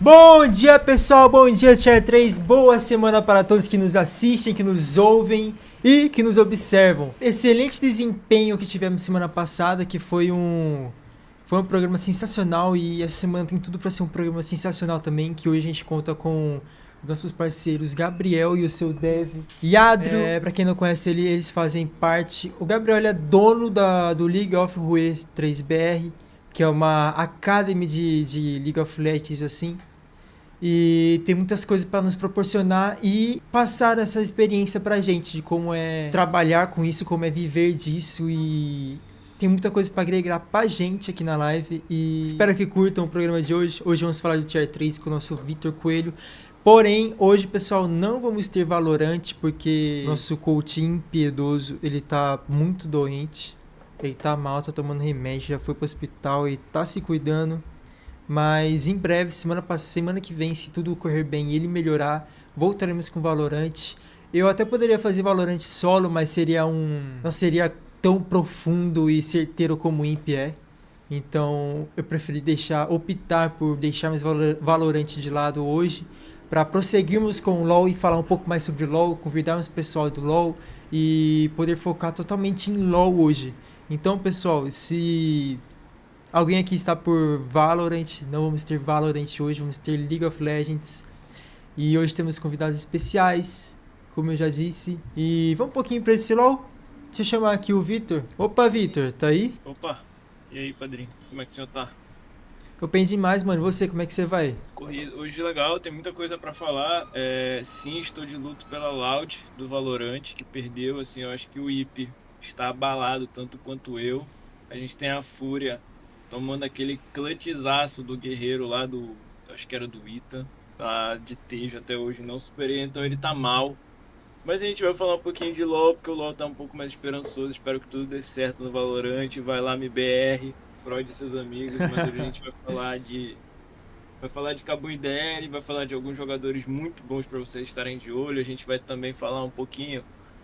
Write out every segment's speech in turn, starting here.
Bom dia, pessoal, bom dia, Tier 3, boa semana para todos que nos assistem, que nos ouvem e que nos observam. Excelente desempenho que tivemos semana passada, que foi um programa sensacional e essa semana tem tudo para ser um programa sensacional também, que hoje a gente conta com os nossos parceiros Gabriel e o seu dev Yadro. Para quem não conhece eles fazem parte... O Gabriel ele é dono do League of Rue 3BR, que é uma academy de League of Legends, assim. E tem muitas coisas para nos proporcionar e passar essa experiência pra gente, de como é trabalhar com isso, como é viver disso, e tem muita coisa para agregar pra gente aqui na live. E espero que curtam o programa de hoje. Hoje vamos falar do Tier 3 com o nosso Vitor Coelho. Porém, hoje, pessoal, não vamos ter Valorant, porque nosso coach impiedoso, ele tá muito doente. Ele tá mal, tá tomando remédio, já foi pro hospital e tá se cuidando. Mas em breve, semana que vem, se tudo correr bem e ele melhorar, voltaremos com Valorant. Eu até poderia fazer Valorant solo, mas não seria tão profundo e certeiro como o Imp é. Então eu preferi optar por deixarmos Valorant de lado hoje, para prosseguirmos com o LoL e falar um pouco mais sobre LoL, convidarmos o pessoal do LoL e poder focar totalmente em LoL hoje. Então, pessoal, se alguém aqui está por Valorant, não vamos ter Valorant hoje, vamos ter League of Legends. E hoje temos convidados especiais, como eu já disse. E vamos um pouquinho para esse LoL. Deixa eu chamar aqui o Vitor. Opa, Vitor, tá aí? Opa, e aí, padrinho? Como é que o senhor tá? Eu bem demais, mano. Você, como é que você vai? Corrida hoje legal, tem muita coisa pra falar. Sim, estou de luto pela Loud do Valorant, que perdeu. Assim, eu acho que o IP está abalado tanto quanto eu. A gente tem a Fúria tomando aquele clutchaço do guerreiro lá acho que era do Ita, tá de Tejo até hoje, não superei, então ele tá mal. Mas a gente vai falar um pouquinho de LoL, porque o LoL tá um pouco mais esperançoso, espero que tudo dê certo no Valorant, vai lá MBR, Freud e seus amigos, mas hoje a gente vai falar de Cabo IDL, vai falar de alguns jogadores muito bons para vocês estarem de olho, a gente vai também falar um pouquinho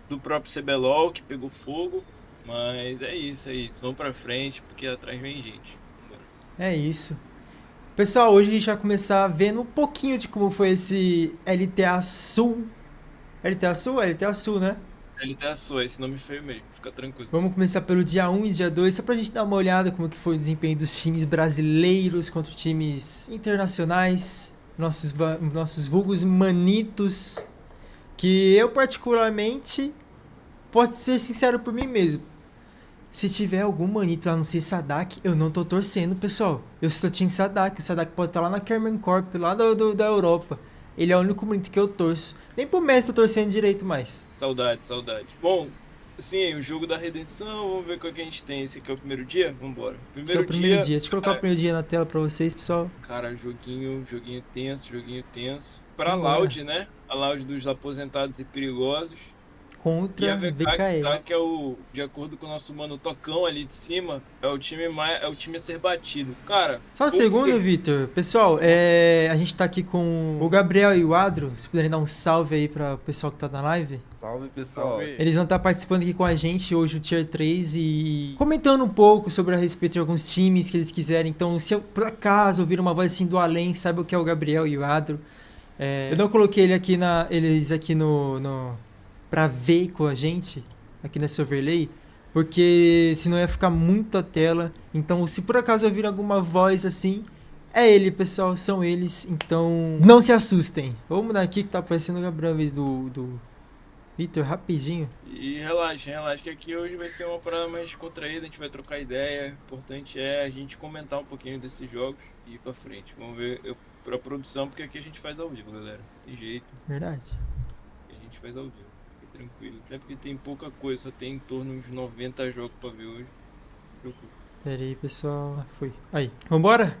do próprio CBLOL, que pegou fogo. Mas é isso. Vamos pra frente, porque atrás vem gente. É isso. Pessoal, hoje a gente vai começar vendo um pouquinho de como foi esse LTA Sul. LTA Sul? LTA Sul, né? LTA Sul, esse nome feio mesmo, fica tranquilo. Vamos começar pelo dia 1 e dia 2, só pra gente dar uma olhada como que foi o desempenho dos times brasileiros contra times internacionais. Nossos vulgos manitos. Que eu particularmente, posso ser sincero por mim mesmo. Se tiver algum manito a não ser Sadak, eu não tô torcendo, pessoal. Eu estou Team Sadak. O Sadak pode estar lá na Kerman Corp, lá da Europa. Ele é o único manito que eu torço. Nem pro Messi tô torcendo direito mais. Saudade. Bom, assim, o jogo da redenção, vamos ver qual que a gente tem. Esse aqui é o primeiro dia? Vambora. Esse é o primeiro dia. Deixa eu colocar o primeiro dia na tela pra vocês, pessoal. Cara, joguinho tenso. Pra Loud, né? A Loud dos aposentados e perigosos. Contra e a VKS. Que é de acordo com o nosso mano Tocão ali de cima, é o time a ser batido. Cara, só um segundo, Vitor. Pessoal, a gente tá aqui com o Gabriel e o Adro. Se puderem dar um salve aí pra pessoal que tá na live. Salve, pessoal. Salve. Eles vão estar participando aqui com a gente hoje, o Tier 3, e comentando um pouco sobre a respeito de alguns times que eles quiserem. Então, se eu, por acaso ouvir uma voz assim do além, saiba o que é o Gabriel e o Adro. Eu não coloquei eles aqui pra ver com a gente, aqui nesse overlay, porque senão ia ficar muita tela. Então, se por acaso ouvir alguma voz assim, é ele, pessoal, são eles. Então, não se assustem. Vamos mudar aqui que tá aparecendo o Gabriel, em vez do Vitor, rapidinho. E relaxa, que aqui hoje vai ser uma parada mais descontraída, a gente vai trocar ideia. O importante é a gente comentar um pouquinho desses jogos e ir pra frente. Vamos ver pra produção, porque aqui a gente faz ao vivo, galera. Tem jeito. Verdade. A gente faz ao vivo. Tranquilo, até porque tem pouca coisa, só tem em torno de uns 90 jogos pra ver hoje. Pera aí, pessoal. Foi. Aí. Vambora?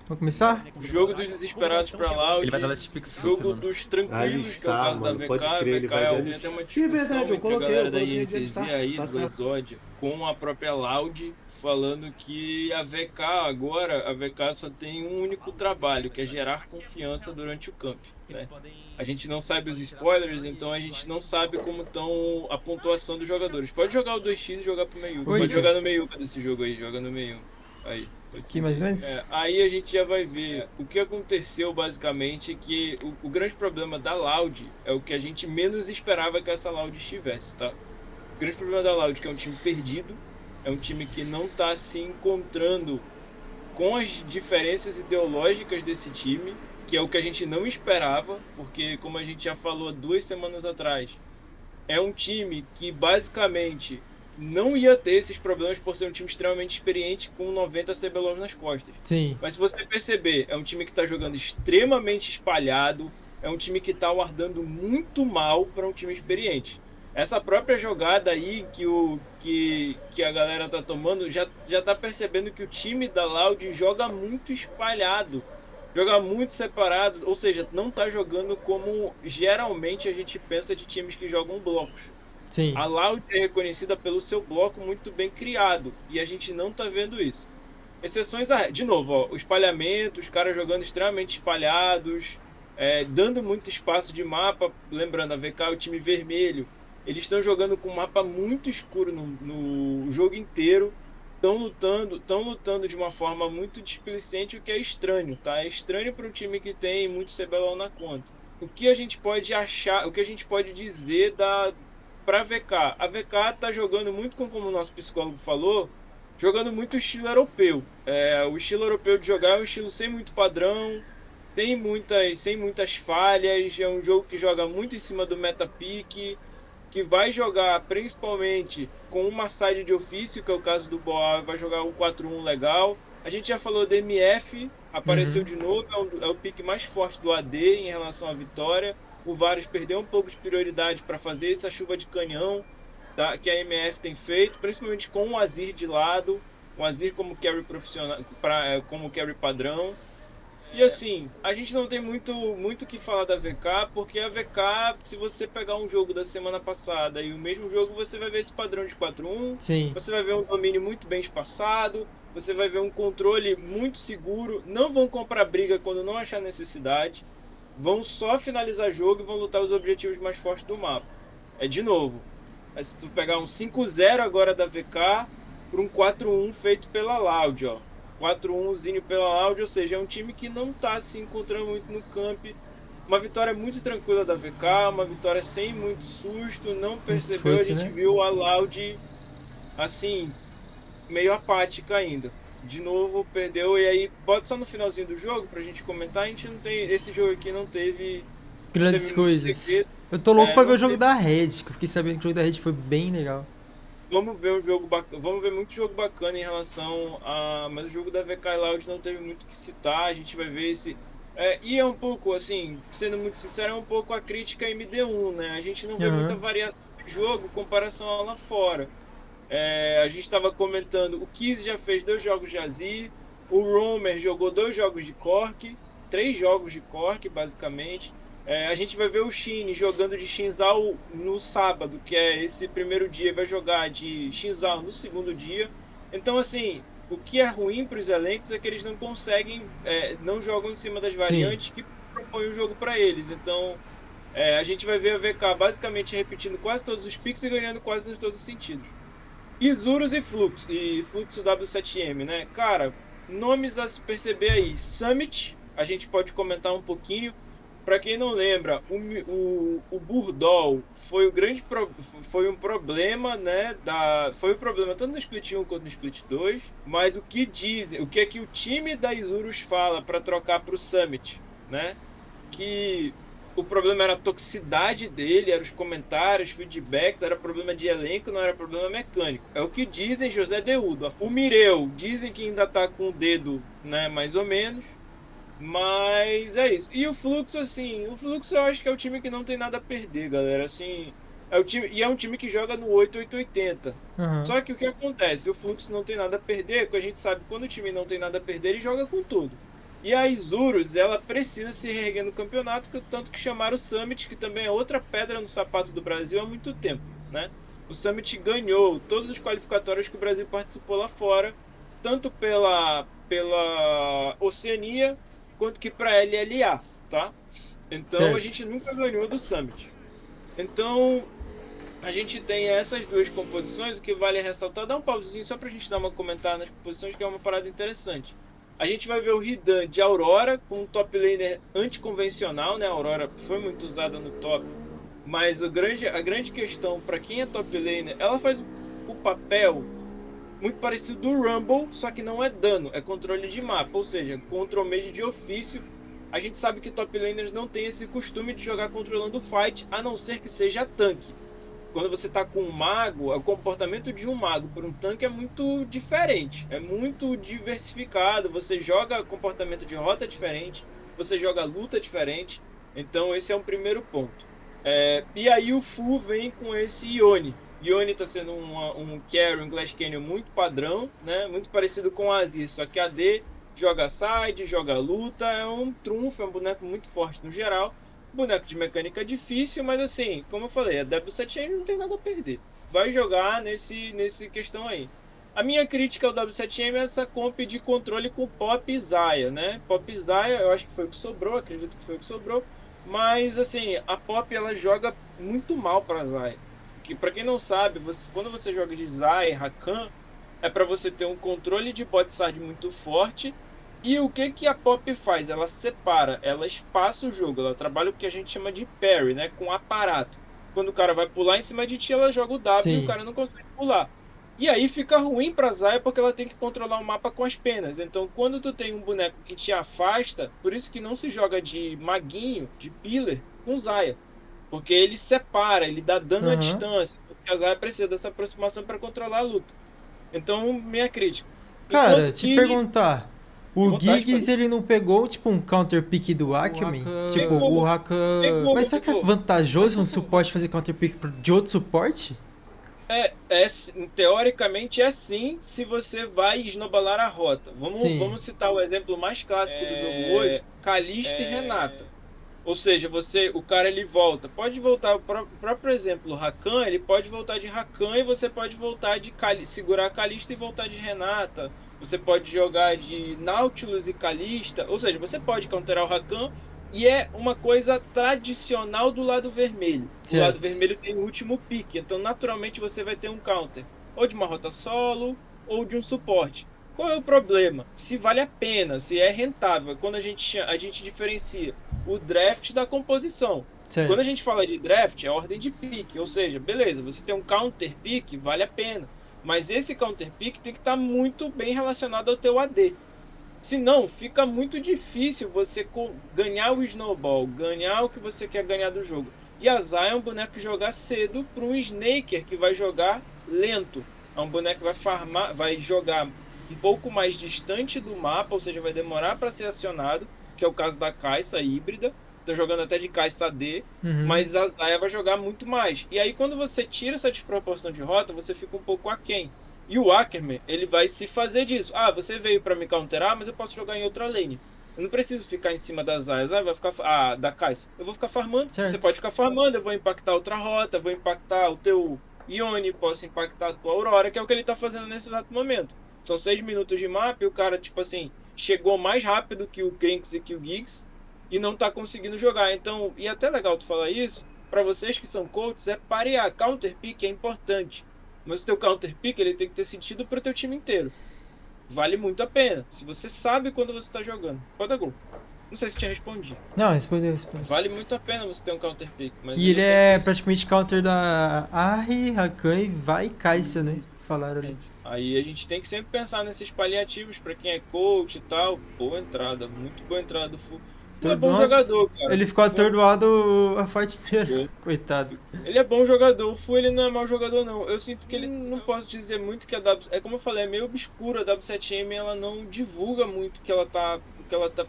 Vamos começar? Jogo dos desesperados pra lá. Ele vai dar last pick jogo dos tranquilos, que é o caso da VK. Pode crer, ele vai VK até uma discussão verdade, eu coloquei, a galera da INTZ aí, do Exódia, com a própria Loud, falando que a VK agora, só tem um único trabalho, que é gerar confiança durante o camp. Né? A gente não sabe os spoilers, então a gente não sabe como estão a pontuação dos jogadores. Pode jogar o 2x e jogar pro meio. Pode jogar no meio desse jogo aí, joga no meio. Aí. Aqui mais ou menos? Aí a gente já vai ver o que aconteceu basicamente, que o grande problema da Loud é o que a gente menos esperava que essa Loud estivesse, tá? O grande problema da Loud é que é um time perdido, é um time que não tá se encontrando com as diferenças ideológicas desse time, que é o que a gente não esperava, porque como a gente já falou 2 semanas atrás, é um time que basicamente não ia ter esses problemas por ser um time extremamente experiente com 90 CBLOls nas costas. Sim. Mas se você perceber, é um time que está jogando extremamente espalhado, é um time que está guardando muito mal para um time experiente. Essa própria jogada aí que a galera tá tomando já tá percebendo que o time da Loud joga muito espalhado, joga muito separado, ou seja, não tá jogando como geralmente a gente pensa de times que jogam blocos. Sim. A Loud é reconhecida pelo seu bloco muito bem criado e a gente não tá vendo isso. Exceções, de novo, ó, o espalhamento, os caras jogando extremamente espalhados, dando muito espaço de mapa. Lembrando, a VK é o time vermelho. Eles estão jogando com um mapa muito escuro no jogo inteiro. Estão lutando de uma forma muito displicente, o que é estranho, tá? É estranho para um time que tem muito CBLOL na conta. O que a gente pode achar, o que a gente pode dizer para VK? A VK tá jogando muito como o nosso psicólogo falou, jogando muito estilo europeu. O estilo europeu de jogar é um estilo sem muito padrão, sem muitas falhas, é um jogo que joga muito em cima do meta pick, que vai jogar principalmente com uma side de ofício, que é o caso do Boa, vai jogar um 4-1 legal. A gente já falou do MF, apareceu Uhum. de novo, é o pick mais forte do AD em relação à vitória. O Varus perdeu um pouco de prioridade para fazer essa chuva de canhão que a MF tem feito, principalmente com o Azir de lado, o Azir como carry profissional, como carry padrão. E assim, a gente não tem muito o que falar da VK, porque a VK, se você pegar um jogo da semana passada e o mesmo jogo, você vai ver esse padrão de 4-1, Sim. você vai ver um domínio muito bem espaçado, você vai ver um controle muito seguro, não vão comprar briga quando não achar necessidade, vão só finalizar jogo e vão lutar os objetivos mais fortes do mapa. De novo, se tu pegar um 5-0 agora da VK por um 4-1 feito pela Loud, ó. 4-1zinho pela Loud, ou seja, é um time que não tá se encontrando muito no camp. Uma vitória muito tranquila da VK, uma vitória sem muito susto, não Muito percebeu, a esforço, gente né? viu a Loud assim, meio apática ainda. De novo, perdeu, e aí bota só no finalzinho do jogo pra gente comentar, a gente não tem, esse jogo aqui não Grandes teve muito coisas. segredo, Eu tô louco pra ver não o jogo teve. da Red, que eu fiquei sabendo que o jogo da Red foi bem legal. Vamos ver um jogo bacana, vamos ver muito jogo bacana em relação a, mas o jogo da VK Loud não teve muito o que citar, a gente vai ver esse e é um pouco assim, sendo muito sincero, é um pouco a crítica MD1, né? A gente não vê muita Aham. variação de jogo em comparação a lá fora. A gente estava comentando, o Kiz já fez 2 jogos de Azir, o Roamer jogou 2 jogos de Cork, 3 jogos de Cork, basicamente. A gente vai ver o Shin jogando de Shinzal no sábado, que é esse primeiro dia, vai jogar de Shinzal no segundo dia. Então, assim, o que é ruim para os elencos é que eles não conseguem, não jogam em cima das Sim. variantes que propõem o jogo para eles. Então, a gente vai ver a VK basicamente repetindo quase todos os picks e ganhando quase em todos os sentidos. Isurus e Fluxo W7M, né? Cara, nomes a se perceber aí. Summit, a gente pode comentar um pouquinho. Para quem não lembra, o Burdol foi foi um problema, né? Foi um problema tanto no Split 1 quanto no Split 2. Mas o que é que o time da Isurus fala para trocar para o Summit, né? Que o problema era a toxicidade dele, eram os comentários, feedbacks, era problema de elenco, não era problema mecânico. É o que dizem José Deudo. O Mireu, dizem que ainda tá com o dedo, né, mais ou menos. Mas é isso. E o Fluxo, assim, o Fluxo eu acho que é o time que não tem nada a perder, galera. Assim, é um time que joga no 8-8-80. Aham. Só que o que acontece? O Fluxo não tem nada a perder, porque a gente sabe que quando o time não tem nada a perder, ele joga com tudo. E a Isurus, ela precisa se reerguer no campeonato, tanto que chamaram o Summit, que também é outra pedra no sapato do Brasil há muito tempo, né? O Summit ganhou todos os qualificatórios que o Brasil participou lá fora, tanto pela Oceania, quanto que para LLA, tá? Então a Certo. gente nunca ganhou do Summit. Então a gente tem essas duas composições, o que vale ressaltar, dá um pausezinho só pra gente dar uma comentada nas composições, que é uma parada interessante. A gente vai ver o Hidan de Aurora, com um top laner anticonvencional, né? A Aurora foi muito usada no top, mas a grande questão para quem é top laner, ela faz o papel muito parecido do Rumble, só que não é dano, é controle de mapa, ou seja, control mage de ofício. A gente sabe que top laners não tem esse costume de jogar controlando o fight, a não ser que seja tanque. Quando você tá com um mago, o comportamento de um mago por um tanque é muito diferente, é muito diversificado. Você joga comportamento de rota diferente, você joga luta diferente. Então esse é um primeiro ponto. E aí o Fu vem com esse Ione. Ione está sendo um carry, um Glass Canyon muito padrão, né? Muito parecido com o Azir, só que a AD joga side, joga luta, é um trunfo, é um boneco muito forte no geral. Boneco de mecânica difícil, mas assim, como eu falei, a W7M não tem nada a perder. Vai jogar nesse questão aí. A minha crítica ao W7M é essa comp de controle com Pop e Zaya, né? Pop e Zaya, eu acho que foi o que sobrou, acredito que foi o que sobrou. Mas assim, a Pop ela joga muito mal para Zaya. Que para quem não sabe, quando você joga de Zaya e Rakan, é para você ter um controle de bot side muito forte. E o que a Pop faz? Ela separa, ela espaça o jogo, ela trabalha o que a gente chama de parry, né? Com aparato. Quando o cara vai pular em cima de ti, ela joga o W e o Sim. cara não consegue pular. E aí fica ruim pra Zaya porque ela tem que controlar o mapa com as penas. Então, quando tu tem um boneco que te afasta, por isso que não se joga de maguinho, de pillar, com Zaya. Porque ele separa, ele dá dano à Aham. distância. Porque a Zaya precisa dessa aproximação para controlar a luta. Então, minha crítica. Cara, Enquanto te que. perguntar. À O vontade, Giggs, pode. ele não pegou, tipo, um counter pick do Acumen? Tipo, o Pegou, Rakan... pegou, Mas será que é pegou. vantajoso um suporte fazer counter pick de outro suporte? Teoricamente é sim, se você vai esnobalar a rota. Sim. Vamos citar o exemplo mais clássico do jogo hoje, Kalista e Renata. Ou seja, o cara ele volta. Pode voltar, o próprio exemplo, o Rakan, ele pode voltar de Rakan e você pode voltar de segurar a Kalista e voltar de Renata. Você pode jogar de Nautilus e Kalista. Ou seja, você pode counterar o Rakan e é uma coisa tradicional do lado vermelho. O lado Certo. vermelho tem o último pique, então naturalmente você vai ter um counter. Ou de uma rota solo, ou de um suporte. Qual é o problema? Se vale a pena, se é rentável. Quando a gente diferencia o draft da composição. Quando a Certo. gente fala de draft, é ordem de pique, ou seja, beleza, você tem um counter pick, vale a pena. Mas esse counter pick tem que estar muito bem relacionado ao teu AD. Senão, fica muito difícil você ganhar o snowball, ganhar o que você quer ganhar do jogo. E a Zaya é um boneco que jogar cedo para um Snaker que vai jogar lento. É um boneco que vai farmar, vai jogar um pouco mais distante do mapa, ou seja, vai demorar para ser acionado, que é o caso da Kai'Sa híbrida. Tô jogando até de Kai'Sa D, Uhum. mas a Zaya vai jogar muito mais. E aí quando você tira essa desproporção de rota, você fica um pouco aquém. E o Ackerman, ele vai se fazer disso. Ah, você veio para me counterar, mas eu posso jogar em outra lane. Eu não preciso ficar em cima das Zaya. Zaya vai ficar. Ah, da Kai'Sa. Eu vou ficar farmando. Você Certo. pode ficar farmando, eu vou impactar outra rota, vou impactar o teu Ione, posso impactar a tua Aurora, que é o que ele tá fazendo nesse exato momento. São 6 minutos de mapa e o cara, tipo assim, chegou mais rápido que o Ganks e que o Giggs e não tá conseguindo jogar. Então, e é até legal tu falar isso, para vocês que são coaches, é parear. Counter pick é importante. Mas o teu counter pick ele tem que ter sentido para o teu time inteiro. Vale muito a pena. Se você sabe quando você está jogando. Pode dar gol. Não sei se tinha respondido. Não, respondeu, respondeu. Vale muito a pena você ter um counter pick, mas E ele ele tem que é ter praticamente counter da Ahri, Rakan e vai Kai'Sa, né? Falaram ali. gente. Aí a gente tem que sempre pensar nesses paliativos para quem é coach e tal. Boa entrada, muito boa entrada do Fu. Fu é bom Nossa, jogador, cara. ele ficou Fu é atordoado a fight inteira. Coitado. Ele é bom jogador, o Fu ele não é mau jogador não. Eu sinto que ele não posso dizer muito que a W, é como eu falei, é meio obscura a W7M, ela não divulga muito o que ela tá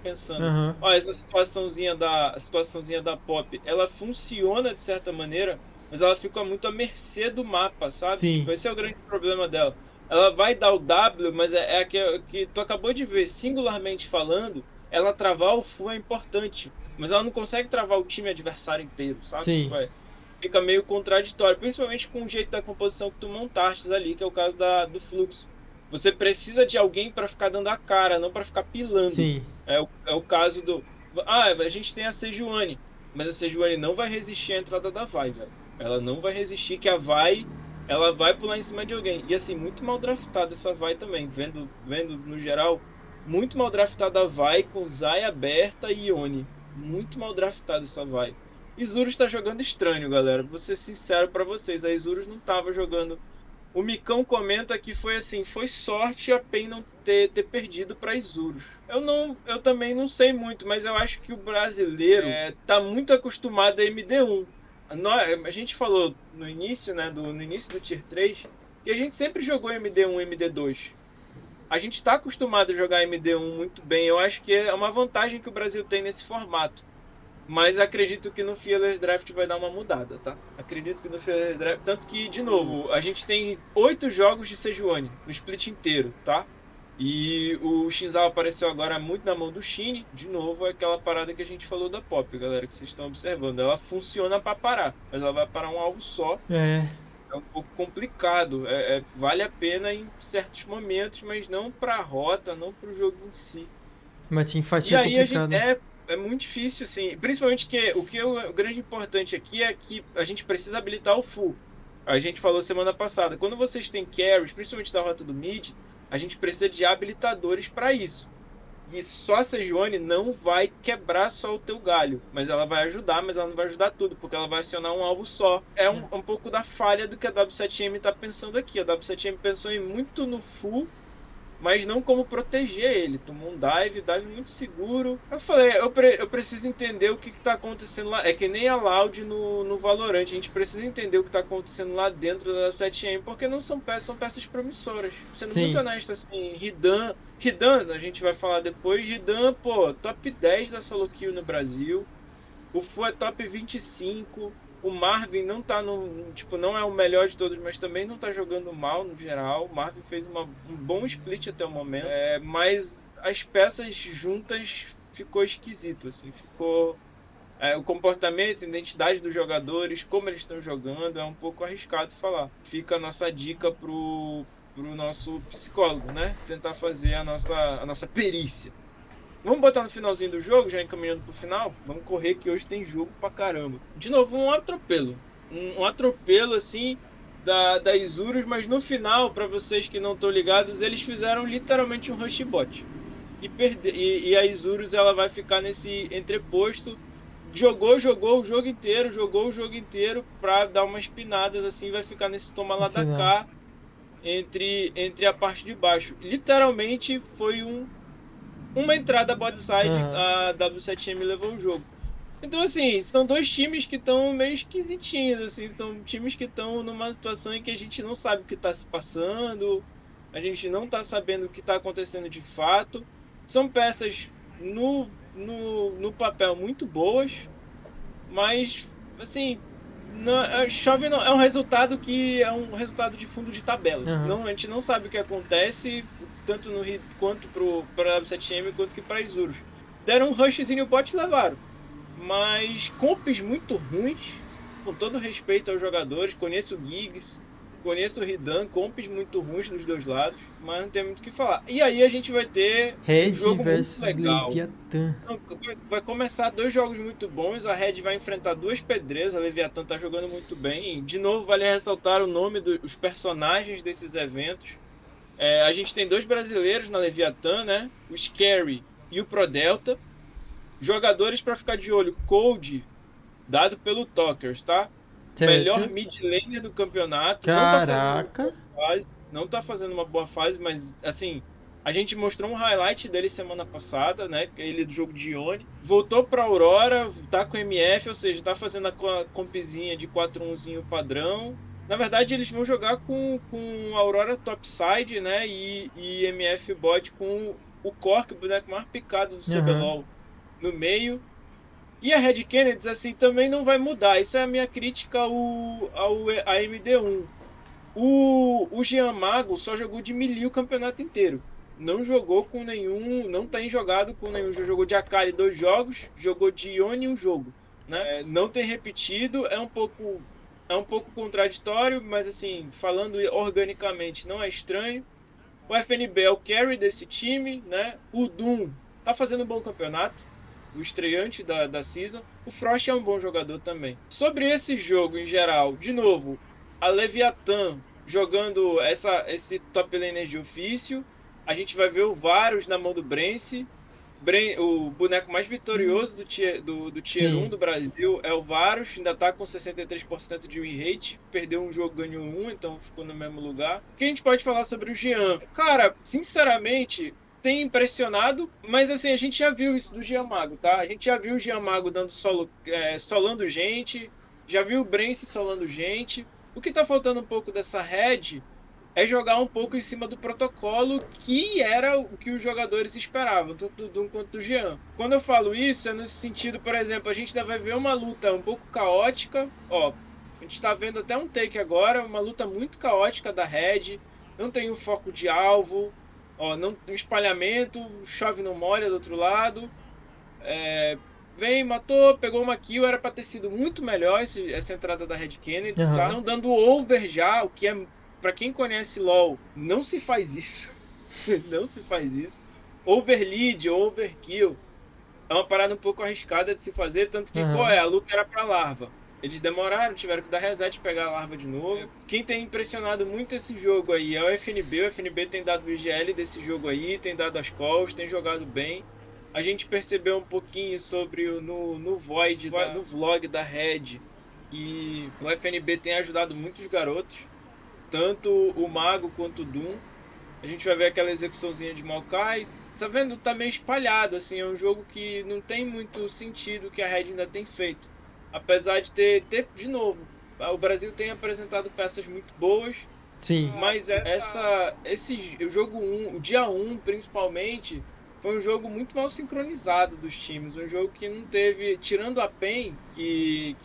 pensando. Aham. Ó, essa situaçãozinha da Pop, ela funciona de certa maneira, mas ela fica muito à mercê do mapa, sabe? Sim. Tipo, esse é o grande problema dela. Ela vai dar o W, mas é a que tu acabou de ver, singularmente falando, ela travar o Fu é importante, mas ela não consegue travar o time adversário inteiro, sabe? Sim. Tipo, fica meio contraditório, principalmente com o jeito da composição que tu montaste ali, que é o caso do fluxo. Você precisa de alguém para ficar dando a cara, não para ficar pilando. Sim. É o caso do. Ah, a gente tem a Sejuani, mas a Sejuani não vai resistir à entrada da Vi, velho. Ela não vai resistir que a Vi, ela vai pular em cima de alguém. E assim, muito mal draftada essa Vi também, vendo no geral, muito mal draftada a Vi com Zay aberta e Yone. Muito mal draftada essa Vi. Isurus tá jogando estranho, galera. Vou ser sincero pra vocês, a Isurus não tava jogando. O Micão comenta que foi assim, foi sorte a PEN não ter perdido para Isurus. Eu também não sei muito, mas eu acho que o brasileiro tá muito acostumado a MD1. A gente falou no início, né, no início do Tier 3, que a gente sempre jogou MD1, MD2. A gente está acostumado a jogar MD1 muito bem. Eu acho que é uma vantagem que o Brasil tem nesse formato. Mas acredito que no Fearless Draft vai dar uma mudada, tá? Acredito que no Fearless Draft. Tanto que, de novo, a gente tem 8 jogos de Sejuani no split inteiro, tá? E o Shinzal apareceu agora muito na mão do Shine. De novo, é aquela parada que a gente falou da Pop, galera, que vocês estão observando. Ela funciona para parar, mas ela vai parar um alvo só. É. É um pouco complicado. Vale a pena em certos momentos, mas não para a rota, não para o jogo em si. Uma teamfight E é aí a gente complicado. é muito difícil, assim. Principalmente que o grande importante aqui é que a gente precisa habilitar o full. A gente falou semana passada. Quando vocês têm carries, principalmente da rota do mid, a gente precisa de habilitadores para isso. E só a Sejuani não vai quebrar só o teu galho, mas ela vai ajudar, mas ela não vai ajudar tudo, porque ela vai acionar um alvo só. É um pouco da falha do que a W7M está pensando aqui. A W7M pensou em muito no full, mas não como proteger ele. Tomou um dive muito seguro. Eu falei, eu preciso entender o que tá acontecendo lá. É que nem a Loud no Valorant. A gente precisa entender o que tá acontecendo lá dentro da 7M, porque não são peças promissoras. Sendo muito Sim. honesto, assim, Ridan, a gente vai falar depois. Ridan, pô, top 10 da solo kill no Brasil. O Fu é top 25. O Marvin não tá no. Tipo, não é o melhor de todos, mas também não tá jogando mal no geral. O Marvin fez um bom split até o momento. Mas as peças juntas ficou esquisito, assim. Ficou. O comportamento, a identidade dos jogadores, como eles estão jogando, é um pouco arriscado falar. Fica a nossa dica pro nosso psicólogo, né? Tentar fazer a nossa perícia. Vamos botar no finalzinho do jogo, já encaminhando pro final? Vamos correr que hoje tem jogo pra caramba. De novo, um atropelo. Um atropelo, assim, da Isurus, mas no final, para vocês que não estão ligados, eles fizeram literalmente um rush bot. E a Isurus, ela vai ficar nesse entreposto. Jogou o jogo inteiro pra dar umas pinadas, assim, vai ficar nesse toma No lá da final. cá, entre a parte de baixo. Literalmente foi uma entrada bot side, Aham. a W7M levou o jogo. Então, assim, são dois times que estão meio esquisitinhos, assim, são times que estão numa situação em que a gente não sabe o que está se passando, a gente não está sabendo o que está acontecendo de fato. São peças no papel muito boas, mas, assim, chove não, é um resultado que é um resultado de fundo de tabela. Aham. Não, a gente não sabe o que acontece, tanto no quanto para W7M quanto que para Isurus. Deram um rushzinho no bot e levaram. Mas comps muito ruins, com todo respeito aos jogadores, conheço o Giggs, conheço o Ridan, comps muito ruins dos dois lados, mas não tem muito o que falar. E aí a gente vai ter um Red jogo muito versus legal. Leviathan. Não, vai começar dois jogos muito bons. A Red vai enfrentar duas pedreiras. A Leviathan tá jogando muito bem. De novo, vale ressaltar o nome dos personagens desses eventos. A gente tem dois brasileiros na Leviathan, né? O Scary e o Prodelta. Jogadores para ficar de olho: Cold, dado pelo Talkers, tá? Melhor Certo. mid laner do campeonato. Não tá fazendo uma Caraca. boa fase. Não tá fazendo uma boa fase, mas assim. A gente mostrou um highlight dele semana passada, né? Ele do jogo de Ione. Voltou pra Aurora, tá com MF, ou seja, tá fazendo a compzinha de 4-1zinho padrão. Na verdade, eles vão jogar com Aurora topside, né? E MF bot com o Cork, o boneco mais picado do Aham. CBLOL, no meio. E a Red Kennedy, assim, também não vai mudar. Isso é a minha crítica ao AMD1. O Jean Mago só jogou de melee o campeonato inteiro. Não jogou com nenhum, não tem jogado com nenhum. Já jogou de Akali 2 jogos, jogou de Ione um jogo, né? Não tem repetido, é um pouco contraditório, mas assim, falando organicamente, não é estranho. O FNB é o carry desse time, né? O Doom tá fazendo um bom campeonato. o estreante da season. O Frost é um bom jogador também. Sobre esse jogo em geral, de novo, a Leviathan jogando esse top laner de ofício. A gente vai ver o Varus na mão do Brence. O boneco mais vitorioso do Tier 1 Sim. do Brasil é o Varus, ainda tá com 63% de win rate, perdeu um jogo, ganhou um, então ficou no mesmo lugar. O que a gente pode falar sobre o Jean? Cara, sinceramente, tem impressionado, mas assim, a gente já viu isso do Jean Mago, tá? A gente já viu o Jean Mago dando solando gente, já viu o Brence solando gente. O que tá faltando um pouco dessa red é jogar um pouco em cima do protocolo que era o que os jogadores esperavam, tanto do Doom quanto do Jean. Quando eu falo isso, é nesse sentido, por exemplo, a gente ainda vai ver uma luta um pouco caótica, ó, a gente tá vendo até um take agora, uma luta muito caótica da Red, não tem um foco de alvo, ó, não, espalhamento, chove não molha do outro lado, vem, matou, pegou uma kill, era pra ter sido muito melhor essa entrada da Red Kennedy, Aham. tá? Não dando over já, o que é, pra quem conhece LoL, não se faz isso. Não se faz isso. Overlead, overkill, é uma parada um pouco arriscada de se fazer, tanto que, qual é? A luta era pra larva. Eles demoraram, tiveram que dar reset, pegar a larva de novo. Quem tem impressionado muito esse jogo aí é o FNB. O FNB tem dado o IGL desse jogo aí, tem dado as calls, tem jogado bem. A gente percebeu um pouquinho sobre no Void, no vlog da Red, que o FNB tem ajudado muitos garotos, tanto o Mago quanto o Doom. A gente vai ver aquela execuçãozinha de Maokai. Tá vendo? Tá meio espalhado, assim, é um jogo que não tem muito sentido que a Red ainda tem feito. Apesar de ter de novo, o Brasil tem apresentado peças muito boas, Sim. mas o jogo 1, o dia 1 principalmente, foi um jogo muito mal sincronizado dos times. Um jogo que não teve, tirando a PEN, que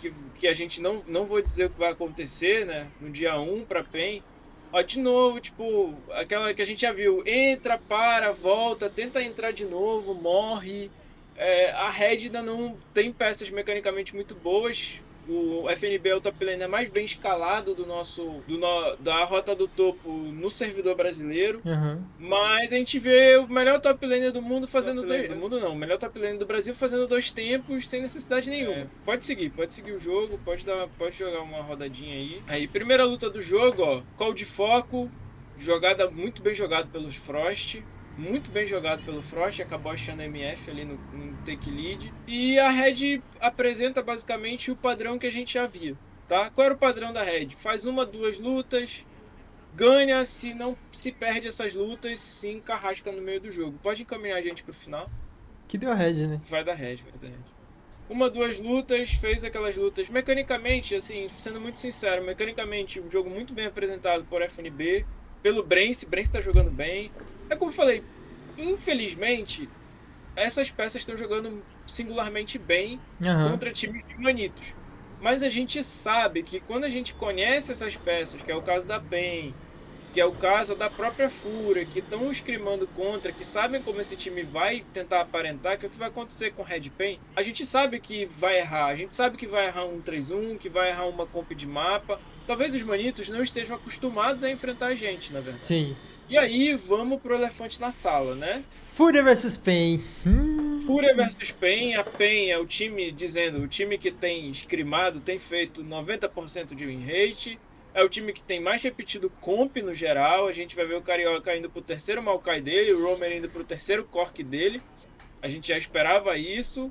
a gente não vou dizer o que vai acontecer, né? No dia 1 para PEN. Ó, de novo, tipo, aquela que a gente já viu, entra, para, volta, tenta entrar de novo, morre. A Red ainda não tem peças mecanicamente muito boas. O FNB é o top laner mais bem escalado da rota do topo no servidor brasileiro. Aham. Mas a gente vê o melhor top laner do mundo fazendo dois. Do mundo não, o melhor top laner do Brasil fazendo dois tempos sem necessidade nenhuma. Pode seguir o jogo, pode jogar uma rodadinha aí. Aí, primeira luta do jogo, ó. Call de foco, jogada muito bem jogado pelos Frost. Muito bem jogado pelo Frost, acabou achando a MF ali no take lead. E a Red apresenta basicamente o padrão que a gente já via, tá? Qual era o padrão da Red? Faz uma, duas lutas, ganha, se não se perde essas lutas, se encarrasca no meio do jogo. Pode encaminhar a gente pro final. Que deu a Red, né? Vai dar Red, vai dar Red. Uma, duas lutas, fez aquelas lutas. Mecanicamente, assim, sendo muito sincero, mecanicamente, um jogo muito bem apresentado por FNB, pelo Brence tá jogando bem. É como eu falei, infelizmente, essas peças estão jogando singularmente bem Aham. contra times de manitos. Mas a gente sabe que quando a gente conhece essas peças, que é o caso da PEN, que é o caso da própria Fúria, que estão escrimando contra, que sabem como esse time vai tentar aparentar, que é o que vai acontecer com o Red Pen, a gente sabe que vai errar, a gente sabe que vai errar um 3-1, que vai errar uma comp de mapa. Talvez os manitos não estejam acostumados a enfrentar a gente, na verdade. Sim. E aí, vamos pro elefante na sala, né? Fúria versus Pain. Fúria versus PEN, a PEN é o time dizendo, o time que tem scrimado, tem feito 90% de win rate, é o time que tem mais repetido comp no geral. A gente vai ver o Carioca indo pro terceiro Maokai dele, o Romer indo pro terceiro Cork dele. A gente já esperava isso.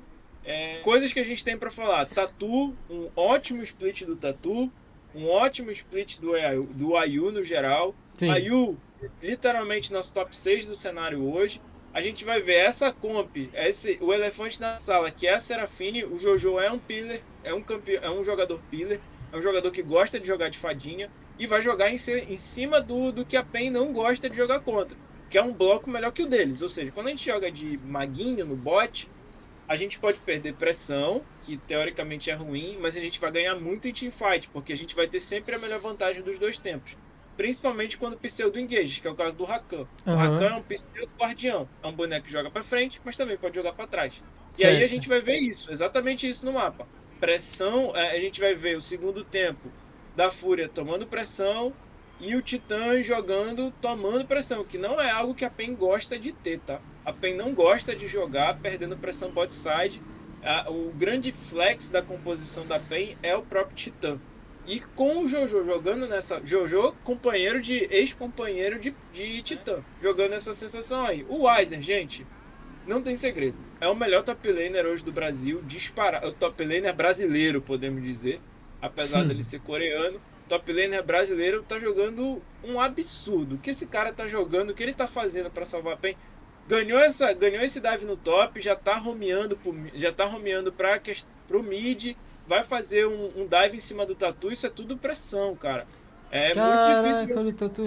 Coisas que a gente tem para falar. Tatu, um ótimo split do Tatu, um ótimo split do Ayu no geral. Sim. Ayu, literalmente nosso top 6 do cenário hoje. A gente vai ver essa comp, o elefante na sala, que é a Serafine. O Jojo é um pillar, é um jogador pillar. É um jogador que gosta de jogar de fadinha e vai jogar em cima do que a PEN não gosta de jogar contra, que é um bloco melhor que o deles. Ou seja, quando a gente joga de maguinho no bot, a gente pode perder pressão, que teoricamente é ruim, mas a gente vai ganhar muito em teamfight, porque a gente vai ter sempre a melhor vantagem dos dois tempos. Principalmente quando pseudo engage, que é o caso do Rakan. O Rakan é um pseudo guardião, é um boneco que joga pra frente, mas também pode jogar pra trás. E aí a gente vai ver isso, exatamente isso no mapa. Pressão, a gente vai ver o segundo tempo da Fúria tomando pressão e o Titã jogando, tomando pressão, que não é algo que a PEN gosta de ter, tá? A PEN não gosta de jogar perdendo pressão bot side. O grande flex da composição da PEN é o próprio Titã. E com o Jojo jogando nessa... Jojo, ex-companheiro de Titã, jogando essa sensação aí. O Weiser, gente, não tem segredo. É o melhor top laner hoje do Brasil, disparado. O top laner brasileiro, podemos dizer. Apesar dele ser coreano. Top laner brasileiro tá jogando um absurdo. O que esse cara tá jogando, o que ele tá fazendo para salvar a PEN. Ganhou esse dive no top, já tá romeando pro mid, vai fazer um dive em cima do Tatu, isso é tudo pressão, cara. É muito difícil. Olha o Tatu.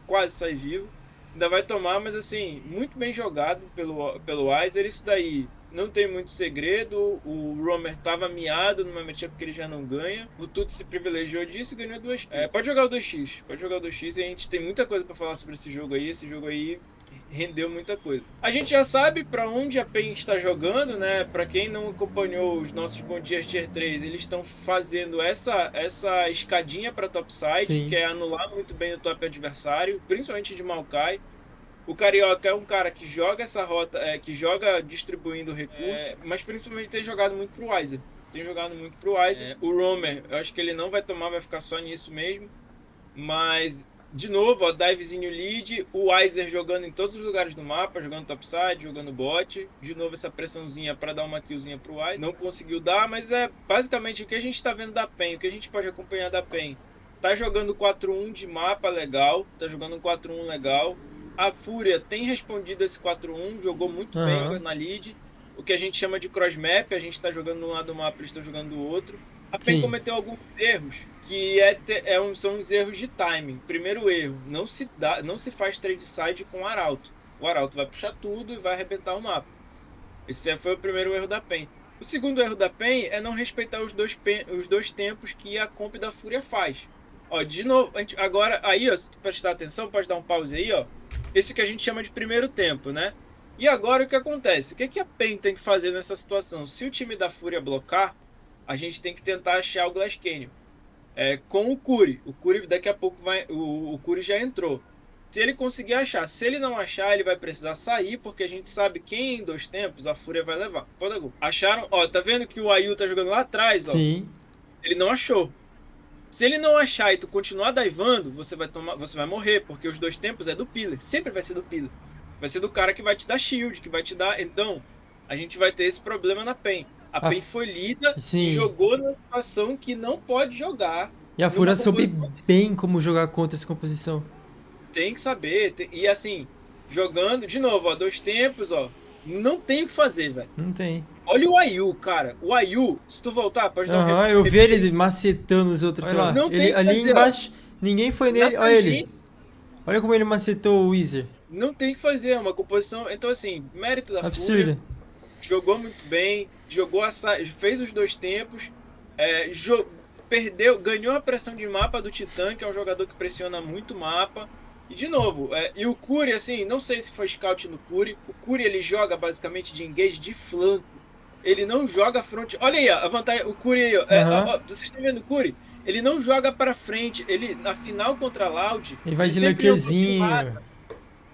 Quase sai vivo. Ainda vai tomar, mas assim, muito bem jogado pelo Weiser. Isso daí não tem muito segredo. O Romer tava miado numa matchup que ele já não ganha. O Tuti se privilegiou disso e ganhou 2x. Pode jogar o 2x. Pode jogar o 2x e a gente tem muita coisa pra falar sobre esse jogo aí. Esse jogo aí rendeu muita coisa. A gente já sabe para onde a PEN está jogando, né? Para quem não acompanhou os nossos Bom Dias Tier 3, eles estão fazendo essa escadinha para topside, Sim. que é anular muito bem o top adversário, principalmente de Maokai. O Carioca é um cara que joga essa rota, que joga distribuindo recursos, mas principalmente tem jogado muito pro Weiser. O Romer, eu acho que ele não vai tomar, vai ficar só nisso mesmo. Mas de novo, ó, divezinho lead, o Weiser jogando em todos os lugares do mapa, jogando topside, jogando bot. De novo essa pressãozinha para dar uma killzinha pro Weiser. Não conseguiu dar, mas é basicamente o que a gente tá vendo da PEN, o que a gente pode acompanhar da PEN. Tá jogando 4-1 de mapa legal, tá jogando um 4-1 legal. A Fúria tem respondido esse 4-1, jogou muito bem na lead. O que a gente chama de cross map, a gente tá jogando um lado do mapa, eles estão jogando do outro. A PEN cometeu alguns erros, que são os erros de timing. Primeiro erro, não se faz trade side com o Arauto. O Arauto vai puxar tudo e vai arrebentar o mapa. Esse foi o primeiro erro da PEN. O segundo erro da PEN é não respeitar os dois tempos que a comp da Fúria faz. Ó, de novo, agora, aí, ó, se tu prestar atenção, pode dar um pause aí, ó. Esse que a gente chama de primeiro tempo, né? E agora o que acontece? O que a PEN tem que fazer nessa situação? Se o time da Fúria blocar, a gente tem que tentar achar o Glass Canyon. Com o Curi. O Curi daqui a pouco vai... O Curi já entrou. Se ele conseguir achar. Se ele não achar, ele vai precisar sair, porque a gente sabe que em 2 tempos a Fúria vai levar. Pode go. Acharam? Ó, tá vendo que o Ayu tá jogando lá atrás, ó? Sim. Ele não achou. Se ele não achar e tu continuar divando, você vai morrer, porque os 2 tempos é do Pillar. Sempre vai ser do Pillar. Vai ser do cara que vai te dar shield, que vai te dar... Então, a gente vai ter esse problema na PEN. A PEN foi lida e jogou numa situação que não pode jogar. E a Fúria soube bem como jogar contra essa composição. Tem que saber. E assim, jogando... De novo, ó, 2 tempos, ó. Não tem o que fazer, velho. Não tem. Olha o Ayu, cara. O Ayu, se tu voltar, pode dar eu vi ele macetando os outros. Olha lá. Não ele, ali fazer, embaixo, ó. Ninguém foi nele. Olha ele. Olha como ele macetou o Weezer. Não tem o que fazer, é uma composição... Então, assim, mérito da Absurdo. Fúria. Jogou muito bem, fez os 2 tempos, ganhou a pressão de mapa do Titã, que é um jogador que pressiona muito o mapa. E de novo, e o Curi, assim, não sei se foi scout no Curi. O Curi ele joga basicamente de engage de flanco. Ele não joga front. Olha aí, ó, a vantagem, o Curi aí, ó. Ó, vocês estão vendo o Curi? Ele não joga para frente. Ele, na final contra a Loud, ele vai de lurkerzinho.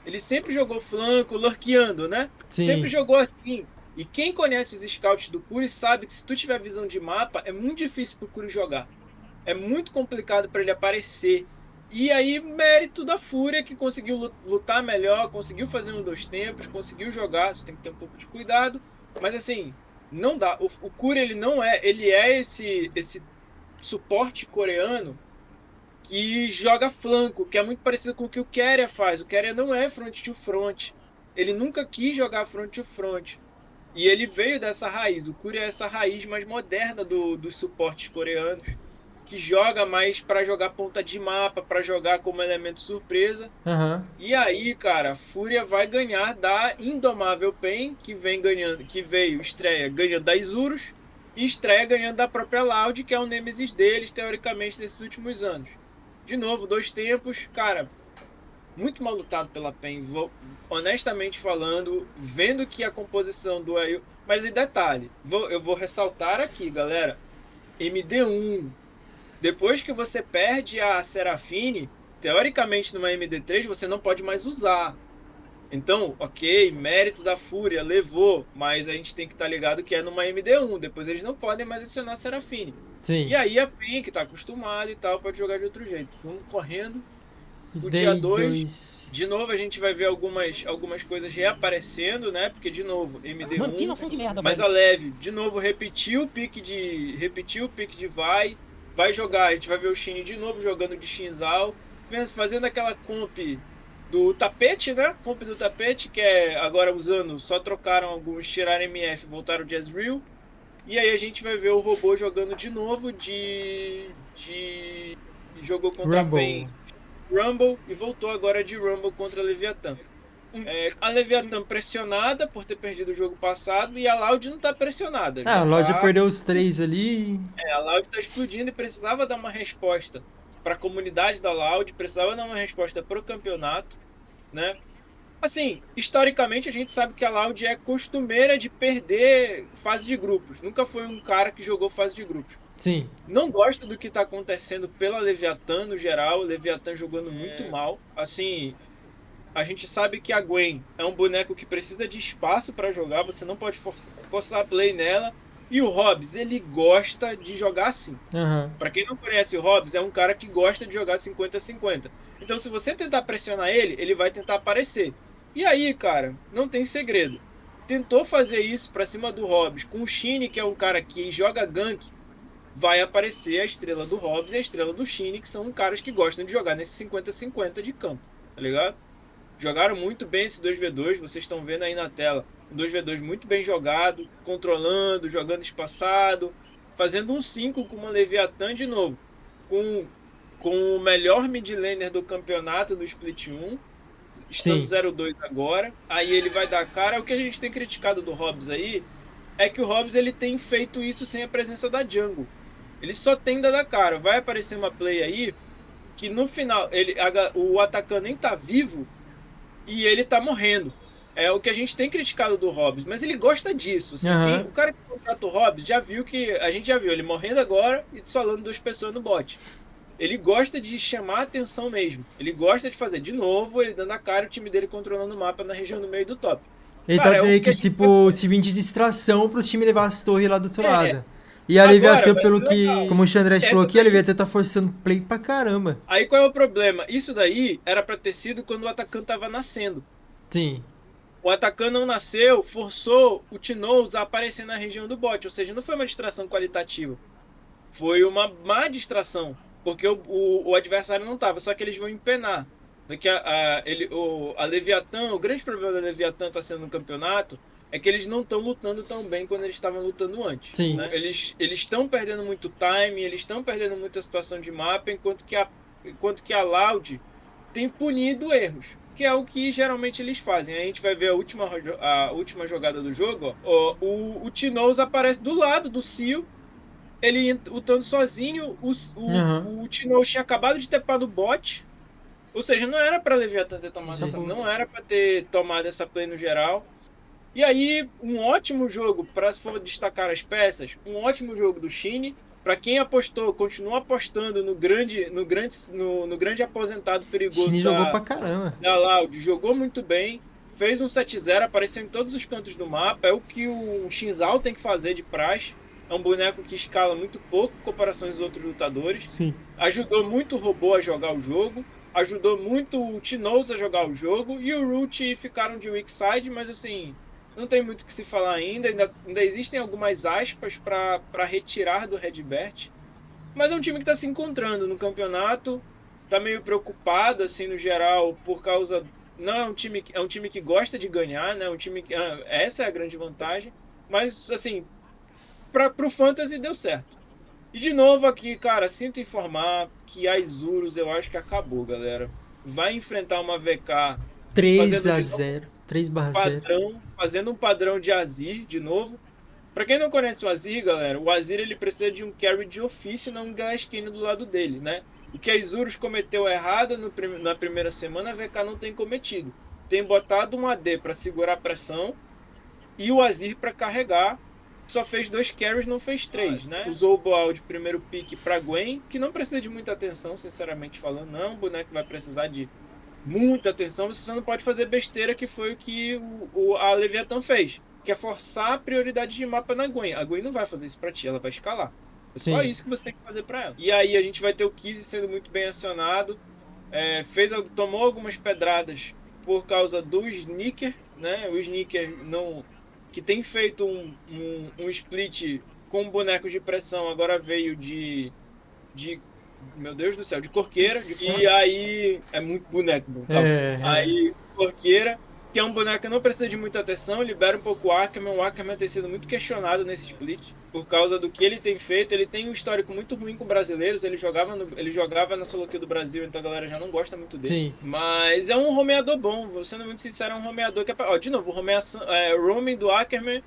Ele sempre jogou flanco, lurkeando, né? Sim. Sempre jogou assim. E quem conhece os scouts do Curi sabe que se tu tiver visão de mapa, é muito difícil pro Curi jogar. É muito complicado para ele aparecer. E aí, mérito da Fúria, que conseguiu lutar melhor, conseguiu fazer um 2 tempos, conseguiu jogar, você tem que ter um pouco de cuidado. Mas assim, não dá. O Curi, ele é esse suporte coreano que joga flanco, que é muito parecido com o que o Keria faz. O Keria não é front to front. Ele nunca quis jogar front to front. E ele veio dessa raiz. O Curi é essa raiz mais moderna dos suportes coreanos, que joga mais para jogar ponta de mapa, para jogar como elemento surpresa. E aí, cara, a Fúria vai ganhar da Indomável PEN, que veio estreia ganhando da Isurus e estreia ganhando da própria Loud, que é o Nemesis deles, teoricamente, nesses últimos anos. De novo, 2 tempos, cara, muito mal lutado pela PEN, honestamente falando, vendo que a composição do Ayu... Mas em detalhe, eu vou ressaltar aqui, galera, MD1, Depois que você perde a Serafine, teoricamente numa MD3 você não pode mais usar. Então, ok, mérito da Fúria, levou, mas a gente tem que estar ligado que é numa MD1, depois eles não podem mais adicionar a Serafine. Sim. E aí a PEN, que tá acostumada e tal, pode jogar de outro jeito. Vamos correndo. O dia Day 2, 2. de novo a gente vai ver algumas coisas reaparecendo, né? Porque, de novo, MD1, Mano, que noção de merda, mas velho. a leve, de novo, repetiu o pique de vai jogar. A gente vai ver o Shin de novo jogando de Shinzal, fazendo aquela comp do tapete, né? Comp do tapete, que é agora usando, só trocaram alguns, tiraram MF, voltaram de Ezreal. E aí a gente vai ver o robô jogando de novo jogou contra a PEN Rumble. Rumble e voltou agora de Rumble contra a Leviathan. A Leviathan pressionada por ter perdido o jogo passado e a Loud não tá pressionada. Ah, a Já loja tá, perdeu os 3 ali. a Loud tá explodindo e precisava dar uma resposta para a comunidade da Loud, precisava dar uma resposta para o campeonato, né? Assim, historicamente a gente sabe que a Loud é costumeira de perder fase de grupos. Nunca foi um cara que jogou fase de grupos. Sim. Não gosto do que tá acontecendo pela Leviathan no geral. O Leviathan jogando muito mal. Assim, a gente sabe que a Gwen é um boneco que precisa de espaço para jogar. Você não pode forçar a play nela. E o Hobbs, ele gosta de jogar assim. Aham. Para quem não conhece o Hobbs, é um cara que gosta de jogar 50-50. Então, se você tentar pressionar ele, ele vai tentar aparecer. E aí, cara, não tem segredo. Tentou fazer isso pra cima do Hobbs com o Shine, que é um cara que joga gank, vai aparecer a estrela do Hobbs e a estrela do Shine, que são caras que gostam de jogar nesse 50-50 de campo, tá ligado? Jogaram muito bem esse 2v2, vocês estão vendo aí na tela. Um 2v2 muito bem jogado, controlando, jogando espaçado, fazendo um 5 com uma Leviathan de novo. Com o melhor mid laner do campeonato do Split 1, estando Sim. 0-2 agora. Aí ele vai dar cara. O que a gente tem criticado do Hobbs aí é que o Hobbs ele tem feito isso sem a presença da jungle. Ele só tende a dar cara. Vai aparecer uma play aí que no final o atacante nem tá vivo e ele tá morrendo. É o que a gente tem criticado do Hobbs, mas ele gosta disso. Assim, Aham. o cara que contrata o Hobbs já viu que. A gente já viu ele morrendo agora e solando 2 pessoas no bot. Ele gosta de chamar a atenção mesmo. Ele gosta de fazer de novo, ele dando a cara, o time dele controlando o mapa na região do meio do top. Ele Cara, tá é o meio que que, a gente tipo, se vir de distração pro time levar as torres lá do outro É. lado. E a Agora Leviathan, vai pelo ser que, legal. como o Xandrete falou Essa aqui, a daí- Leviathan tá forçando play pra caramba. Aí qual é o problema? Isso daí era pra ter sido quando o atacante tava nascendo. Sim. O atacante não nasceu, forçou o Tinoz a aparecer na região do bot. Ou seja, não foi uma distração qualitativa. Foi uma má distração. Porque o adversário não tava, só que eles vão empenar. Porque a Leviathan, o grande problema da Leviathan tá sendo no campeonato é que eles não estão lutando tão bem quando eles estavam lutando antes. Sim. Né? Eles estão perdendo muito time, eles estão perdendo muita situação de mapa, enquanto que a Loud tem punido erros. Que é o que geralmente eles fazem. A gente vai ver a última jogada do jogo. Ó. O Tinoz aparece do lado do Cio. Ele lutando sozinho. O Tinoz tinha acabado de tepar no bot. Ou seja, não era pra Leviathan ter tomado Sim. essa, não era pra ter tomado essa play no geral. E aí, um ótimo jogo, para se for destacar as peças, um ótimo jogo do Shine. Para quem apostou, continua apostando no grande aposentado perigoso Shin jogou pra caramba. da Loud, jogou muito bem, fez um 7-0, apareceu em todos os cantos do mapa, é o que o Shinzal tem que fazer de praxe. É um boneco que escala muito pouco em comparação aos outros lutadores. Sim. Ajudou muito o robô a jogar o jogo, ajudou muito o Tinoz a jogar o jogo, e o Root ficaram de weak side, mas assim, não tem muito o que se falar ainda existem algumas aspas para retirar do Redbert, mas é um time que está se encontrando no campeonato, tá meio preocupado assim no geral por causa não é um time que gosta de ganhar, né? Essa é a grande vantagem, mas assim, pro Fantasy deu certo. E de novo aqui, cara, sinto informar que a Isurus eu acho que acabou, galera. Vai enfrentar uma VK 3-0. 3/0. fazendo um padrão de Azir de novo. Pra quem não conhece o Azir, galera, o Azir ele precisa de um carry de ofício, não um Glasskin do lado dele, né? O que a Isurus cometeu errado na primeira semana, a VK não tem cometido. Tem botado um AD pra segurar a pressão e o Azir pra carregar só fez 2 carries, não fez 3, né? Usou o Boal de primeiro pick pra Gwen, que não precisa de muita atenção, sinceramente falando. Não é um boneco que vai precisar de muita atenção, você só não pode fazer besteira, que foi o que a Leviathan fez, que é forçar a prioridade de mapa na Gwen. A Gwen não vai fazer isso pra ti, ela vai escalar. É só Sim. isso que você tem que fazer pra ela. E aí a gente vai ter o Kizzy sendo muito bem acionado. Tomou algumas pedradas por causa do Sneaker, né? O Sneaker não, que tem feito um split com bonecos de pressão, agora veio de meu Deus do céu, de Corqueira. E aí é muito boneco, bom, calma. Aí Corqueira, que é um boneco que não precisa de muita atenção, libera um pouco o Ackerman. O Ackerman tem sido muito questionado nesse split por causa do que ele tem feito. Ele tem um histórico muito ruim com brasileiros. Ele jogava na solo queue do Brasil, então a galera já não gosta muito dele. Sim. Mas é um romeador bom, vou sendo muito sincero, é um romeador que é ó, de novo, roaming do Ackerman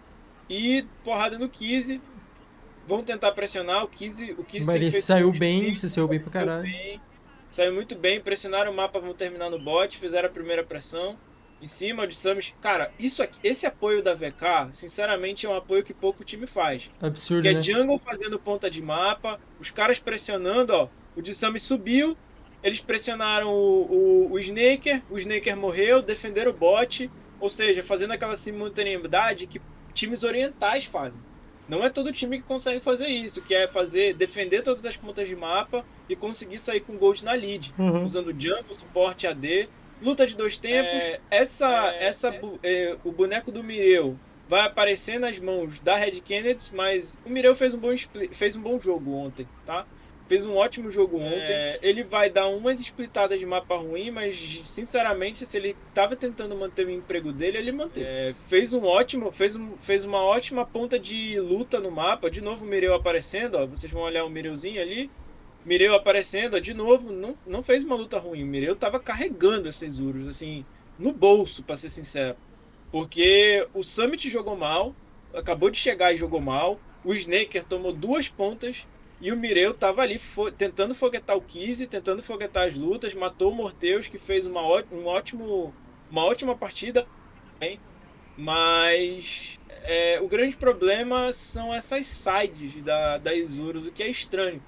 e porrada no Kizzy. Vão tentar pressionar o Kizzy. Mas ele saiu bem, se saiu bem pra caralho. Saiu muito bem, pressionaram o mapa, vão terminar no bot, fizeram a primeira pressão em cima de Samus. Cara, esse apoio da VK, sinceramente, é um apoio que pouco time faz. Absurdo, que né? é jungle fazendo ponta de mapa, os caras pressionando, ó. O de Samus subiu, eles pressionaram o Snaker morreu, defenderam o bot, ou seja, fazendo aquela simultaneidade que times orientais fazem. Não é todo time que consegue fazer isso, que é defender todas as pontas de mapa e conseguir sair com gold na lead, usando jungle, suporte AD, luta de 2 tempos. O boneco do Mireu vai aparecer nas mãos da Red Kennedy, mas o Mireu fez um bom jogo ontem, tá? Fez um ótimo jogo ontem. Ele vai dar umas splitadas de mapa ruim, mas sinceramente, se ele estava tentando manter o emprego dele, ele manteve. Fez uma ótima ponta de luta no mapa. De novo o Mireu aparecendo, ó. Vocês vão olhar o Mireuzinho ali. Mireu aparecendo, ó, de novo, não fez uma luta ruim. O Mireu tava carregando esses Urus, assim, no bolso, pra ser sincero. Porque o Summit jogou mal, acabou de chegar e jogou mal. O Snaker tomou 2 pontas. E o Mireu tava ali tentando foguetar o Kizzy, tentando foguetar as lutas, matou o Morteus, que fez uma ótima partida. Mas o grande problema são essas sides da Isurus, o que é estranho.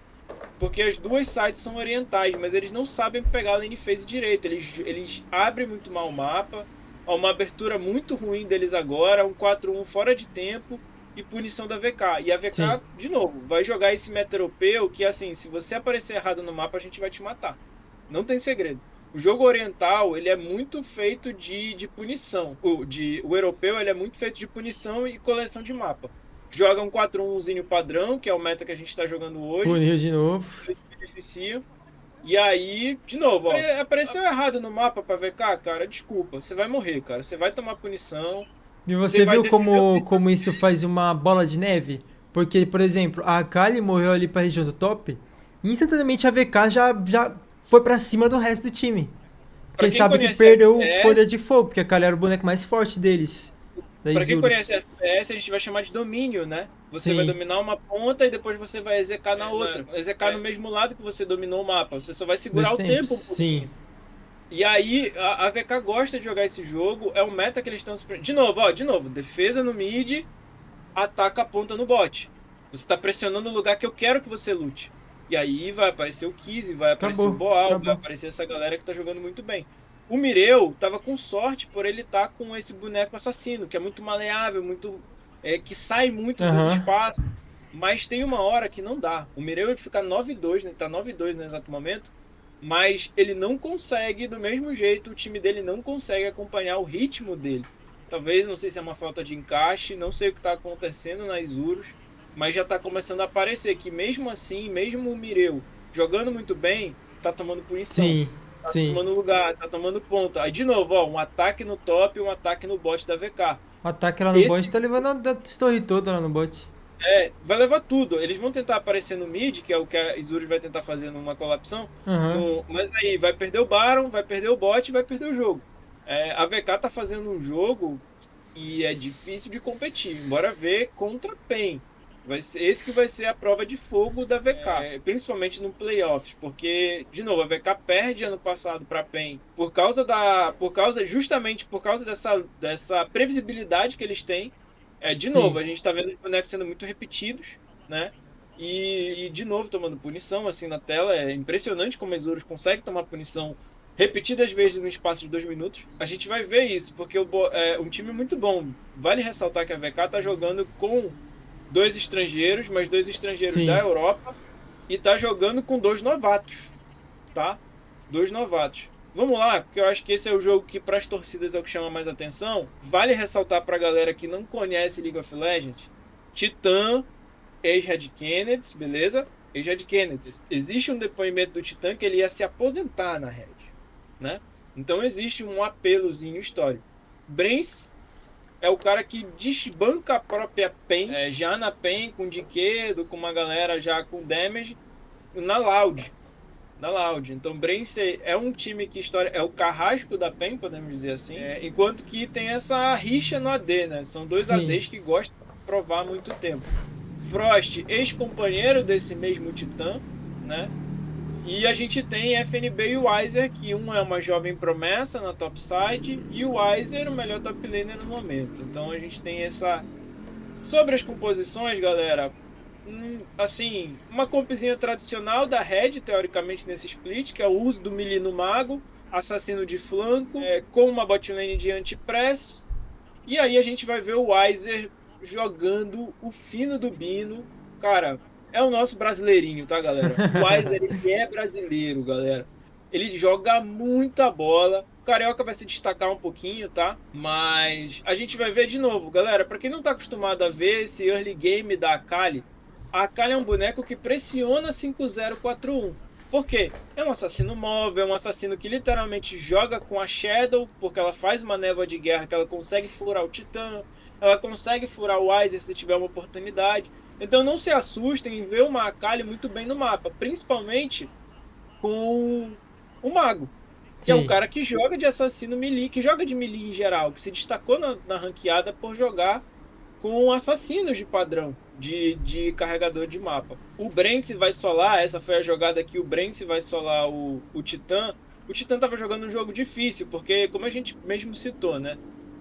Porque as duas sides são orientais, mas eles não sabem pegar a lane phase direito. Eles abrem muito mal o mapa. Há uma abertura muito ruim deles agora, um 4-1 fora de tempo. E punição da VK. E a VK, sim, de novo, vai jogar esse meta europeu que, assim, se você aparecer errado no mapa, a gente vai te matar. Não tem segredo. O jogo oriental, ele é muito feito de punição. O europeu, ele é muito feito de punição e coleção de mapa. Joga um 4-1zinho padrão, que é o meta que a gente tá jogando hoje. Puniu de novo. Eles se beneficiam. E aí, de novo, ó, apareceu errado no mapa pra VK, cara, desculpa. Você vai morrer, cara. Você vai tomar punição. E você viu como isso faz uma bola de neve? Porque, por exemplo, a Akali morreu ali pra região do top, e instantaneamente a VK já foi pra cima do resto do time. Porque sabe que perdeu o poder de fogo, porque a Akali era o boneco mais forte deles. Pra quem conhece FPS, a gente vai chamar de domínio, né? Você vai dominar uma ponta e depois você vai execar na outra. Execar no mesmo lado que você dominou o mapa. Você só vai segurar o tempo. Sim. E aí, a VK gosta de jogar esse jogo, é um meta que eles estão... De novo, defesa no mid, ataca a ponta no bot. Você tá pressionando o lugar que eu quero que você lute. E aí vai aparecer o Kizzy, vai aparecer o Boal, vai aparecer essa galera que tá jogando muito bem. O Mireu tava com sorte por ele estar com esse boneco assassino, que é muito maleável, que sai muito dos espaços. Mas tem uma hora que não dá. O Mireu ele fica 9-2, né? Tá 9-2 no exato momento. Mas ele não consegue, do mesmo jeito, o time dele não consegue acompanhar o ritmo dele. Talvez, não sei se é uma falta de encaixe, não sei o que está acontecendo nas Urus, mas já está começando a aparecer que mesmo assim, mesmo o Mireu jogando muito bem, tá tomando punição. Tá tomando lugar, tá tomando ponta. Aí de novo, ó, um ataque no top e um ataque no bot da VK. O ataque lá no bot tá levando a torre toda lá no bot. Vai levar tudo. Eles vão tentar aparecer no mid, que é o que a Isurus vai tentar fazer numa colapsão. Mas aí vai perder o Baron, vai perder o bot e vai perder o jogo. A VK tá fazendo um jogo e é difícil de competir. Bora ver contra PEN. Esse que vai ser a prova de fogo da VK, principalmente no playoffs, porque, de novo, a VK perde ano passado para PEN justamente por causa dessa previsibilidade que eles têm De Sim, novo, a gente tá vendo os bonecos sendo muito repetidos, né? E de novo tomando punição, assim, na tela. É impressionante como os Urus conseguem tomar punição repetidas vezes no espaço de 2 minutos. A gente vai ver isso, porque é um time muito bom. Vale ressaltar que a VK tá jogando com dois estrangeiros, mas dois estrangeiros da sim, Europa, e tá jogando com dois novatos, tá? Dois novatos. Vamos lá, porque eu acho que esse é o jogo que para as torcidas é o que chama mais atenção. Vale ressaltar para a galera que não conhece League of Legends, Titã, ex-Red Kennedy, beleza? Ex-Red Kennedy. Existe um depoimento do Titã que ele ia se aposentar na Red, né? Então existe um apelozinho histórico. Brence é o cara que desbanca a própria PEN, já na PEN, com Dinquedo, com uma galera já com damage, na Loud. Na Loud. Então, Brence é um time que história é o carrasco da PEN, podemos dizer assim. Enquanto que tem essa rixa no AD, né? São dois sim. ADs que gostam de se provar há muito tempo. Frost, ex-companheiro desse mesmo Titã, né? E a gente tem FNB e o Weiser, que um é uma jovem promessa na topside, e o Weiser o melhor top laner no momento. Então a gente tem essa. Sobre as composições, galera, assim, uma compzinha tradicional da Red, teoricamente nesse split, que é o uso do melee no mago, assassino de flanco, com uma botlane de anti-press. E aí a gente vai ver o Weiser jogando o fino do Bino. Cara, é o nosso brasileirinho, tá, galera? O Weiser, ele é brasileiro, galera. Ele joga muita bola. O Carioca vai se destacar um pouquinho, tá? Mas a gente vai ver de novo, galera. Pra quem não tá acostumado a ver esse early game da Akali, a Akali é um boneco que pressiona 5-0-4-1. Por quê? É um assassino móvel, é um assassino que literalmente joga com a Shadow, porque ela faz uma névoa de guerra que ela consegue furar o Titã, ela consegue furar o Weiser se tiver uma oportunidade. Então não se assustem em ver uma Akali muito bem no mapa, principalmente com o Mago, que é um Sim. cara que joga de assassino melee, que joga de melee em geral, que se destacou na ranqueada por jogar com assassinos de padrão de carregador de mapa. O Brence vai solar, essa foi a jogada que o Brence vai solar o Titã. O Titã estava jogando um jogo difícil, porque, como a gente mesmo citou, né?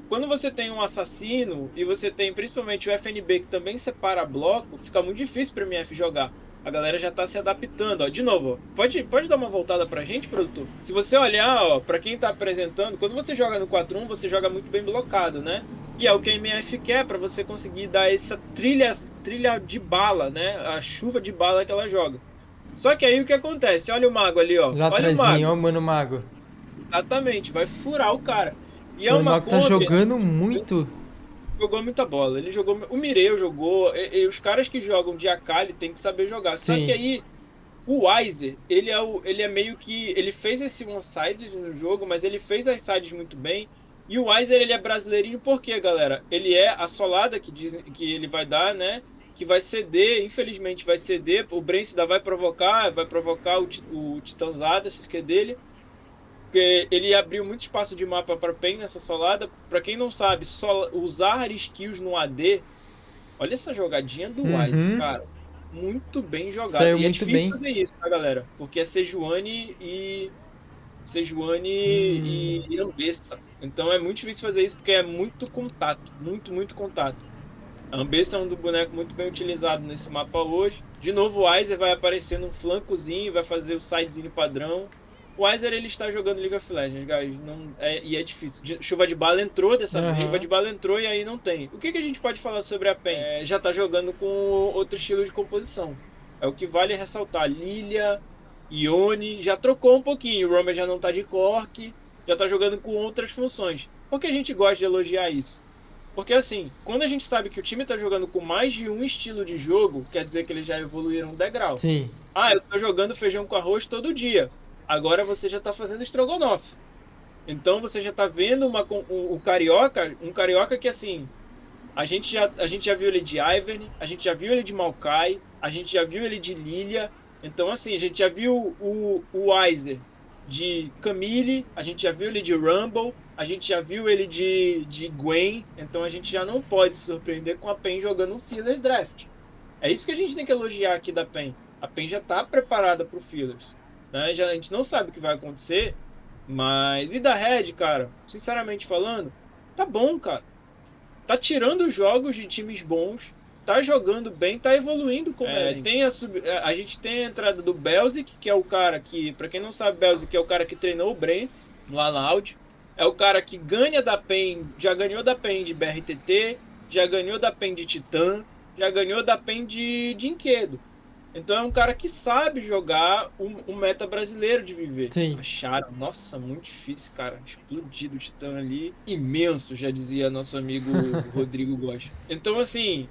Quando você tem um assassino e você tem principalmente o FNB que também separa bloco, fica muito difícil para o MF jogar. A galera já está se adaptando, ó. De novo, ó. Pode dar uma voltada pra gente, produtor? Se você olhar, ó, para quem está apresentando, quando você joga no 4-1, você joga muito bem blocado, né? E é o que a MF quer para você conseguir dar essa trilha de bala, né? A chuva de bala que ela joga. Só que aí o que acontece? Olha o mago ali, ó. Lá Olha o atrasinho, ó, mago. Mano Mago. Exatamente, vai furar o cara. E é Mano uma Mago tá comp, jogando muito. jogou muita bola. Ele jogou, o Mireu jogou, e os caras que jogam de Akali tem que saber jogar. Só que Sim. aí o Weiser, ele é meio que ele fez esse one-sided no jogo, mas ele fez as sides muito bem. E o Weiser, ele é brasileirinho porque, galera, ele é a solada que diz que ele vai dar, né? Que vai ceder, infelizmente vai ceder. O Brence ainda vai provocar o Titãzada, XQ dele. Porque ele abriu muito espaço de mapa para PEN nessa solada. Para quem não sabe, usar skills no AD. Olha essa jogadinha do Weiser, Uhum. cara. Muito bem jogado. Saiu E é muito difícil bem. fazer isso, tá, galera? Porque é Sejuani e. Sejuani Hum. e Ambessa. Então é muito difícil fazer isso porque é muito contato. Muito, muito contato. A Ambessa é um do boneco muito bem utilizado nesse mapa hoje. De novo, o Weiser vai aparecer num flancozinho, vai fazer o sidezinho padrão. O Weiser, ele está jogando League of Legends, guys. Não, e é difícil. Chuva de bala entrou dessa vez. Chuva Aham. de bala entrou e aí não tem. O que a gente pode falar sobre a PEN? Já está jogando com outro estilo de composição. É o que vale ressaltar. Lilia, Ione, já trocou um pouquinho. O Romer já não está de cork, já está jogando com outras funções. Por que a gente gosta de elogiar isso? Porque assim, quando a gente sabe que o time tá jogando com mais de um estilo de jogo, quer dizer que eles já evoluíram um degrau. Sim. Ah, eu tô jogando feijão com arroz todo dia. Agora você já tá fazendo estrogonofe. Então você já tá vendo o carioca, um carioca que assim, a gente já viu ele de Ivern, a gente já viu ele de Maokai, a gente já viu ele de Lilia. Então, assim, a gente já viu o Weiser de Camille, a gente já viu ele de Rumble, a gente já viu ele de Gwen. Então a gente já não pode se surpreender com a PEN jogando um Fillers Draft. É isso que a gente tem que elogiar aqui da PEN. A PEN já tá preparada pro Fillers. Né? A gente não sabe o que vai acontecer, mas. E da Red, cara? Sinceramente falando, tá bom, cara. tá tirando jogos de times bons, tá jogando bem, tá evoluindo como a gente tem a entrada do Belzic, que é o cara que, pra quem não sabe, Belzic é o cara que treinou o Brence lá na Audi. É o cara que ganha da PEN, já ganhou da PEN de BRTT, já ganhou da PEN de Titã, já ganhou da PEN de Inquedo. Então é um cara que sabe jogar o meta brasileiro de viver. Sim. Acharam, nossa, muito difícil, cara. Explodido o Titã ali. Imenso, já dizia nosso amigo Rodrigo Gosta. Então, assim,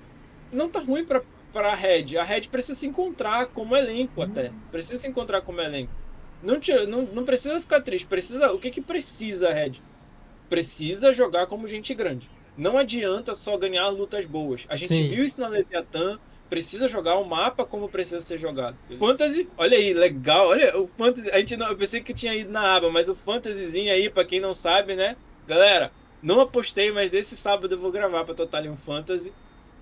não tá ruim pra Red. A Red precisa se encontrar como elenco até. Precisa se encontrar como elenco. Não precisa ficar triste. O que precisa a Red? Precisa jogar como gente grande. Não adianta só ganhar lutas boas. A gente Sim. viu isso na Leviathan. Precisa jogar o mapa como precisa ser jogado. Fantasy, olha aí, legal. Olha, o Fantasy, eu pensei que tinha ido na aba, mas o Fantasyzinho aí, pra quem não sabe, né? Galera, não apostei, mas desse sábado eu vou gravar pra Totalium Fantasy.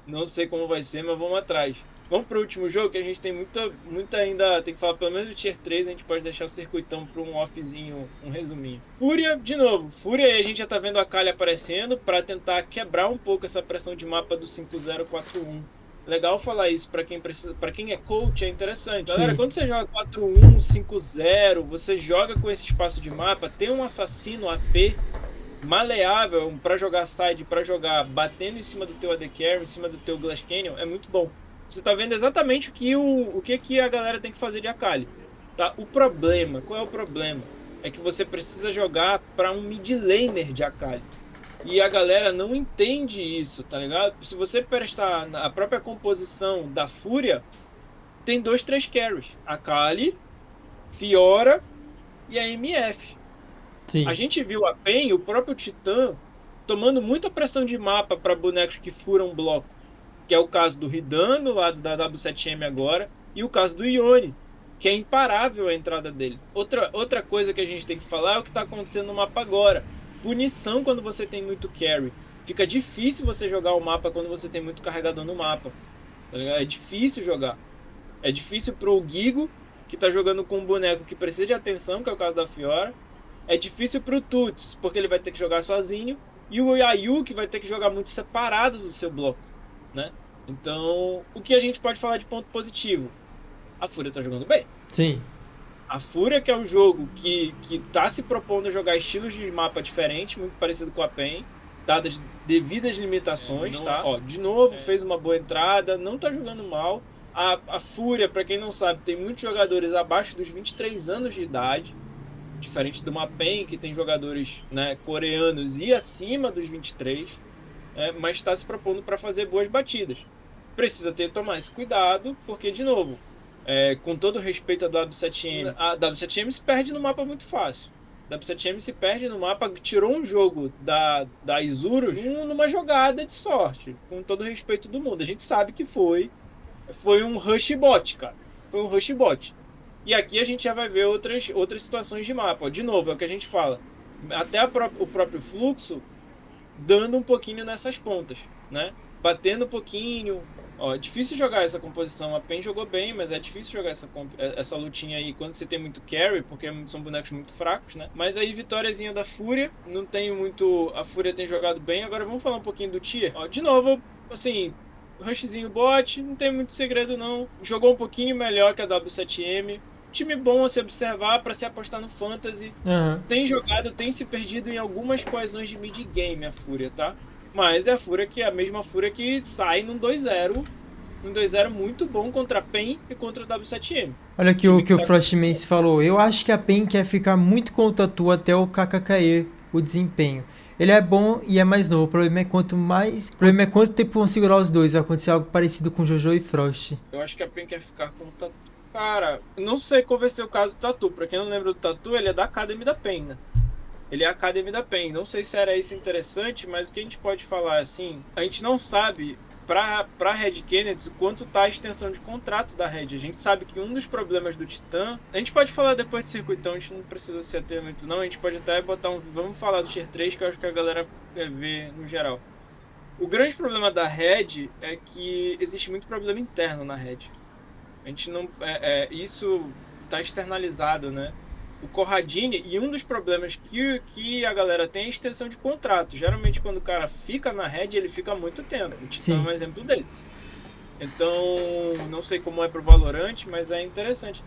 Não sei como vai ser, mas vamos atrás. Vamos pro último jogo, que a gente tem muita ainda. Tem que falar pelo menos do Tier 3, a gente pode deixar o circuitão para um offzinho, um resuminho. Fúria, de novo. Fúria aí a gente já tá vendo a Kali aparecendo para tentar quebrar um pouco essa pressão de mapa do 5-0-4-1. Legal falar isso para quem precisa, para quem é coach, é interessante. Galera, Sim. quando você joga 4-1, 5-0, você joga com esse espaço de mapa, tem um assassino AP maleável para jogar side, para jogar batendo em cima do teu AD Carry, em cima do teu Glass Canyon, é muito bom. Você tá vendo exatamente o que a galera tem que fazer de Akali. Tá? O problema, qual é o problema? É que você precisa jogar para um mid laner de Akali. E a galera não entende isso, tá ligado? Se você prestar na própria composição da Fúria, tem 2-3 carries. Akali, Fiora e a MF. Sim. A gente viu a PEN, o próprio Titã, tomando muita pressão de mapa para bonecos que furam bloco. Que é o caso do Ridano, lá da W7M agora, e o caso do Ione, que é imparável a entrada dele. Outra coisa que a gente tem que falar é o que está acontecendo no mapa agora. Punição quando você tem muito carry. Fica difícil você jogar o mapa quando você tem muito carregador no mapa. Tá ligado? É difícil jogar. É difícil pro Gigo, que tá jogando com um boneco que precisa de atenção, que é o caso da Fiora. É difícil pro Tuts, porque ele vai ter que jogar sozinho. E o Yayu, que vai ter que jogar muito separado do seu bloco, né? Então, o que a gente pode falar de ponto positivo? A Fúria tá jogando bem. Sim. A Fúria, que é um jogo que tá se propondo a jogar estilos de mapa diferentes, muito parecido com a PEN, dadas devidas limitações, tá? Ó, de novo, fez uma boa entrada, não tá jogando mal. A Fúria, para quem não sabe, tem muitos jogadores abaixo dos 23 anos de idade, diferente de uma PEN, que tem jogadores, né, coreanos e acima dos 23, mas está se propondo para fazer boas batidas. Precisa tomar esse cuidado, porque, de novo, com todo respeito à W7M, a W7M se perde no mapa muito fácil. A W7M se perde no mapa, tirou um jogo da Isurus numa jogada de sorte, com todo o respeito do mundo. A gente sabe que foi um rush bot, cara. Foi um rush bot. E aqui a gente já vai ver outras situações de mapa. De novo, é o que a gente fala. Até o próprio fluxo dando um pouquinho nessas pontas, né? Batendo um pouquinho. Ó, é difícil jogar essa composição. A PEN jogou bem, mas é difícil jogar essa lutinha aí quando você tem muito carry, porque são bonecos muito fracos, né? Mas aí, vitóriazinha da Fúria. Não tem muito... A Fúria tem jogado bem. Agora vamos falar um pouquinho do Tier. Ó, de novo, assim... Rushzinho bot, não tem muito segredo não. Jogou um pouquinho melhor que a W7M. Time bom a se observar para se apostar no Fantasy. Uhum. Tem jogado, tem se perdido em algumas coesões de mid-game a Fúria, tá? Mas é a Fúria que é a mesma Fúria que sai num 2-0. Um 2-0 muito bom contra a PEN e contra a W7M. Olha aqui o que o Frostmancy falou. Eu acho que a PEN quer ficar muito com o Tatu até o KK cair o desempenho. Ele é bom e é mais novo. O problema é quanto tempo vão segurar os dois. Vai acontecer algo parecido com Jojo e Frost. Eu acho que a PEN quer ficar com o Tatu. Cara, não sei qual vai ser o caso do Tatu. Pra quem não lembra do Tatu, ele é da Academy da PEN, né? Ele é a Academy da PEN. Não sei se era isso interessante, mas o que a gente pode falar assim, a gente não sabe pra Red Kennedy quanto tá a extensão de contrato da Red. A gente sabe que um dos problemas do Titã, a gente pode falar depois de circuitão, a gente não precisa se ater muito não, a gente pode até botar vamos falar do Tier 3, que eu acho que a galera quer ver no geral. O grande problema da Red é que existe muito problema interno na Red. A gente não... isso tá externalizado, né? o Corradini, e um dos problemas que a galera tem é a extensão de contrato. Geralmente, quando o cara fica na Red, ele fica há muito tempo. O Titã é Sim. um exemplo deles. Então, não sei como é pro Valorant, mas é interessante.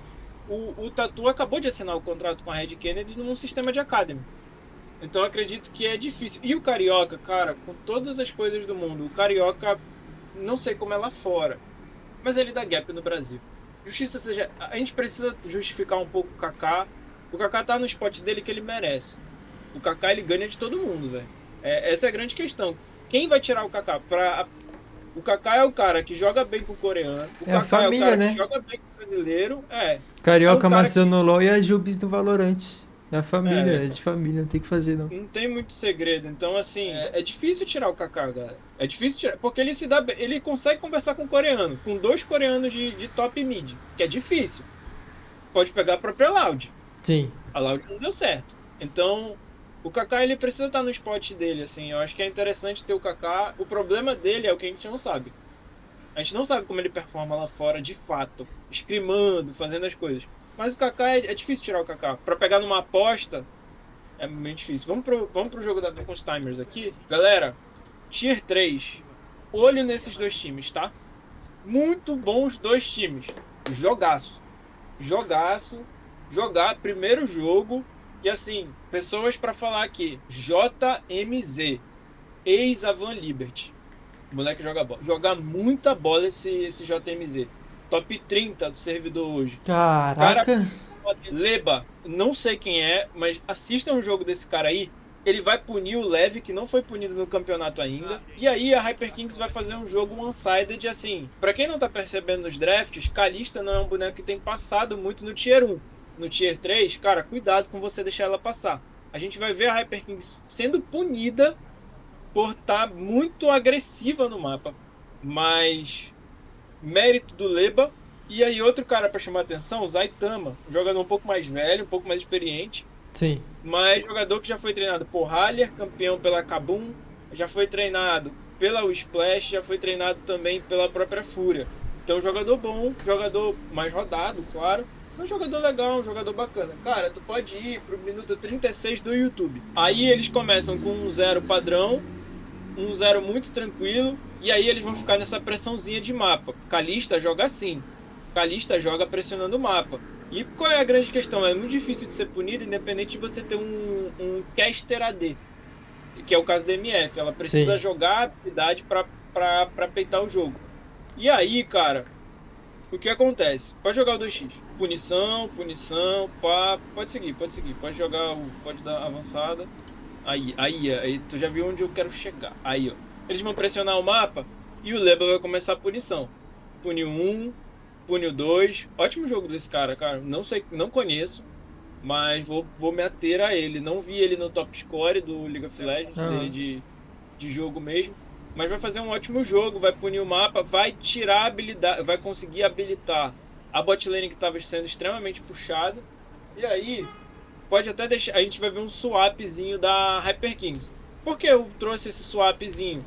O Tatu acabou de assinar o contrato com a Red Kennedy num sistema de Academy. Então, acredito que é difícil. E o Carioca, cara, com todas as coisas do mundo, o Carioca, não sei como é lá fora, mas ele dá gap no Brasil. Justiça seja, a gente precisa justificar um pouco o Kaká. O Kaká tá no spot dele que ele merece. O Kaká ele ganha de todo mundo, velho. Essa é a grande questão. Quem vai tirar o Kaká? O Kaká é o cara que joga bem com o coreano. O É a Kaká é o família, cara né? que joga bem com o brasileiro. É o Carioca, cara Maciel que no LoL e a Jubes no Valorant. É a família, é, é de família, não tem o que fazer não. não tem muito segredo. Então, assim, é difícil tirar o Kaká, galera. É difícil tirar. Porque ele se dá bem. Ele consegue conversar com o coreano. Com 2 coreanos de top mid. Que é difícil. Pode pegar a própria Loud. Sim, A Loud não deu certo. Então, o Kaká ele precisa estar no spot dele, assim. Eu acho que é interessante ter o Kaká. O problema dele é o que a gente não sabe. A gente não sabe como ele performa lá fora de fato, scrimando, fazendo as coisas. Mas o Kaká é difícil tirar o Kaká. Pra pegar numa aposta, é muito difícil. Vamos pro jogo com os timers aqui. Galera, Tier 3. Olho nesses dois times, tá? Muito bons dois times. Jogaço. Jogaço. Jogar primeiro jogo. E assim, pessoas pra falar aqui. JMZ. Ex-Avan Liberty. O moleque joga bola. Joga muita bola esse JMZ. Top 30 do servidor hoje. Cara, caraca. Leba, não sei quem é, mas assista um jogo desse cara aí. Ele vai punir o Leve, que não foi punido no campeonato ainda. E aí a Hyper Kings vai fazer um jogo one-sided assim. Pra quem não tá percebendo nos drafts, Kalista não é um boneco que tem passado muito no Tier 1. No Tier 3, cara, cuidado com você deixar ela passar. A gente vai ver a Hyper Kings sendo punida por estar muito agressiva no mapa. Mas mérito do Leba. E aí outro cara para chamar atenção, o Zaitama, um jogador um pouco mais velho, um pouco mais experiente, Sim, mas jogador que já foi treinado por Haller, campeão pela Kabum, já foi treinado pela Splash, já foi treinado também pela própria Fúria. Então jogador bom, jogador mais rodado, claro, mas jogador legal, um jogador bacana. Cara, tu pode ir pro minuto 36 do YouTube. Aí eles começam com um 0 padrão, um 0 muito tranquilo, e aí eles vão ficar nessa pressãozinha de mapa. Kalista joga assim. Kalista joga pressionando o mapa. E qual é a grande questão? É muito difícil de ser punido, independente de você ter um caster AD, que é o caso da MF. Ela precisa sim. jogar a habilidade pra peitar o jogo. E aí, cara, o que acontece? Pode jogar o 2x. Punição, pá. Pode seguir. Pode jogar, pode dar avançada. Aí, tu já viu onde eu quero chegar. Aí, ó. Eles vão pressionar o mapa e o Leba vai começar a punição. Pune um, pune o 2. Ótimo jogo desse cara. Não sei, não conheço, mas vou me ater a ele. Não vi ele no top score do League of Legends, dele de jogo mesmo. Mas vai fazer um ótimo jogo, vai punir o mapa, vai tirar a habilidade, vai conseguir habilitar a bot lane que estava sendo extremamente puxada. E aí, pode até deixar. A gente vai ver um swapzinho da Hyper Kings. Por que eu trouxe esse swapzinho?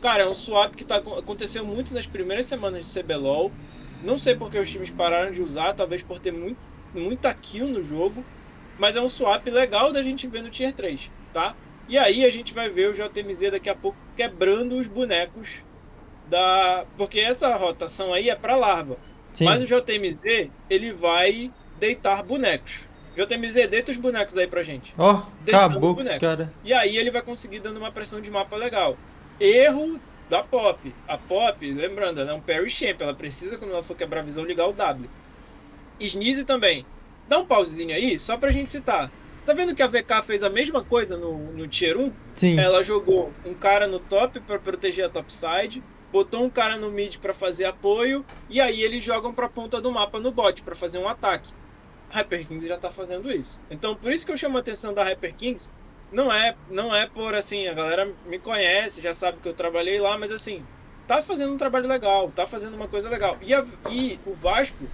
Cara, é um swap que aconteceu muito nas primeiras semanas de CBLOL. Não sei porque os times pararam de usar, talvez por ter muita kill no jogo. Mas é um swap legal da gente ver no Tier 3, tá? E aí a gente vai ver o JMZ daqui a pouco quebrando os bonecos da. Porque essa rotação aí é pra larva. Mas Sim. o JMZ, ele vai deitar bonecos. JMZ, deita os bonecos aí pra gente. Ó, Deitando os acabou com esse bonecos. cara. E aí ele vai conseguir dando uma pressão de mapa legal. Erro da Pop. A Pop, lembrando, ela é um parry champ. Ela precisa, quando ela for quebrar a visão, ligar o W. Sneeze também. Dá um pausezinho aí, só pra gente citar. Tá vendo que a VK fez a mesma coisa no Tier 1? Sim, Ela jogou um cara no top pra proteger a topside, botou um cara no mid pra fazer apoio, e aí eles jogam pra ponta do mapa no bot pra fazer um ataque. A Hyper Kings já tá fazendo isso. Então, por isso que eu chamo a atenção da Hyper Kings. Não é por assim, a galera me conhece, já sabe que eu trabalhei lá, mas assim, tá fazendo um trabalho legal, tá fazendo uma coisa legal. E o Vasco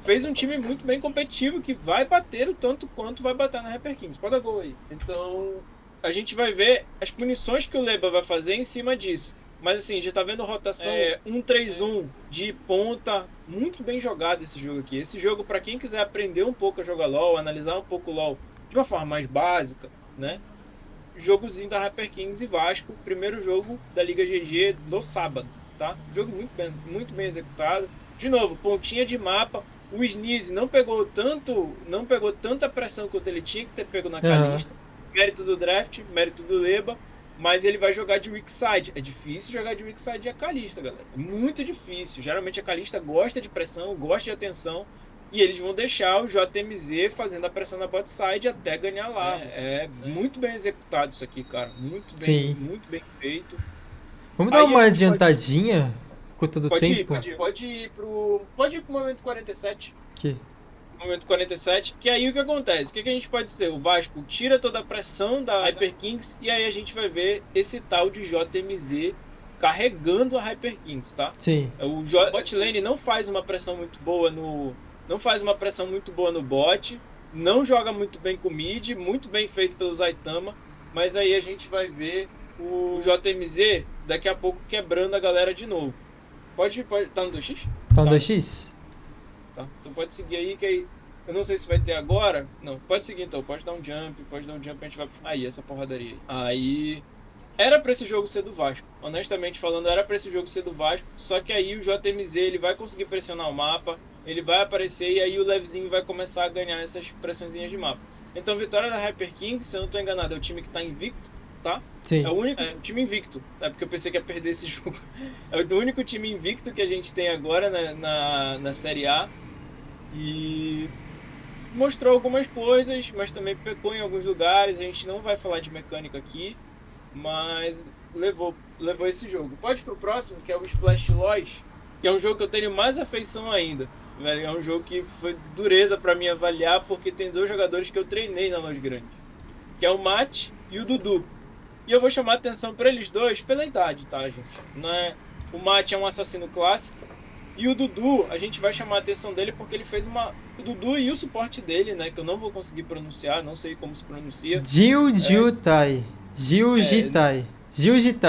fez um time muito bem competitivo que vai bater o tanto quanto vai bater na Hyper Kings. Pode dar gol aí. Então, a gente vai ver as punições que o Leba vai fazer em cima disso. Mas assim, já tá vendo rotação 1-3-1 de ponta, muito bem jogado esse jogo aqui. Esse jogo, para quem quiser aprender um pouco a jogar LoL, analisar um pouco o LoL de uma forma mais básica, né? Jogozinho da Hyper Kings e Vasco, primeiro jogo da Liga GG no sábado, tá? Jogo muito bem executado. De novo, pontinha de mapa. O Sneeze não pegou tanta pressão quanto ele tinha que ter pego na Kalista. Mérito do draft, mérito do Leba. Mas ele vai jogar de weak side. É difícil jogar de weak side de a Kalista, galera. Muito difícil. Geralmente a Kalista gosta de pressão, gosta de atenção. E eles vão deixar o JMZ fazendo a pressão na bot side até ganhar lá. É muito bem executado isso aqui, cara. Muito bem feito. Vamos dar uma adiantadinha com todo o tempo? Pode ir pro momento 47. Que? Momento 47, que aí o que acontece? O que a gente pode ser? O Vasco tira toda a pressão da Hyper Kings e aí a gente vai ver esse tal de JMZ carregando a Hyper Kings, tá? Sim. O bot lane não faz uma pressão muito boa no bot, não joga muito bem com mid, muito bem feito pelo Zaitama, mas aí a gente vai ver o JMZ daqui a pouco quebrando a galera de novo. Pode tá no 2x? Tá no 2x? Tá. Então pode seguir aí, que aí eu não sei se vai ter agora. Não, pode seguir então, pode dar um jump, a gente vai... Aí, essa porradaria aí. Era pra esse jogo ser do Vasco. Honestamente falando, era pra esse jogo ser do Vasco. Só que aí o JMZ, ele vai conseguir pressionar o mapa, ele vai aparecer e aí o Levezinho vai começar a ganhar essas pressãozinhas de mapa. Então, vitória da Hyper King, se eu não tô enganado, é o time que tá invicto, tá? Sim. É o único time invicto, né? Porque eu pensei que ia perder esse jogo. É o único time invicto que a gente tem agora na Série A. E mostrou algumas coisas, mas também pecou em alguns lugares. A gente não vai falar de mecânica aqui, mas levou esse jogo. Pode ir pro próximo, que é o Splash Lois, que é um jogo que eu tenho mais afeição ainda. Velho, é um jogo que foi dureza para mim avaliar, porque tem dois jogadores que eu treinei na Lois Grande, que é o Mate e o Dudu. E eu vou chamar a atenção para eles dois pela idade, tá, gente? Não é... O Mate é um assassino clássico. E o Dudu, a gente vai chamar a atenção dele porque ele fez uma... O Dudu e o suporte dele, né? Que eu não vou conseguir pronunciar, não sei como se pronuncia. Jiu-Jitai.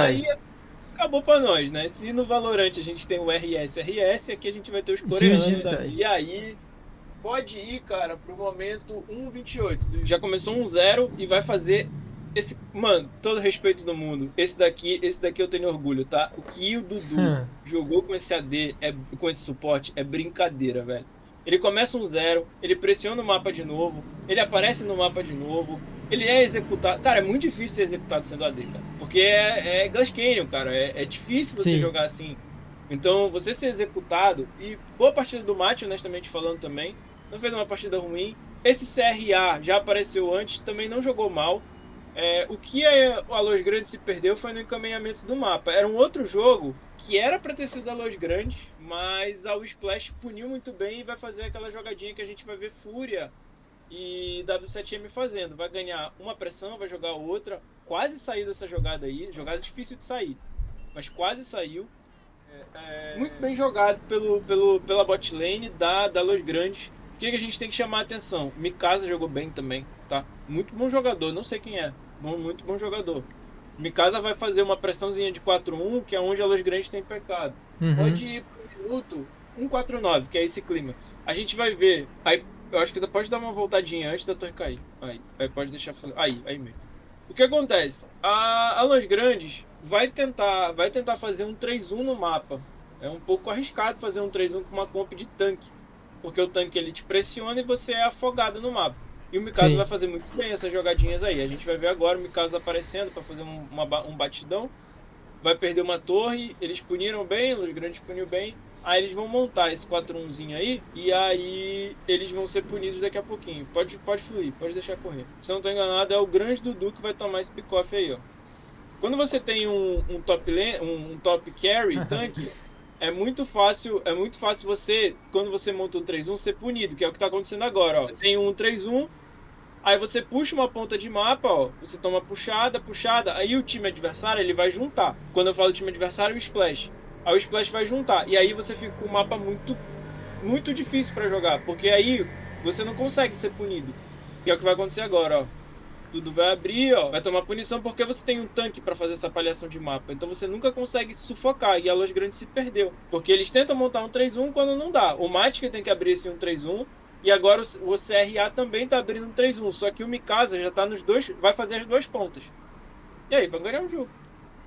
Aí acabou pra nós, né? Se no Valorant a gente tem o RS, aqui a gente vai ter os coreanos. E aí, pode ir, cara, pro momento 1.28. Já começou 1-0 e vai fazer... Mano, todo respeito do mundo. Esse daqui eu tenho orgulho, tá? O que o Dudu jogou com esse AD, com esse suporte, é brincadeira, velho. Ele começa 1-0, ele pressiona o mapa de novo, ele aparece no mapa de novo, ele é executado. Cara, é muito difícil ser executado sendo AD, cara. Porque é Glass Canyon, cara. É difícil você jogar assim. Então, você ser executado, e boa partida do Mate, honestamente falando também, não fez uma partida ruim. Esse CRA já apareceu antes, também não jogou mal. O que a Los Grandes se perdeu foi no encaminhamento do mapa. Era um outro jogo que era para ter sido a Los Grandes, mas a Splash puniu muito bem e vai fazer aquela jogadinha que a gente vai ver Fúria e W7M fazendo. Vai ganhar uma pressão, vai jogar outra. Quase saiu dessa jogada aí. Jogada difícil de sair, mas quase saiu. Muito bem jogado pela bot lane da Los Grandes. O que a gente tem que chamar a atenção? Mikasa jogou bem também, tá? Muito bom jogador, não sei quem é. Muito bom jogador. Mikasa vai fazer uma pressãozinha de 4-1, que é onde a Los Grandes tem pecado. Pode ir pro minuto 1-4-9, que é esse clímax. A gente vai ver. Aí, eu acho que pode dar uma voltadinha antes da torre cair. Aí pode deixar. Aí mesmo. O que acontece? A Los Grandes vai tentar fazer um 3-1 no mapa. É um pouco arriscado fazer um 3-1 com uma comp de tanque. Porque o tanque ele te pressiona e você é afogado no mapa. E o Mikasa vai fazer muito bem essas jogadinhas aí. A gente vai ver agora o Mikasa aparecendo para fazer um batidão. Vai perder uma torre. Eles puniram bem, os grandes puniu bem. Aí eles vão montar esse 4-1zinho aí. E aí eles vão ser punidos daqui a pouquinho. Pode fluir, pode deixar correr. Se eu não tô enganado, é o grande Dudu que vai tomar esse pick-off aí, ó. Quando você tem um top carry, tanque... É muito fácil você, quando você monta um 3-1, ser punido, que é o que tá acontecendo agora, ó. Você tem um 3-1, aí você puxa uma ponta de mapa, ó. Você toma puxada, aí o time adversário, ele vai juntar. Quando eu falo time adversário, é o Splash. Aí o Splash vai juntar, e aí você fica com um mapa muito, muito difícil pra jogar, porque aí você não consegue ser punido. Que é o que vai acontecer agora, ó. tudo vai abrir, ó, vai tomar punição porque você tem um tanque pra fazer essa palhação de mapa. Então você nunca consegue sufocar e a Los Grandes se perdeu. Porque eles tentam montar um 3-1 quando não dá. O Matic tem que abrir esse 1-3-1 e agora o CRA também tá abrindo um 3-1, só que o Mikasa já tá nos dois, vai fazer as duas pontas. E aí, vai ganhar o jogo.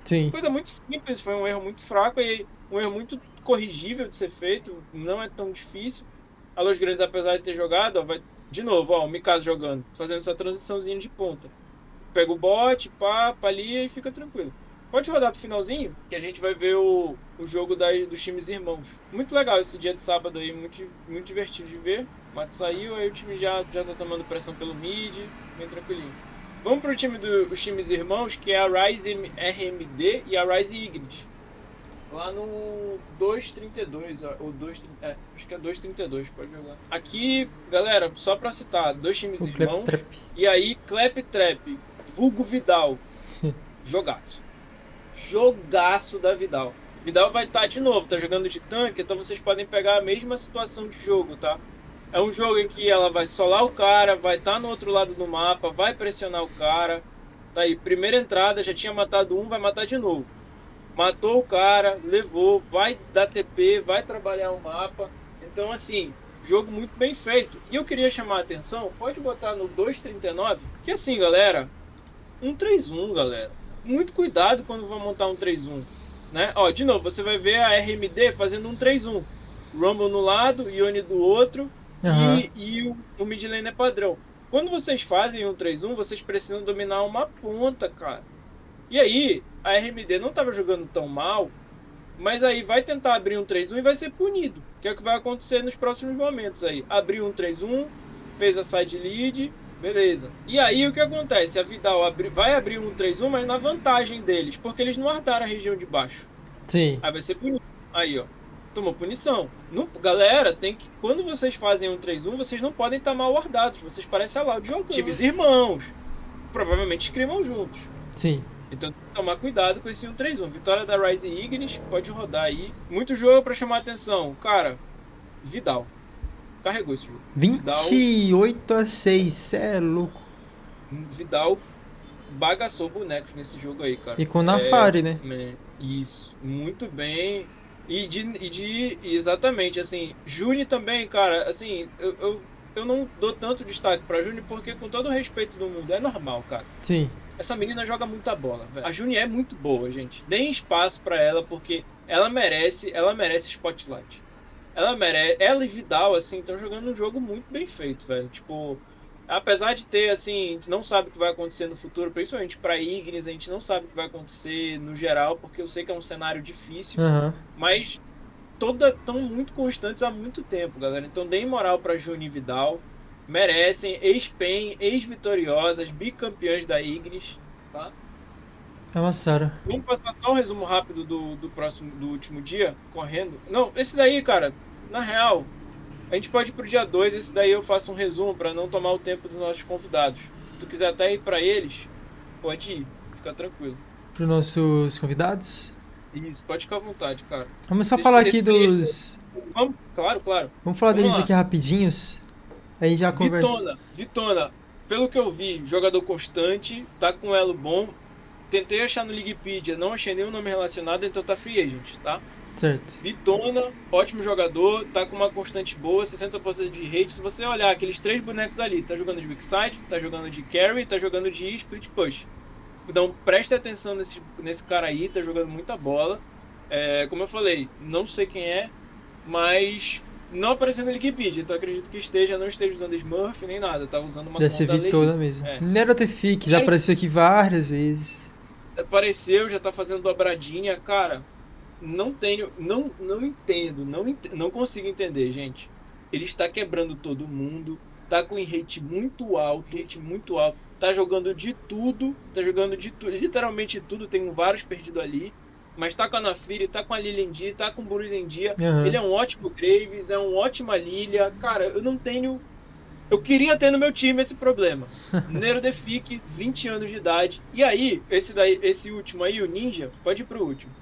Sim. Coisa muito simples, foi um erro muito fraco e um erro muito corrigível de ser feito, não é tão difícil. A Los Grandes, apesar de ter jogado, ó, vai de novo, ó, o Mikasa jogando, fazendo essa transiçãozinha de ponta. Pega o bot, pá, ali e fica tranquilo. Pode rodar pro finalzinho, que a gente vai ver o jogo dos times irmãos. Muito legal esse dia de sábado aí, muito, muito divertido de ver. O Mato saiu, aí o time já tá tomando pressão pelo mid, bem tranquilinho. Vamos pro time dos times irmãos, que é a Rise RMD e a Rise Ignis. Lá no 2.32, ou 2, acho que é 2.32, pode jogar. Aqui, galera, só pra citar, dois times O irmãos. Claptrap. E aí, Claptrap, vulgo Vidal. Jogaço. Jogaço da Vidal. Vidal vai estar de novo, tá jogando de tanque, então vocês podem pegar a mesma situação de jogo, tá? É um jogo em que ela vai solar o cara, vai estar no outro lado do mapa, vai pressionar o cara. Tá aí, primeira entrada, já tinha matado um, vai matar de novo. Matou o cara, levou, vai dar TP, vai trabalhar o mapa. Então, assim, jogo muito bem feito. E eu queria chamar a atenção, pode botar no 2.39, que assim, galera, 1-3-1, galera. Muito cuidado quando vai montar um 3-1, né? Ó, de novo, você vai ver a RMD fazendo um 3-1. Rumble no lado, Ione do outro, e o mid lane é padrão. Quando vocês fazem um 3-1, vocês precisam dominar uma ponta, cara. E aí, a RMD não estava jogando tão mal, mas aí vai tentar abrir um 3-1 e vai ser punido. Que é o que vai acontecer nos próximos momentos aí. Abriu um 3-1, fez a side lead, beleza. E aí o que acontece? A Vidal vai abrir um 3-1, mas na vantagem deles, porque eles não ardaram a região de baixo. Sim. Aí vai ser punido. Aí, ó. Tomou punição. Galera, tem que. Quando vocês fazem um 3-1, vocês não podem estar mal guardados. Vocês parecem a Loud jogando. Times irmãos. Provavelmente escrevam juntos. Sim. Então tem que tomar cuidado com esse 1-3-1. Vitória da Rise Ignis, pode rodar aí. Muito jogo pra chamar a atenção. Cara, Vidal. Carregou esse jogo. 28-6, cê é louco. Vidal bagaçou bonecos nesse jogo aí, cara. E com o Nafari, né? Isso, muito bem. Exatamente, assim, Juni também, cara, assim, eu não dou tanto destaque pra Juni porque, com todo o respeito do mundo, é normal, cara. Sim. Essa menina joga muita bola, velho. A Juni é muito boa, gente. Deem espaço pra ela porque ela merece spotlight. Ela e Vidal, assim, estão jogando um jogo muito bem feito, velho. Tipo, apesar de ter, assim, a gente não sabe o que vai acontecer no futuro, principalmente pra Ignis, a gente não sabe o que vai acontecer no geral, porque eu sei que é um cenário difícil, mas estão muito constantes há muito tempo, galera. Então deem moral pra Juni e Vidal. Merecem, ex-PEN, ex-vitoriosas, bicampeãs da Ignis, tá? Amassaram. Vamos passar só um resumo rápido do último dia, correndo. Não, esse daí, cara, na real, a gente pode ir pro dia 2, esse daí eu faço um resumo para não tomar o tempo dos nossos convidados. Se tu quiser até ir para eles, pode ir, fica tranquilo. Para os nossos convidados? Isso, pode ficar à vontade, cara. Vamos só falar aqui dos... Vamos, claro. Vamos falar deles aqui rapidinhos. Aí já conversa. Vitona, pelo que eu vi, jogador constante, tá com um elo bom. Tentei achar no Ligipedia, não achei nenhum nome relacionado, então tá free agent, tá? Certo. Vitona, ótimo jogador, tá com uma constante boa, 60% de rate. Se você olhar aqueles 3 bonecos ali, tá jogando de weak side, tá jogando de carry, tá jogando de split push. Então preste atenção nesse cara aí, tá jogando muita bola. Como eu falei, não sei quem é, mas não apareceu no Wikipedia, então acredito que não esteja usando Smurf nem nada, tá usando uma conta legítima. Deve ser Vitona mesmo. Nerotefic, já apareceu aqui várias vezes. Apareceu, já tá fazendo dobradinha, cara. Não entendo, não consigo entender, gente. Ele está quebrando todo mundo, tá com rate muito alto, tá jogando de tudo, literalmente tudo, tem vários perdidos ali. Mas tá com a Naafiri, tá com a Lilian Dia, tá com o Bruce em dia. Ele é um ótimo Graves, é uma ótima Lilia. Cara, eu queria ter no meu time esse problema. Nerodefic, 20 anos de idade. E aí, esse último aí, o Ninja, pode ir pro último.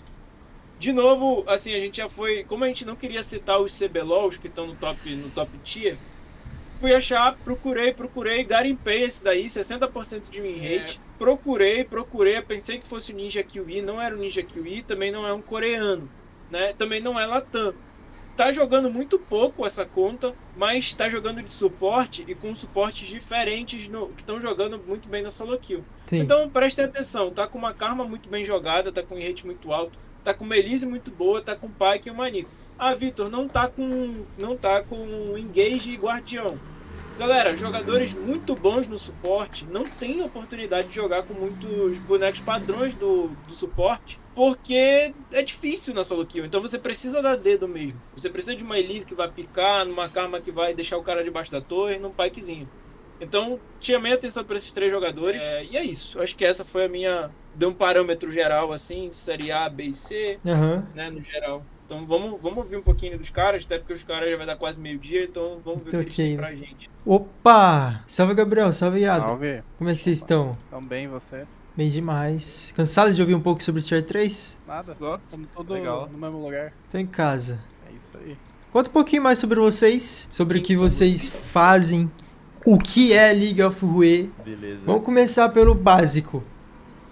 De novo, assim, a gente já foi... Como a gente não queria citar os CBLOLs que estão no top tier, fui achar, procurei, garimpei esse daí, 60% de win rate. Procurei, pensei que fosse o Ninja Kiwi, não era o Ninja Kiwi, também não é um coreano, né? Também não é Latam. Tá jogando muito pouco essa conta, mas tá jogando de suporte e com suportes diferentes que estão jogando muito bem na solo kill. Sim. Então prestem atenção, tá com uma Karma muito bem jogada, tá com um rate muito alto, tá com uma Elise muito boa, tá com o Pyke e o Manico. Ah, Vitor, não tá com Engage e Guardião. Galera, jogadores muito bons no suporte não têm oportunidade de jogar com muitos bonecos padrões do suporte, porque é difícil na solo kill. Então você precisa dar dedo mesmo. Você precisa de uma Elise que vai picar, numa Karma que vai deixar o cara debaixo da torre, num Pykezinho. Então, chamei atenção para esses 3 jogadores. E é isso. Acho que essa foi a minha. Deu um parâmetro geral, assim, série A, B e C, Aham. né, no geral. Então vamos ouvir um pouquinho dos caras, até porque os caras já vai dar quase meio-dia, então vamos ver o que eles têm Ok. pra gente. Opa! Salve, Gabriel. Salve, Yado. Salve. Como é que vocês estão? Tão bem, você? Bem demais. Cansado de ouvir um pouco sobre Tier 3? Nada. Gosto. Estamos todos Legal. no mesmo lugar. Tô em casa. É isso aí. Conta um pouquinho mais sobre vocês, sobre o Quem que somos? vocês fazem, o que é League of Rue. Beleza. Vamos começar pelo básico.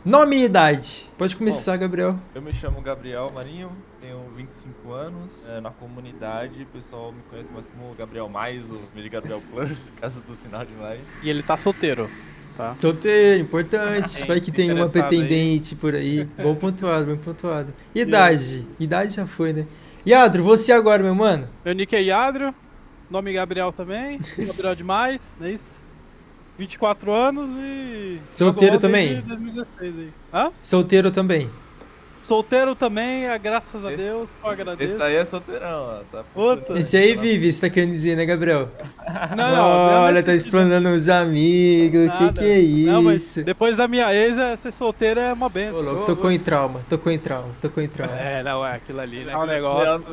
Nome e idade. Pode começar, Gabriel. Eu me chamo Gabriel Marinho, tenho 25 anos. Na comunidade, o pessoal me conhece mais como Gabriel Mais, ou de Gabriel Plus, caso do sinal de mais. E ele tá solteiro, tá? Solteiro, importante. Tem Vai que tem uma interessado pretendente por aí. Bom pontuado, bem pontuado. Idade. Idade já foi, né? Yadro, você agora, meu mano. Meu nick é Yadro, nome Gabriel também, Gabriel demais, é isso. 24 anos e... Solteiro jogo LoL também? desde 2016 aí. Hã? Solteiro também. Solteiro também, graças a Deus, eu agradeço. Esse aí é solteirão, ó. Tá Puta. Esse aí vive, você tá querendo dizer, né, Gabriel? Não, Olha, nesse tá sentido, explanando os amigos. nada. Que é Não, mas isso? depois da minha ex, ser solteiro é uma Ô, benção. louco, tocou em trauma. É, não, é aquilo ali, né? É um Não, negócio.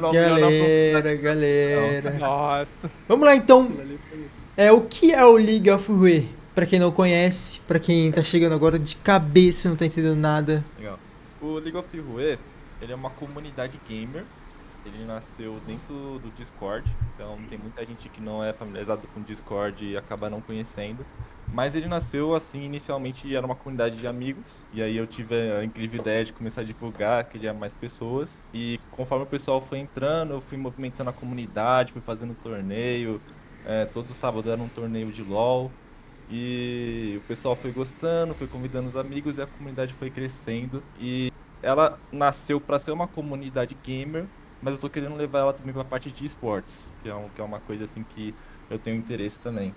Galera. Nossa. Vamos lá, então. Aquilo ali foi... O que é o League of Rue? Pra quem não conhece, pra quem tá chegando agora de cabeça, não tá entendendo nada. Legal. O League of Rue, ele é uma comunidade gamer. Ele nasceu dentro do Discord, então tem muita gente que não é familiarizado com o Discord e acaba não conhecendo. Mas ele nasceu assim, inicialmente era uma comunidade de amigos, e aí eu tive a incrível ideia de começar a divulgar, criar mais pessoas. E conforme o pessoal foi entrando, eu fui movimentando a comunidade, fui fazendo torneio, todo sábado era um torneio de LoL. E o pessoal foi gostando, foi convidando os amigos e a comunidade foi crescendo. E ela nasceu para ser uma comunidade gamer, mas eu tô querendo levar ela também pra parte de esportes, que é uma coisa assim que eu tenho interesse também.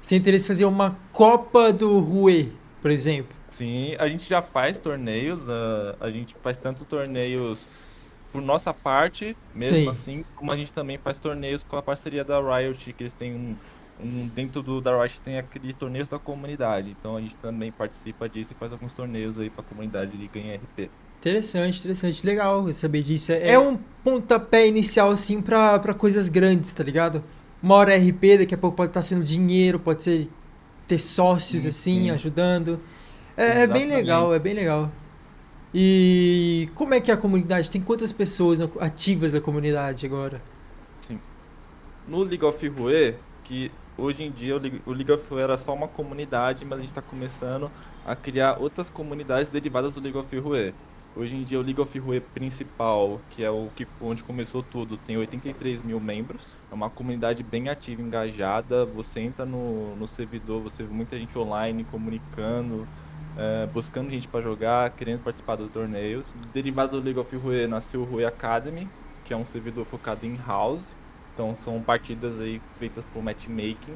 Você tem interesse em fazer uma Copa do Rue, por exemplo? Sim, a gente já faz torneios, a gente faz tanto torneios por nossa parte, mesmo Sim. assim, como a gente também faz torneios com a parceria da Riot, que eles têm dentro da Riot tem aquele torneios da comunidade, então a gente também participa disso e faz alguns torneios aí pra comunidade e ganha RP. Interessante, legal saber disso. É um pontapé inicial, assim, pra coisas grandes, tá ligado? Uma hora RP, daqui a pouco pode estar sendo dinheiro, pode ser ter sócios, Sim, assim, sim. ajudando. É bem legal, é bem legal. E como é que é a comunidade? Tem quantas pessoas ativas na comunidade agora? No League of Rue, que hoje em dia o League of Rue era só uma comunidade, mas a gente está começando a criar outras comunidades derivadas do League of Rue. Hoje em dia o League of Rue principal, que é onde começou tudo, tem 83 mil membros. É uma comunidade bem ativa, engajada. Você entra no servidor, você vê muita gente online comunicando, buscando gente para jogar, querendo participar dos torneios. Derivado do League of Rue nasceu o Rue Academy, que é um servidor focado em house. Então são partidas aí feitas por matchmaking,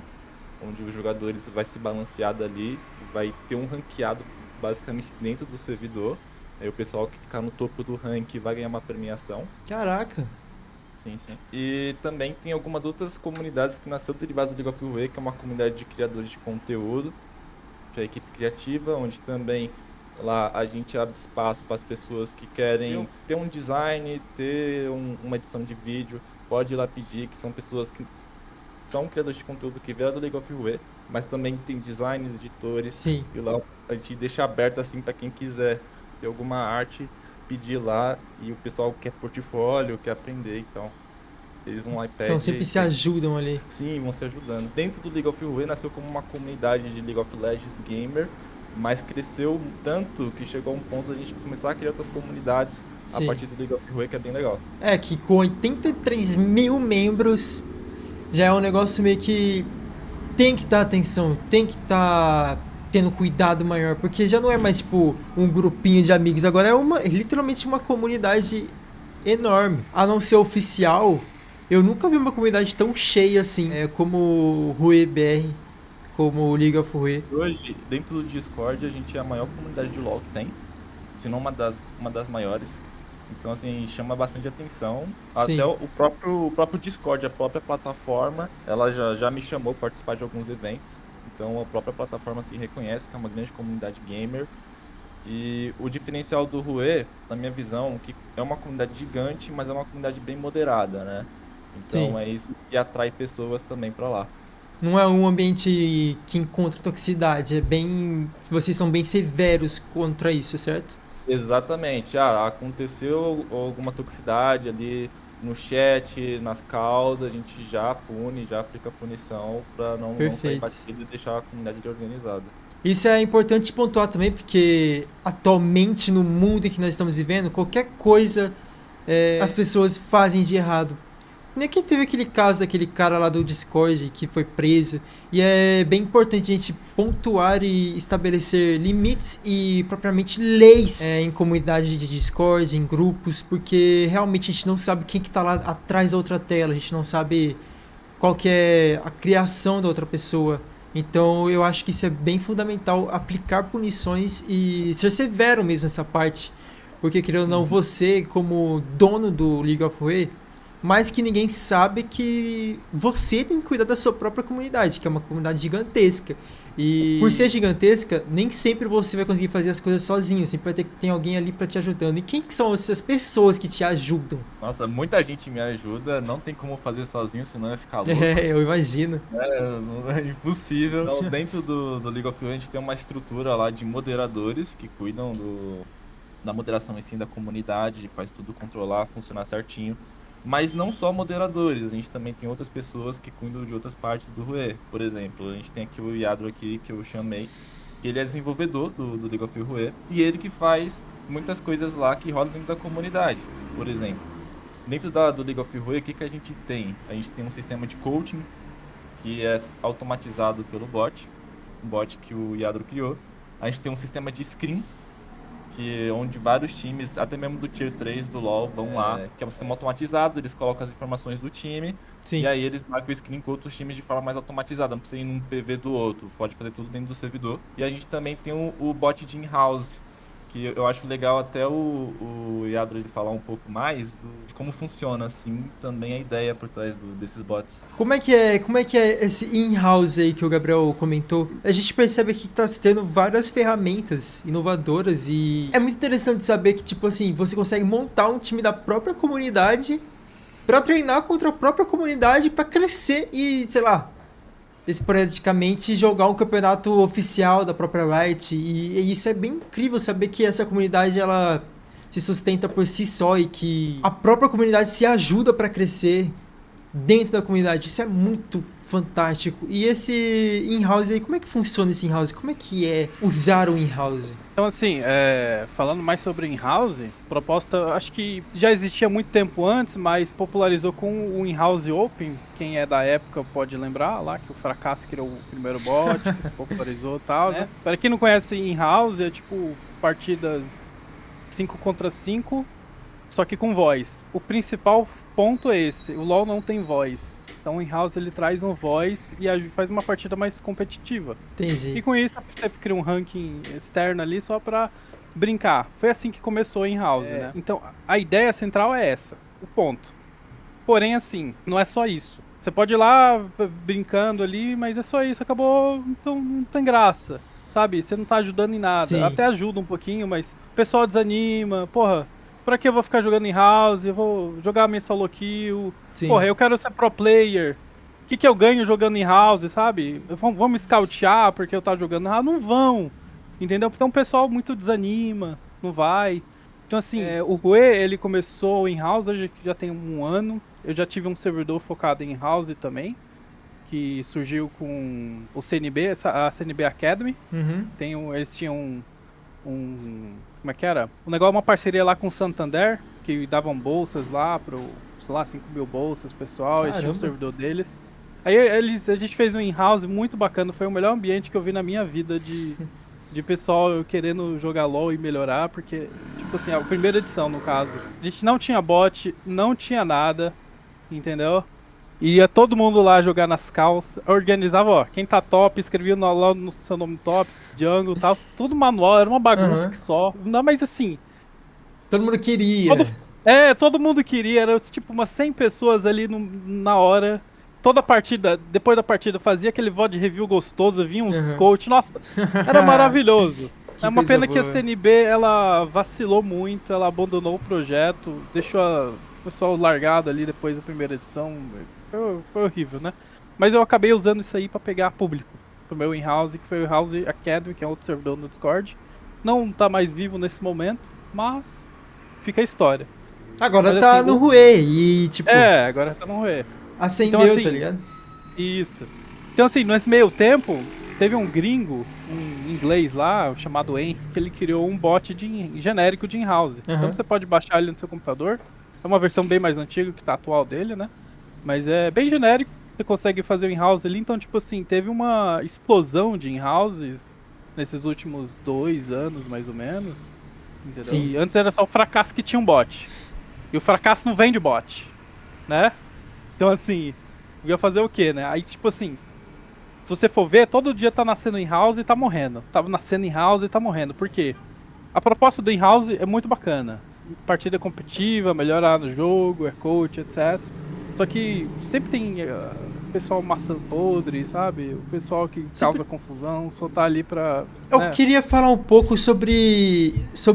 onde os jogadores vai se balancear dali, vai ter um ranqueado basicamente dentro do servidor. Aí o pessoal que ficar no topo do ranking vai ganhar uma premiação. Caraca. Sim. E também tem algumas outras comunidades que nasceu derivadas do League of Rue, que é uma comunidade de criadores de conteúdo, que é a equipe criativa, onde também lá a gente abre espaço para as pessoas que querem ter um design, ter uma edição de vídeo, pode ir lá pedir, que são pessoas que são criadores de conteúdo que vieram do League of Rue, mas também tem designers, editores. Sim. E lá a gente deixa aberto assim para quem quiser ter alguma arte, pedir lá, e o pessoal quer portfólio, quer aprender, então Eles no iPad. Então sempre se ajudam ali. Sim, vão se ajudando. Dentro do League of Legends nasceu como uma comunidade de League of Legends gamer, mas cresceu tanto que chegou a um ponto de a gente começar a criar outras comunidades Sim. a partir do League of Legends, que é bem legal. É que com 83 mil membros já é um negócio meio que tem que dar atenção, tem que estar tendo cuidado maior, porque já não é mais tipo um grupinho de amigos, agora é literalmente uma comunidade enorme. A não ser oficial, eu nunca vi uma comunidade tão cheia assim, como o Rui BR, como o League of Rui. Hoje, dentro do Discord, a gente é a maior comunidade de LoL que tem, se não uma das maiores. Então, assim, chama bastante atenção. Sim. Até o próprio Discord, a própria plataforma, ela já me chamou para participar de alguns eventos. Então, a própria plataforma se reconhece que é uma grande comunidade gamer. E o diferencial do Rue, na minha visão, que é uma comunidade gigante, mas é uma comunidade bem moderada, né? Então, Sim. é isso que atrai pessoas também para lá. Não é um ambiente que encontra toxicidade, é bem. Vocês são bem severos contra isso, certo? Exatamente. Aconteceu alguma toxicidade ali no chat, nas causas, a gente já pune, já aplica punição pra não sair Perfeito. batido e deixar a comunidade organizada. Isso é importante pontuar também, porque atualmente no mundo em que nós estamos vivendo, qualquer coisa as pessoas fazem de errado. Nem que teve aquele caso daquele cara lá do Discord que foi preso. E é bem importante a gente pontuar e estabelecer limites e propriamente leis em comunidade de Discord, em grupos, porque realmente a gente não sabe quem que tá lá atrás da outra tela, a gente não sabe qual que é a criação da outra pessoa. Então eu acho que isso é bem fundamental, aplicar punições e ser severo mesmo nessa parte. Porque, querendo ou não, você como dono do League of Legends, mais que ninguém sabe que você tem que cuidar da sua própria comunidade, que é uma comunidade gigantesca. E por ser gigantesca, nem sempre você vai conseguir fazer as coisas sozinho, sempre vai ter que ter alguém ali pra te ajudando. E quem que são essas pessoas que te ajudam? Nossa, muita gente me ajuda, não tem como fazer sozinho, senão ia ficar louco. Eu imagino. É impossível. Então, dentro do League of Legends, a gente tem uma estrutura lá de moderadores que cuidam da moderação em si da comunidade, faz tudo controlar, funcionar certinho. Mas não só moderadores, a gente também tem outras pessoas que cuidam de outras partes do Rue. Por exemplo, a gente tem aqui o Yadro aqui, que eu chamei, que ele é desenvolvedor do League of Rue, e ele que faz muitas coisas lá que rodam dentro da comunidade. Por exemplo, dentro do League of Rue, o que a gente tem? A gente tem um sistema de coaching, que é automatizado pelo bot, um bot que o Yadro criou. A gente tem um sistema de scrim, onde vários times, até mesmo do Tier 3 do LoL, vão lá, que é um sistema automatizado, eles colocam as informações do time, Sim. e aí eles marcam o screen com outros times de forma mais automatizada, não precisa ir num PV do outro, pode fazer tudo dentro do servidor. E a gente também tem o bot de in-house, que eu acho legal até o Yadro ele falar um pouco mais de como funciona, assim, também a ideia por trás desses bots. Como é que é esse in-house aí que o Gabriel comentou? A gente percebe aqui que tá tendo várias ferramentas inovadoras e é muito interessante saber que, tipo assim, você consegue montar um time da própria comunidade pra treinar contra a própria comunidade pra crescer e, sei lá, esporadicamente jogar um campeonato oficial da própria Riot. E isso é bem incrível saber que essa comunidade ela se sustenta por si só e que a própria comunidade se ajuda pra crescer dentro da comunidade. Isso é muito fantástico. E esse in-house aí, como é que funciona esse in-house? Como é que é usar o in-house? Então, assim, falando mais sobre in-house, proposta, acho que já existia muito tempo antes, mas popularizou com o in-house open. Quem é da época pode lembrar lá que o Fracasso criou o primeiro bot, que se popularizou e tal, né? Para quem não conhece in-house, é tipo partidas 5 contra 5, só que com voz. O principal ponto é esse, o LoL não tem voz. Então o in-house ele traz um voice e faz uma partida mais competitiva. Entendi. E com isso você cria um ranking externo ali só pra brincar. Foi assim que começou o in-house, né? Então a ideia central é essa, o ponto. Porém assim, não é só isso. Você pode ir lá brincando ali, mas é só isso, acabou, então não tem graça. Sabe, você não tá ajudando em nada. Sim. Até ajuda um pouquinho, mas o pessoal desanima. Porra, pra que eu vou ficar jogando em house? Eu vou jogar a minha solo kill. Sim. Porra, eu quero ser pro player. O que eu ganho jogando em house, sabe? Vão me scoutear porque eu tava jogando em house? Não vão. Entendeu? Então o pessoal muito desanima, não vai. Então assim, o Rue, ele começou em house, hoje já tem um ano. Eu já tive um servidor focado em house também, que surgiu com o CNB, a CNB Academy. Uhum. Eles tinham como é que era? Um negócio, uma parceria lá com o Santander, que davam bolsas lá pro, sei lá, 5.000 bolsas, pessoal, eles tinham o Caramba. servidor deles. Aí a gente fez um in-house muito bacana, foi o melhor ambiente que eu vi na minha vida de pessoal querendo jogar LoL e melhorar, porque, tipo assim, a primeira edição, no caso, a gente não tinha bot, não tinha nada, entendeu? Ia todo mundo lá jogar nas calças, organizava, ó, quem tá top, escrevia lá no seu nome top, jungle e tal, tudo manual, era uma bagunça Aham. que só. Não, mas assim, Todo mundo queria. todo mundo queria, era tipo umas 100 pessoas ali na hora. Toda partida, depois da partida, fazia aquele VOD review gostoso, vinha uns Aham. coach, nossa, era maravilhoso. Que É uma coisa pena que a boa. CNB, ela vacilou muito, ela abandonou o projeto, deixou o pessoal largado ali depois da primeira edição. Foi horrível, né? Mas eu acabei usando isso aí pra pegar público pro meu in-house, que foi o House Academy, que é outro servidor no Discord. Não tá mais vivo nesse momento, mas fica a história. Agora Mas, tá assim, no Rue e, tipo, agora tá no Rue. Então, acendeu, assim, tá ligado? isso. Então, assim, nesse meio tempo, teve um gringo, um inglês lá, chamado Henry, que ele criou um bot genérico de in-house. Aham. Então você pode baixar ele no seu computador. É uma versão bem mais antiga que tá atual dele, né? Mas é bem genérico. Você consegue fazer o in-house ali. Então, tipo assim, teve uma explosão de in-houses nesses últimos 2 anos, mais ou menos. Entendeu? Sim. E antes era só o fracasso que tinha um bot. E o fracasso não vem de bot, né? Então, assim, eu ia fazer o quê, né? Aí, tipo assim, se você for ver, todo dia tá nascendo in-house e tá morrendo. Tá nascendo in-house e tá morrendo. Por quê? A proposta do in-house é muito bacana. Partida competitiva, melhorar no jogo, é coach, etc. Só que sempre tem pessoal maçã podre, sabe? O pessoal que causa confusão, só tá ali pra... Eu né? queria falar um pouco sobre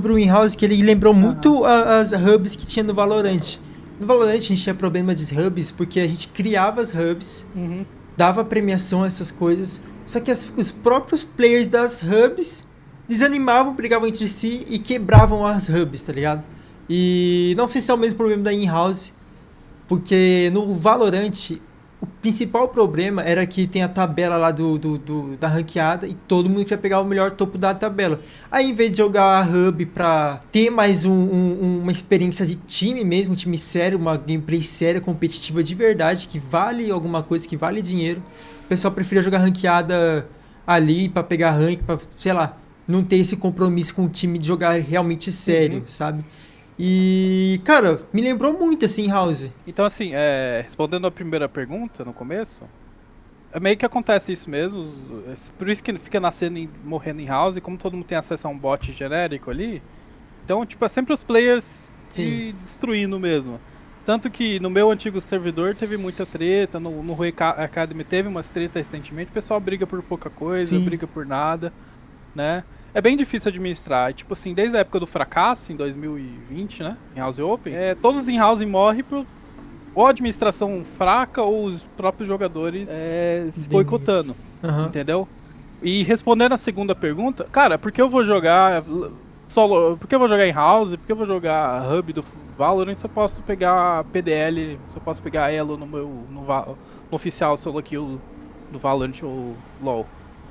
o in-house, que ele lembrou muito as hubs que tinha no Valorant. No Valorant a gente tinha problema de hubs, porque a gente criava as hubs, Uhum. dava premiação a essas coisas, só que os próprios players das hubs desanimavam, brigavam entre si e quebravam as hubs, tá ligado? E não sei se é o mesmo problema da in-house, porque no Valorant o principal problema era que tem a tabela lá da ranqueada e todo mundo quer pegar o melhor topo da tabela. Aí, em vez de jogar a hub pra ter mais uma experiência de time mesmo, um time sério, uma gameplay séria, competitiva de verdade, que vale alguma coisa, que vale dinheiro, o pessoal preferia jogar ranqueada ali pra pegar rank, pra, sei lá, não ter esse compromisso com o time de jogar realmente sério, sabe? E, cara, me lembrou muito assim, House. Então, assim, respondendo a primeira pergunta no começo, é meio que acontece isso mesmo. Por isso que fica nascendo e morrendo em house, e como todo mundo tem acesso a um bot genérico ali, então, tipo, é sempre os players se destruindo mesmo. Tanto que no meu antigo servidor teve muita treta, no Rui Academy teve umas tretas recentemente, o pessoal briga por pouca coisa, Sim. briga por nada, né? É bem difícil administrar. E, tipo assim, desde a época do fracasso, em 2020, né? Em House Open, todos os in-house morrem por ou administração fraca ou os próprios jogadores se boicotando. Aham. Entendeu? E respondendo a segunda pergunta, cara, por que eu vou jogar solo? Por que eu vou jogar em house? Por que eu vou jogar hub do Valorant se eu posso pegar PDL, se eu posso pegar Elo no oficial solo kill do Valorant ou LoL?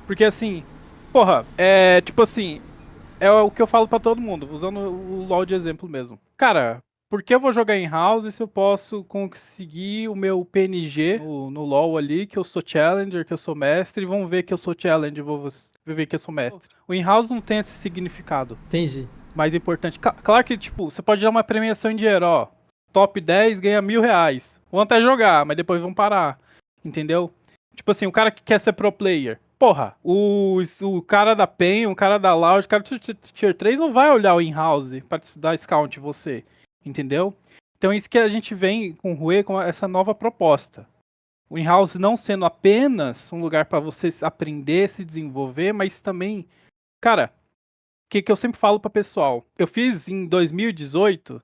Porque assim, porra, tipo assim, é o que eu falo pra todo mundo, usando o LoL de exemplo mesmo. Cara, por que eu vou jogar em house se eu posso conseguir o meu PNG no LoL ali, que eu sou challenger, que eu sou mestre, e vão ver que eu sou challenger, vou ver que eu sou mestre. O in-house não tem esse significado Entendi. mais importante. Claro que, tipo, você pode dar uma premiação em dinheiro, ó. Top 10 ganha R$1.000. Vão até jogar, mas depois vão parar. Entendeu? Tipo assim, o cara que quer ser pro player. Porra, o cara da PEN, o cara da Loud, o cara do Tier 3 não vai olhar o in-house pra dar scout em você. Entendeu? Então é isso que a gente vem com o Rue, com essa nova proposta. O in-house não sendo apenas um lugar para você aprender, se desenvolver, mas também, cara, o que eu sempre falo para pessoal. Eu fiz em 2018,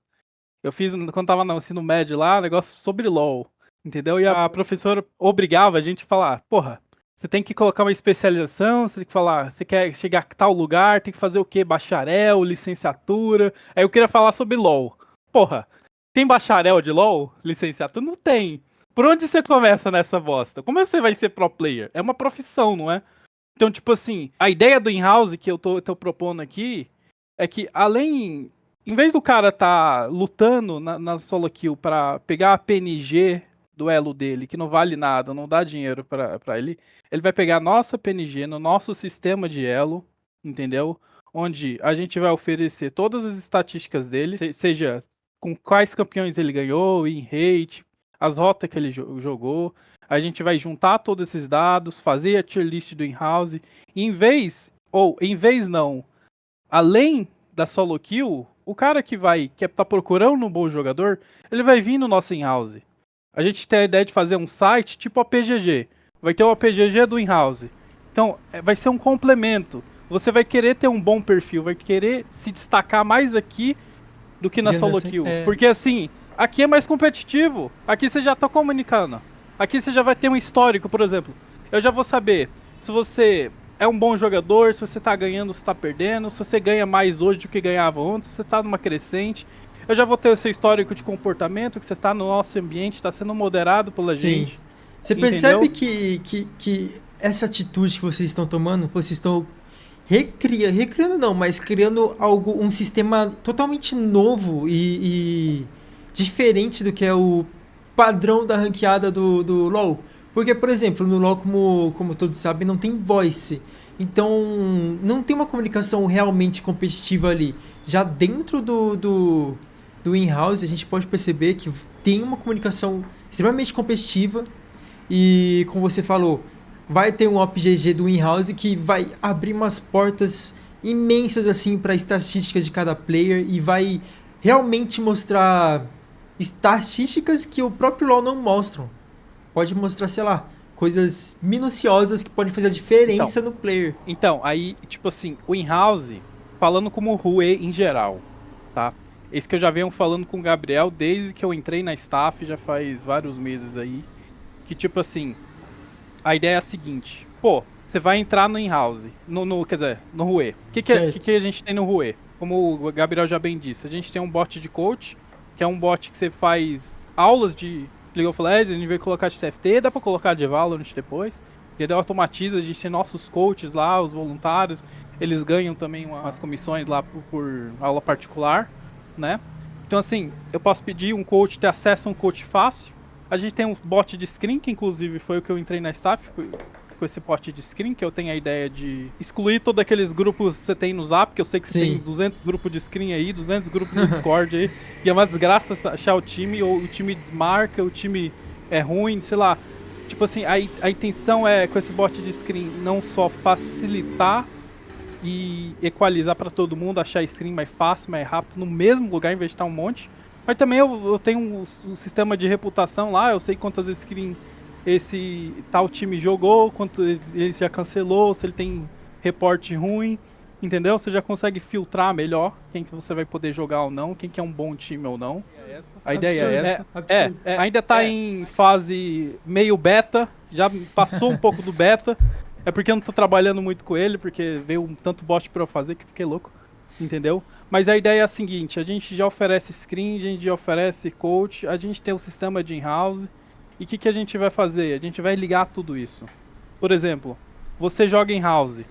quando tava no ensino médio lá, um negócio sobre LoL, entendeu? E a professora obrigava a gente a falar, porra, você tem que colocar uma especialização, você tem que falar, você quer chegar a tal lugar, tem que fazer o quê? Bacharel, licenciatura. Aí eu queria falar sobre LoL. Porra, Tem bacharel de LoL? Licenciado? Não tem. Por onde você começa nessa bosta? Como você vai ser pro player? É uma profissão, não é? Então, tipo assim, a ideia do in-house que eu tô propondo aqui é que além... Em vez do cara tá lutando na solo kill pra pegar a PNG do elo dele, que não vale nada, não dá dinheiro pra ele, ele vai pegar a nossa PNG no nosso sistema de elo, entendeu? Onde a gente vai oferecer todas as estatísticas dele, seja com quais campeões ele ganhou, em rate, as rotas que ele jogou. A gente vai juntar todos esses dados, fazer a tier list do in-house. E em vez não, além da solo kill, o cara que tá procurando um bom jogador, ele vai vir no nosso in-house. A gente tem a ideia de fazer um site tipo a PGG. Vai ter o PGG do in-house. Então, vai ser um complemento. Você vai querer ter um bom perfil, vai querer se destacar mais aqui do que na solo kill. Porque assim, aqui é mais competitivo. Aqui você já tá comunicando. Aqui você já vai ter um histórico, por exemplo. Eu já vou saber se você é um bom jogador, se você tá ganhando, se tá perdendo, se você ganha mais hoje do que ganhava ontem, se você tá numa crescente. Eu já vou ter o seu histórico de comportamento, que você está no nosso ambiente, está sendo moderado pela gente. Você percebe que essa atitude que vocês estão tomando, vocês estão recriando não, mas criando um sistema totalmente novo e diferente do que é o padrão da ranqueada do LoL. Porque, por exemplo, no LoL, como todos sabem, não tem voice. Então, não tem uma comunicação realmente competitiva ali. Já dentro do in-house, a gente pode perceber que tem uma comunicação extremamente competitiva. E, como você falou, vai ter um OpGG do in-house que vai abrir umas portas imensas assim para estatísticas de cada player e vai realmente mostrar estatísticas que o próprio LoL não mostram. Pode mostrar, sei lá, coisas minuciosas que podem fazer a diferença no player. Então, aí, tipo assim, o in-house, falando como Rue em geral, tá? Esse que eu já venho falando com o Gabriel desde que eu entrei na staff, já faz vários meses aí, que tipo assim, a ideia é a seguinte, pô, você vai entrar no in-house, quer dizer, no Rue. O que a gente tem no Rue? Como o Gabriel já bem disse, a gente tem um bot de coach, que é um bot que você faz aulas de League of Legends, a gente vai colocar de TFT, dá pra colocar de Valorant depois, e daí automatiza, a gente tem nossos coaches lá, os voluntários, eles ganham também umas comissões lá por aula particular, né? Então assim, eu posso pedir um coach, ter acesso a um coach fácil. A gente tem um bot de screen, que inclusive foi o que eu entrei na staff, com esse bot de screen, que eu tenho a ideia de excluir todos aqueles grupos que você tem no Zap, que eu sei que você tem 200 grupos de screen aí, 200 grupos no Discord aí, e é uma desgraça achar o time, ou o time desmarca, o time é ruim, sei lá. Tipo assim, a intenção é, com esse bot de screen, não só facilitar e equalizar para todo mundo, achar screen mais fácil, mais rápido, no mesmo lugar, em vez de estar um monte. Mas também eu tenho um sistema de reputação lá, eu sei quantas screens esse tal time jogou, quanto ele já cancelou, se ele tem reporte ruim, entendeu? Você já consegue filtrar melhor quem que você vai poder jogar ou não, quem que é um bom time ou não. A ideia é essa. Ainda tá em fase meio beta, já passou um pouco do beta, é porque eu não tô trabalhando muito com ele, porque veio um tanto bot pra eu fazer que fiquei louco, entendeu? Mas a ideia é a seguinte, a gente já oferece screen, a gente já oferece coach, a gente tem um sistema de in-house. E o que a gente vai fazer? A gente vai ligar tudo isso. Por exemplo, você joga em house.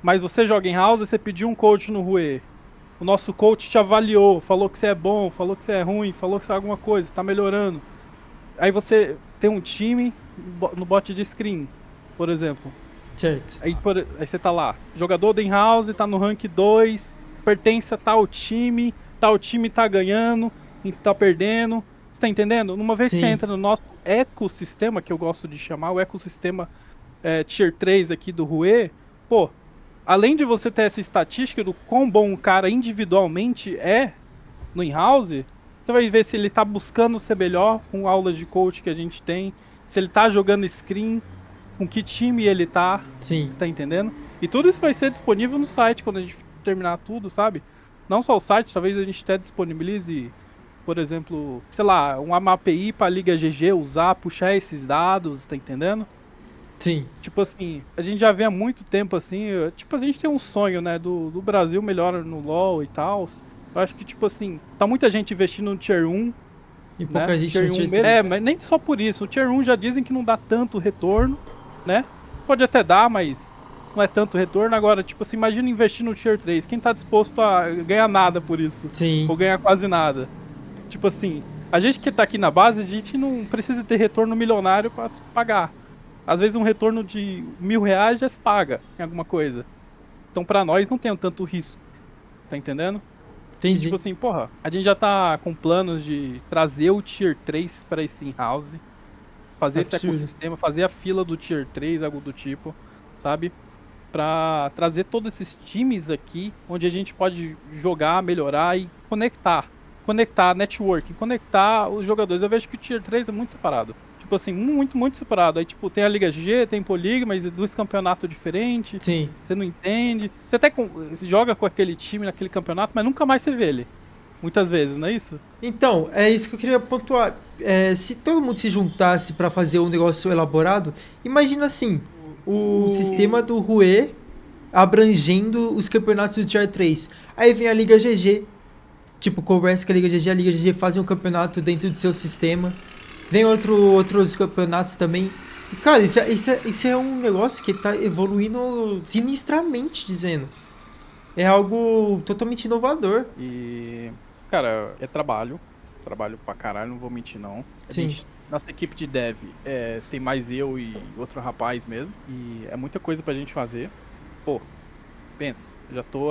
Mas você joga em house e você pediu um coach no Rue. O nosso coach te avaliou, falou que você é bom, falou que você é ruim, falou que você é alguma coisa, tá melhorando. Aí você tem um time no bot de screen, por exemplo. Certo. Aí você tá lá, jogador do in-house, tá no rank 2, pertence a tal time tá ganhando, tá perdendo. Você tá entendendo? Uma vez que você entra no nosso ecossistema, que eu gosto de chamar, o ecossistema Tier 3 aqui do Rue, pô, além de você ter essa estatística do quão bom o cara individualmente é no in-house, você vai ver se ele tá buscando ser melhor com aulas de coach que a gente tem, se ele tá jogando screen, com que time ele tá, tá entendendo? E tudo isso vai ser disponível no site quando a gente terminar tudo, sabe? Não só o site, talvez a gente até disponibilize, por exemplo, sei lá, uma API pra Liga GG usar, puxar esses dados, tá entendendo? Sim. Tipo assim, a gente já vê há muito tempo assim, tipo, a gente tem um sonho, né, do Brasil melhor no LoL e tal. Eu acho que, tipo assim, tá muita gente investindo no Tier 1, E pouca né? gente Tier no 1 Tier mesmo. 3. Mas nem só por isso. O Tier 1 já dizem que não dá tanto retorno, né? Pode até dar, mas não é tanto retorno. Agora, tipo assim, imagina investir no Tier 3. Quem tá disposto a ganhar nada por isso? Sim. Ou ganhar quase nada? Tipo assim, a gente que tá aqui na base, a gente não precisa ter retorno milionário pra se pagar. Às vezes um retorno de R$ 1.000 já se paga em alguma coisa. Então pra nós não tem tanto risco. Tá entendendo? E, Entendi. tipo assim, porra, a gente já tá com planos de trazer o Tier 3 pra esse in-house, fazer esse Absurdo. ecossistema, fazer a fila do Tier 3, algo do tipo, sabe? Pra trazer todos esses times aqui, onde a gente pode jogar, melhorar e conectar. Conectar, network, conectar os jogadores. Eu vejo que o Tier 3 é muito separado. Tipo assim, muito separado. Aí, tipo, tem a Liga GG, tem Polig, mas dois campeonatos diferentes. Sim. Você não entende. Você até você joga com aquele time naquele campeonato, mas nunca mais você vê ele. Muitas vezes, não é isso? Então, é isso que eu queria pontuar. Se todo mundo se juntasse pra fazer um negócio elaborado, imagina assim, o sistema do Rue abrangendo os campeonatos do Tier 3. Aí vem a Liga GG, tipo, conversa com a Liga GG faz um campeonato dentro do seu sistema. Vem outros campeonatos também. E, cara, isso é um negócio que tá evoluindo sinistramente, dizendo. É algo totalmente inovador. E, cara, é trabalho. Trabalho pra caralho, não vou mentir não. Sim. Nossa equipe de dev tem mais eu e outro rapaz mesmo. E é muita coisa pra gente fazer. Pô, pensa, já tô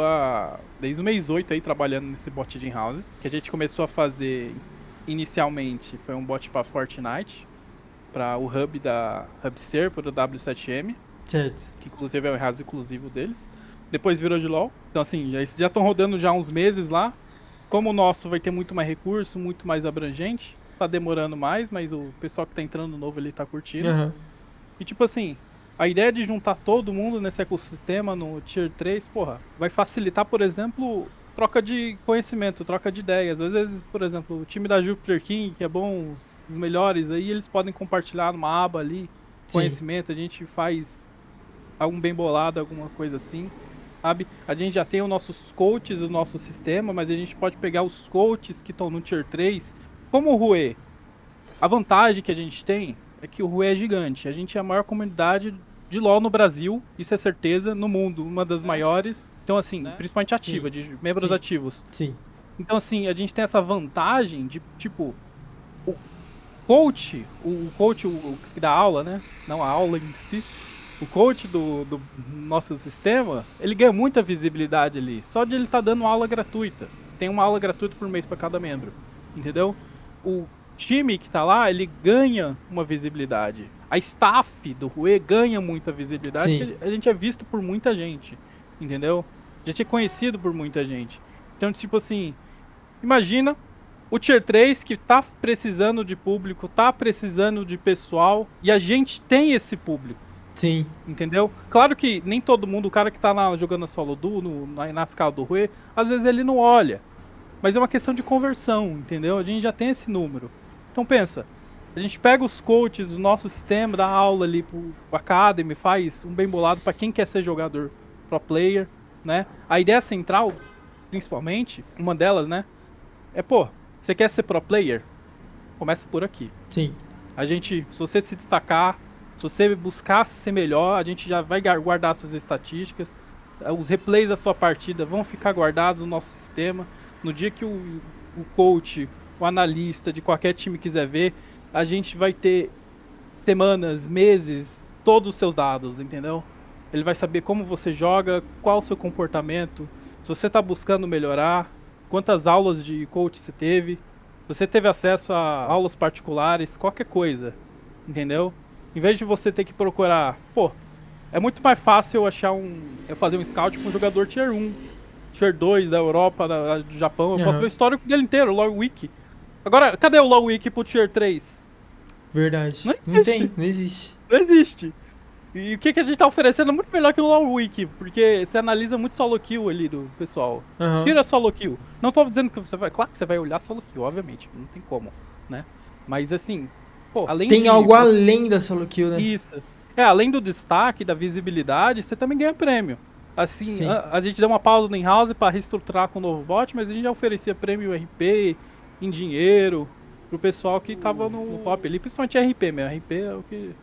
desde o mês 8 aí trabalhando nesse bot de in-house. Que a gente começou a fazer inicialmente, foi um bot pra Fortnite. Pra o hub da Hubser, pro W7M. Certo. Que inclusive é o in-house exclusivo deles. Depois virou de LoL. Então assim, já estão rodando já uns meses lá. Como o nosso vai ter muito mais recurso, muito mais abrangente. Tá demorando mais, mas o pessoal que tá entrando novo ali tá curtindo. Aham. E tipo assim, a ideia de juntar todo mundo nesse ecossistema no Tier 3, porra, vai facilitar, por exemplo, troca de conhecimento, troca de ideias. Às vezes, por exemplo, o time da Jupiter King, que é bom, os melhores aí, eles podem compartilhar numa aba ali, Sim. conhecimento, a gente faz algum bem bolado, alguma coisa assim, sabe? A gente já tem os nossos coaches, o nosso sistema, mas a gente pode pegar os coaches que estão no Tier 3, como o Rue. A vantagem que a gente tem é que o Rue é gigante. A gente é a maior comunidade de LoL no Brasil, isso é certeza, no mundo, uma das maiores. Então, assim, principalmente ativa, de membros Sim. ativos. Sim. Então, assim, a gente tem essa vantagem de, tipo, o coach, o que dá aula, né? Não a aula em si. O coach do nosso sistema, ele ganha muita visibilidade ali. Só de ele estar dando aula gratuita. Tem uma aula gratuita por mês para cada membro. Entendeu? O time que tá lá, ele ganha uma visibilidade. A staff do Rue ganha muita visibilidade. Sim. Porque a gente é visto por muita gente. Entendeu? A gente é conhecido por muita gente. Então, tipo assim, imagina o Tier 3 que tá precisando de público, tá precisando de pessoal, e a gente tem esse público. Sim. Entendeu? Claro que nem todo mundo, o cara que tá lá jogando a solo duo, na escala do Rue, às vezes ele não olha. Mas é uma questão de conversão, entendeu? A gente já tem esse número. Então pensa, a gente pega os coaches do nosso sistema, dá aula ali pro Academy, faz um bem bolado pra quem quer ser jogador pro player, né? A ideia central, principalmente, uma delas, né? Pô, você quer ser pro player? Começa por aqui. Sim. A gente, se você se destacar, se você buscar ser melhor, a gente já vai guardar suas estatísticas. Os replays da sua partida vão ficar guardados no nosso sistema. No dia que o coach, o analista de qualquer time quiser ver, a gente vai ter semanas, meses, todos os seus dados, entendeu? Ele vai saber como você joga, qual o seu comportamento, se você está buscando melhorar, quantas aulas de coach você teve, se você teve acesso a aulas particulares, qualquer coisa, entendeu? Em vez de você ter que procurar, pô, é muito mais fácil eu fazer um scout com um jogador Tier 1, Tier 2 da Europa, do Japão, eu posso ver o histórico dele inteiro, o Log Wiki. Agora, cadê o Log Wiki pro Tier 3? Verdade. Não Não existe. tem, não existe. Não existe. E o que a gente tá oferecendo é muito melhor que o Log Wiki, porque você analisa muito solo kill ali do pessoal. Aham. Tira solo kill. Não tô dizendo que você vai... Claro que você vai olhar solo kill, obviamente, não tem como, né? Mas assim, pô, além Tem de... algo além da solo kill, né? Isso. Além do destaque, da visibilidade, você também ganha prêmio. Assim, Sim. a gente deu uma pausa no in-house pra reestruturar com o novo bot, mas a gente já oferecia prêmio RP em dinheiro pro pessoal que tava no top ali, principalmente RP mesmo. RP é o que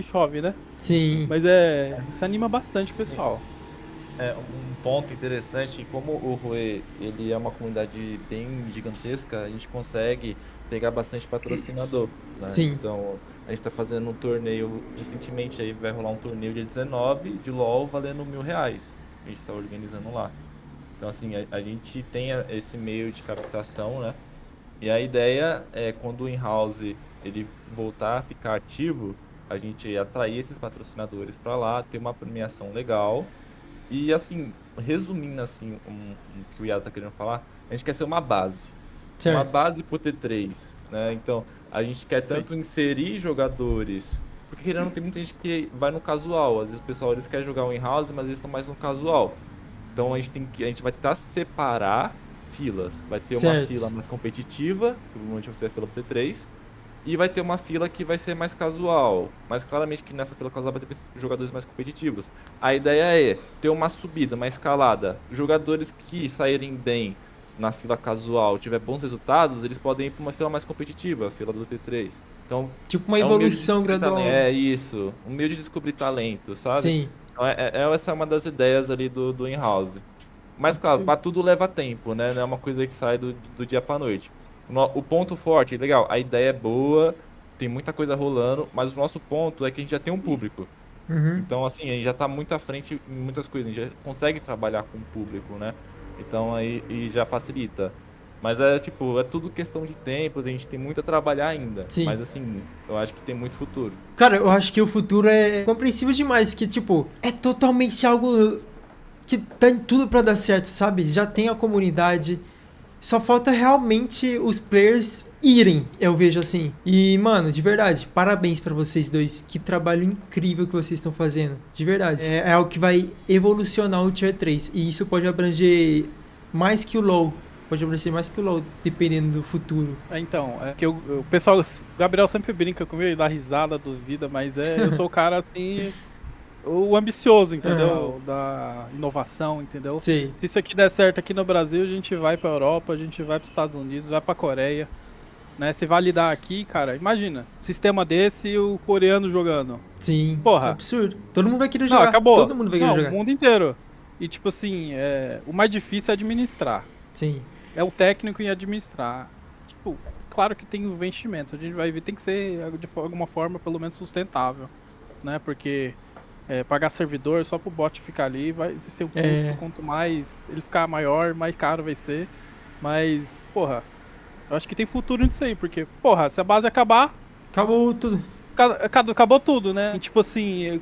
chove, né? Sim. Mas isso anima bastante o pessoal. Um ponto interessante, como o Rui, ele é uma comunidade bem gigantesca, a gente consegue pegar bastante patrocinador, né? Sim. Então, a gente tá fazendo um torneio recentemente, aí vai rolar um torneio dia 19 de LoL valendo R$1.000. A gente tá organizando lá. Então, assim, a gente tem esse meio de captação, né? E a ideia é quando o in-house ele voltar a ficar ativo, a gente atrair esses patrocinadores para lá, ter uma premiação legal. E assim, resumindo assim o que o Iago tá querendo falar, a gente quer ser uma base. Uma Certo. base pro T3, né? Então, a gente quer tanto inserir jogadores, porque querendo ou não tem muita gente que vai no casual. Às vezes o pessoal eles querem jogar o in-house, mas eles estão mais no casual. Então a gente vai tentar separar filas. Vai ter uma Certo. fila mais competitiva, que provavelmente vai ser a fila do T3, e vai ter uma fila que vai ser mais casual. Mas claramente que nessa fila casual vai ter jogadores mais competitivos. A ideia é ter uma subida, uma escalada. Jogadores que saírem bem na fila casual, tiver bons resultados, eles podem ir para uma fila mais competitiva, a fila do T3. Então, Tipo uma é um meio de evolução descobrir gradual. talento. É isso, um meio de descobrir talento, sabe? Sim. Então, essa é uma das ideias ali do in-house. Mas claro, Absurdo. para tudo leva tempo, né? Não é uma coisa que sai do dia pra noite. O ponto forte, legal, a ideia é boa, tem muita coisa rolando, mas o nosso ponto é que a gente já tem um público. Uhum. Então, assim, a gente já tá muito à frente em muitas coisas, a gente já consegue trabalhar com o público, né? Então aí e já facilita. Mas é tudo questão de tempo, a gente tem muito a trabalhar ainda. Sim. Mas assim, eu acho que tem muito futuro. Cara, eu acho que o futuro é compreensível demais, que tipo, é totalmente algo que tem tudo pra dar certo, sabe? Já tem a comunidade, só falta realmente os players irem, eu vejo assim. E, mano, de verdade, parabéns pra vocês dois, que trabalho incrível que vocês estão fazendo, de verdade. É algo que vai evolucionar o Tier 3, e isso pode abranger mais que o LoL. Pode abranger mais que o LoL, dependendo do futuro. Então, é que o pessoal, o Gabriel sempre brinca comigo e dá risada, duvida, mas eu sou o cara assim, o ambicioso, entendeu? Da inovação, entendeu? Sei. Se isso aqui der certo aqui no Brasil, a gente vai pra Europa, a gente vai pros Estados Unidos, vai pra Coreia, né? Se validar aqui, cara, imagina, sistema desse e o coreano jogando. Sim. Porra. Que absurdo. Todo mundo vai querer Não, jogar. acabou. Todo mundo vai querer Não, jogar. o mundo inteiro. E tipo assim, o mais difícil é administrar. Sim. É o técnico em administrar. Tipo, claro que tem investimento. A gente vai ver, tem que ser de alguma forma pelo menos sustentável, né? Porque pagar servidor só pro bot ficar ali vai ser um custo. Quanto mais ele ficar maior, mais caro vai ser. Mas, porra, eu acho que tem futuro nisso aí, porque, porra, se a base acabar, Acabou tudo. acabou tudo, né? E, tipo assim,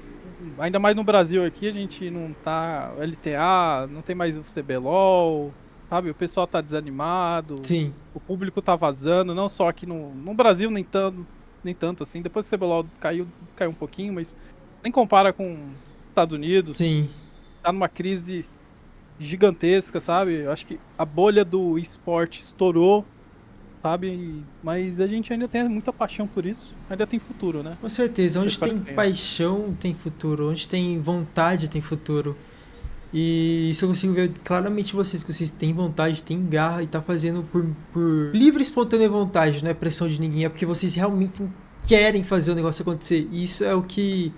ainda mais no Brasil aqui, a gente não tá LTA, não tem mais o CBLOL, sabe? O pessoal tá desanimado. Sim. O público tá vazando, não só aqui no Brasil, nem tanto assim. Depois que o CBLOL caiu um pouquinho, mas nem compara com os Estados Unidos. Sim. Tá numa crise gigantesca, sabe? Eu acho que a bolha do esporte estourou, sabe? Mas a gente ainda tem muita paixão por isso. Ainda tem futuro, né? Com certeza. Onde espero tem que tenha. paixão, tem futuro. Onde tem vontade, tem futuro. E isso eu consigo ver claramente vocês, que vocês têm vontade, têm garra e tá fazendo por livre e espontânea vontade, não é pressão de ninguém, é porque vocês realmente querem fazer o negócio acontecer. E isso é o que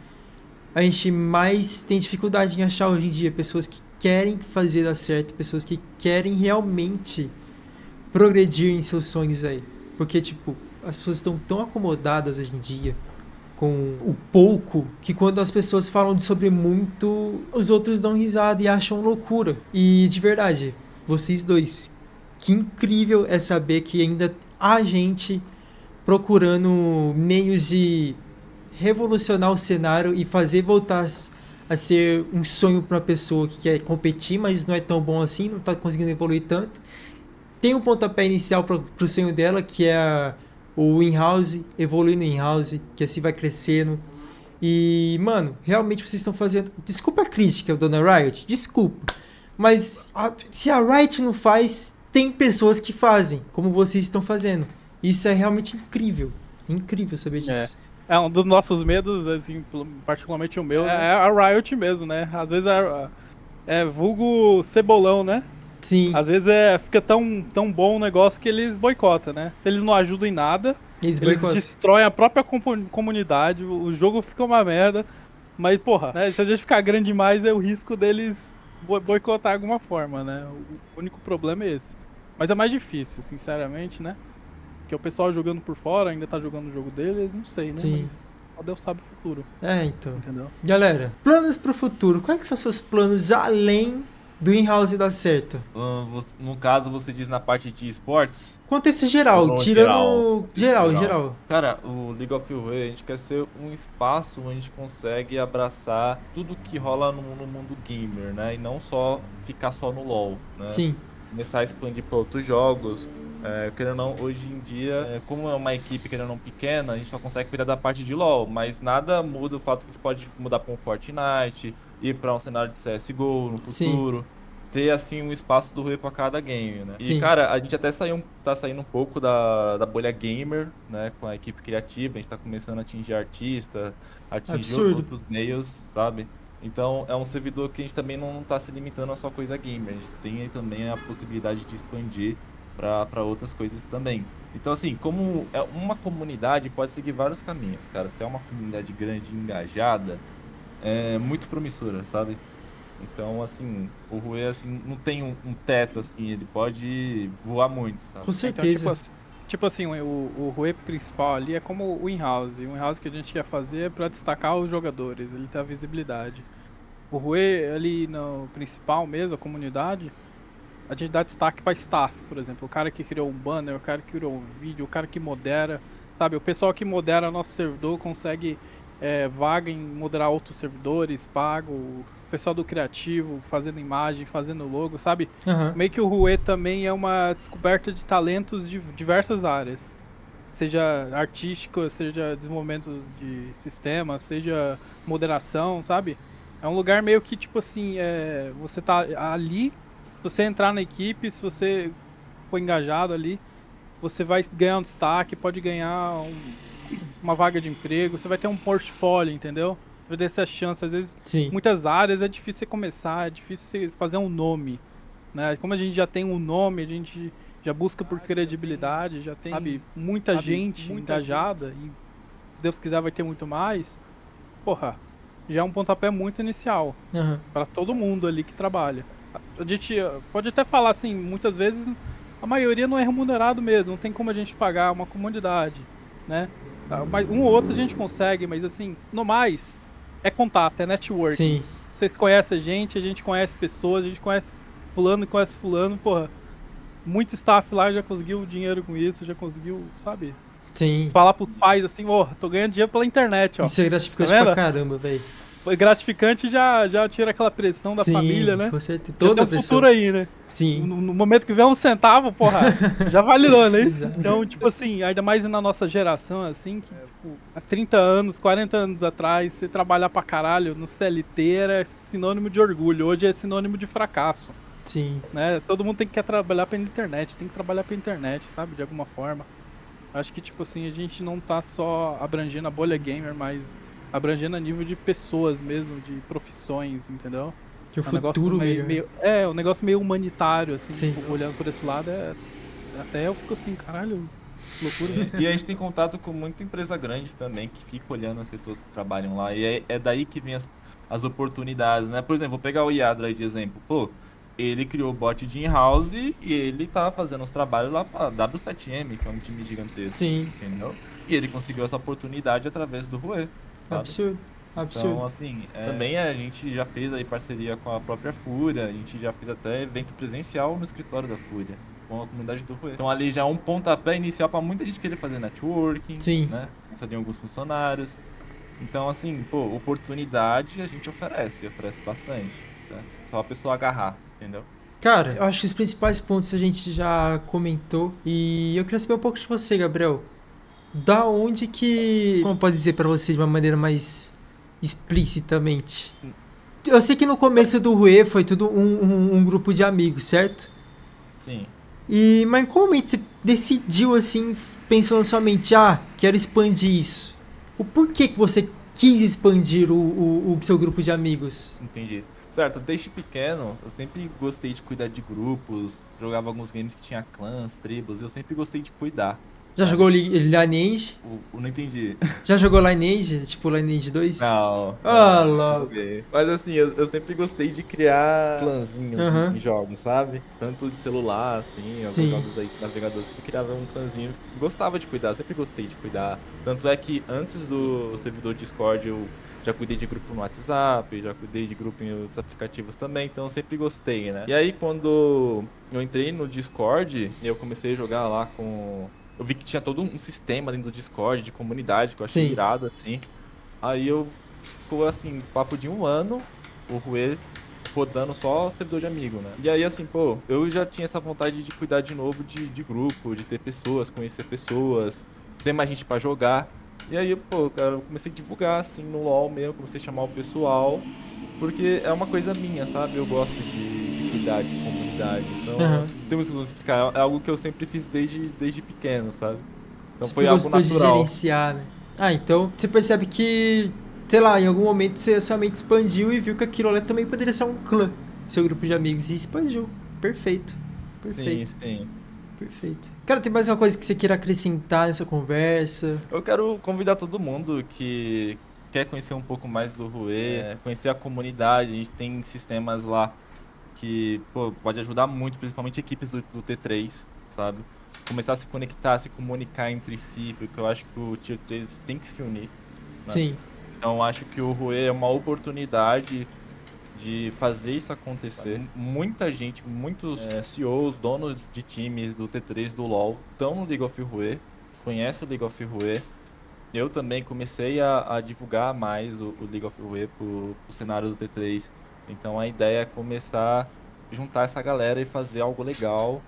a gente mais tem dificuldade em achar hoje em dia, pessoas que querem fazer dar certo, pessoas que querem realmente progredir em seus sonhos aí. Porque, tipo, as pessoas estão tão acomodadas hoje em dia com o pouco, que quando as pessoas falam sobre muito, os outros dão risada e acham loucura. E de verdade, vocês dois, que incrível é saber que ainda há gente procurando meios de revolucionar o cenário e fazer voltar a ser um sonho para uma pessoa que quer competir, mas não é tão bom assim, não está conseguindo evoluir tanto. Tem um pontapé inicial para o sonho dela, que é o in-house, evoluir no in-house, que assim vai crescendo. E, mano, realmente vocês estão fazendo... Desculpa a crítica, dona Riot, desculpa. Mas se a Riot não faz, tem pessoas que fazem, como vocês estão fazendo. Isso é realmente incrível. Incrível saber disso. É um dos nossos medos, assim, particularmente o meu, é a Riot mesmo, né? Às vezes É vulgo cebolão, né? Sim, Às vezes fica tão bom o negócio que eles boicotam, né? Se eles não ajudam em nada, eles eles boicotam. destroem a própria comunidade, o jogo fica uma merda. Mas, porra, né, se a gente ficar grande demais, é o risco deles boicotar de alguma forma, né? O único problema é esse. Mas é mais difícil, sinceramente, né? Porque o pessoal jogando por fora, ainda tá jogando o jogo deles, não sei, né? Sim. Mas só Deus sabe o futuro, É, então. entendeu? Galera, planos pro futuro. Quais que são seus planos além do in-house dar certo? No caso, você diz na parte de esportes. Contexto geral, Ou tirando... geral. Geral. Cara, o League of Legends, a gente quer ser um espaço onde a gente consegue abraçar tudo que rola no mundo gamer, né? E não só ficar só no LoL, né? Sim, Começar a expandir para outros jogos. Querendo ou não, hoje em dia, como é uma equipe querendo ou não pequena, a gente só consegue cuidar da parte de LoL, mas nada muda o fato que a gente pode mudar para um Fortnite, ir para um cenário de CSGO no Sim. futuro, ter assim um espaço do Rui para cada game, né? Sim. E cara, a gente até tá saindo um pouco da bolha gamer, né, com a equipe criativa, a gente tá começando a atingir artista, atingir Absurdo. outros meios, sabe? Então é um servidor que a gente também não tá se limitando a só coisa gamer, a gente tem aí também a possibilidade de expandir para outras coisas também. Então assim, como é uma comunidade pode seguir vários caminhos, cara. Se é uma comunidade grande e engajada, é muito promissora, sabe? Então assim, o Rui assim não tem um teto assim, ele pode voar muito, sabe? com certeza. Então, tipo assim, o RUE principal ali é como o in-house. O in-house que a gente quer fazer é pra destacar os jogadores, ele tem a visibilidade. O RUE ali no principal mesmo, a comunidade, a gente dá destaque pra staff, por exemplo. O cara que criou um banner, o cara que criou um vídeo, o cara que modera, sabe? O pessoal que modera nosso servidor consegue vaga em moderar outros servidores, pago. O pessoal do criativo fazendo imagem, fazendo logo, sabe? Aham. Meio que o RUE também é uma descoberta de talentos de diversas áreas. Seja artístico, seja desenvolvimento de sistemas, seja moderação, sabe? É um lugar meio que, tipo assim, você tá ali, se você entrar na equipe, se você for engajado ali, você vai ganhar um destaque, pode ganhar uma vaga de emprego, você vai ter um portfólio, entendeu? Vai ter essa chance, às vezes Sim. muitas áreas é difícil você começar, é difícil você fazer um nome, né? Como a gente já tem um nome, a gente já busca por credibilidade, já tem, sabe, muita gente engajada e se Deus quiser vai ter muito mais. Porra, já é um pontapé muito inicial Aham. para todo mundo ali que trabalha. A gente pode até falar assim, muitas vezes a maioria não é remunerado mesmo, não tem como a gente pagar uma comunidade, né? Mas um ou outro a gente consegue, mas assim, no mais é contato, é networking. Sim. Vocês conhecem a gente conhece pessoas, a gente conhece fulano, porra. Muito staff lá já conseguiu dinheiro com isso, já conseguiu, sabe? Sim. Falar pros pais assim, tô ganhando dinheiro pela internet, ó. Isso é gratificante Tá vendo? pra caramba, velho. Foi gratificante, já tira aquela pressão da Sim, família, né? com certeza. Já Toda tem a um pressão. futuro aí, né? Sim. No momento que vier um centavo, porra, já validou, né? Exato. Então, tipo assim, ainda mais na nossa geração, assim, que tipo, há 30 anos, 40 anos atrás, você trabalhar pra caralho no CLT era sinônimo de orgulho, hoje é sinônimo de fracasso, Sim. né? Todo mundo tem que trabalhar pela internet, tem que trabalhar pela internet, sabe? De alguma forma. Acho que, tipo assim, a gente não tá só abrangendo a bolha gamer, mas abrangendo a nível de pessoas mesmo, de profissões, entendeu? Que o É um negócio futuro melhor. um negócio meio humanitário, assim, Sim. tipo, olhando por esse lado, até eu fico assim, caralho, que loucura, né? E a gente tem contato com muita empresa grande também, que fica olhando as pessoas que trabalham lá. E é daí que vem as oportunidades, né? Por exemplo, vou pegar o Yadra aí de exemplo. Pô, ele criou o bot de in-house e ele tá fazendo os trabalhos lá pra W7M, que é um time gigantesco, Sim. entendeu? E ele conseguiu essa oportunidade através do Rue, sabe? Absurdo. Absurdo. Então, assim, também a gente já fez aí parceria com a própria Fúria, a gente já fez até evento presencial no escritório da Fúria, com a comunidade do Rue. Então ali já é um pontapé inicial pra muita gente querer fazer networking, Sim. né? Fazer alguns funcionários. Então, assim, pô, oportunidade a gente oferece bastante, certo? Só a pessoa agarrar, entendeu? Cara, eu acho que os principais pontos a gente já comentou. E eu queria saber um pouco de você, Gabriel. Da onde que... Como pode dizer pra você de uma maneira mais explicitamente? Eu sei que no começo do Rue foi tudo um grupo de amigos, certo? Sim. Mas em qual momento você decidiu, assim, pensou na sua mente, quero expandir isso? O porquê que você quis expandir o seu grupo de amigos? Entendi. Certo, desde pequeno, eu sempre gostei de cuidar de grupos, jogava alguns games que tinha clãs, tribos, eu sempre gostei de cuidar. Já sabe? jogou Lineage? Eu não entendi. Já jogou Lineage? Tipo Lineage 2? Não, Ah, não logo. joguei. Mas assim, eu sempre gostei de criar clãzinhos Aham. em jogos, sabe? Tanto de celular, assim, alguns Sim. jogos aí, navegadores, eu criava um clãzinho. Gostava de cuidar, sempre gostei de cuidar. Tanto é que antes do servidor Discord eu já cuidei de grupo no WhatsApp, já cuidei de grupo em outros aplicativos também, então eu sempre gostei, né? E aí quando eu entrei no Discord, eu comecei a jogar lá com... Eu vi que tinha todo um sistema dentro do Discord, de comunidade, que eu achei Sim. irado, assim. Aí eu ficou assim, papo de um ano, o Rue rodando só servidor de amigo, né? E aí assim, pô, eu já tinha essa vontade de cuidar de novo de grupo, de ter pessoas, conhecer pessoas, ter mais gente pra jogar. E aí, pô, cara, eu comecei a divulgar assim no LoL mesmo, comecei a chamar o pessoal, porque é uma coisa minha, sabe? Eu gosto de cuidar de comunidade. Então, Aham. assim, temos que explicar, é algo que eu sempre fiz desde pequeno, sabe? Então Sempre foi algo gostou de natural. gerenciar, né? Ah, então você percebe que, sei lá, em algum momento você sua mente expandiu e viu que aquilo ali também poderia ser um clã, seu grupo de amigos, e expandiu. Perfeito. Perfeito. Sim, sim. Perfeito. Cara, tem mais uma coisa que você queira acrescentar nessa conversa? Eu quero convidar todo mundo que quer conhecer um pouco mais do Rue, conhecer a comunidade. A gente tem sistemas lá que pô, pode ajudar muito, principalmente equipes do T3, sabe? Começar a se conectar, se comunicar entre si, porque eu acho que o Tier 3 tem que se unir, né? Sim. Então eu acho que o Rue é uma oportunidade de fazer isso acontecer. Muita gente, muitos CEOs, donos de times do T3, do LoL, estão no League of Rue, conhecem o League of Rue. Eu também comecei a divulgar mais o League of Rue pro cenário do T3. Então a ideia é começar a juntar essa galera e fazer algo legal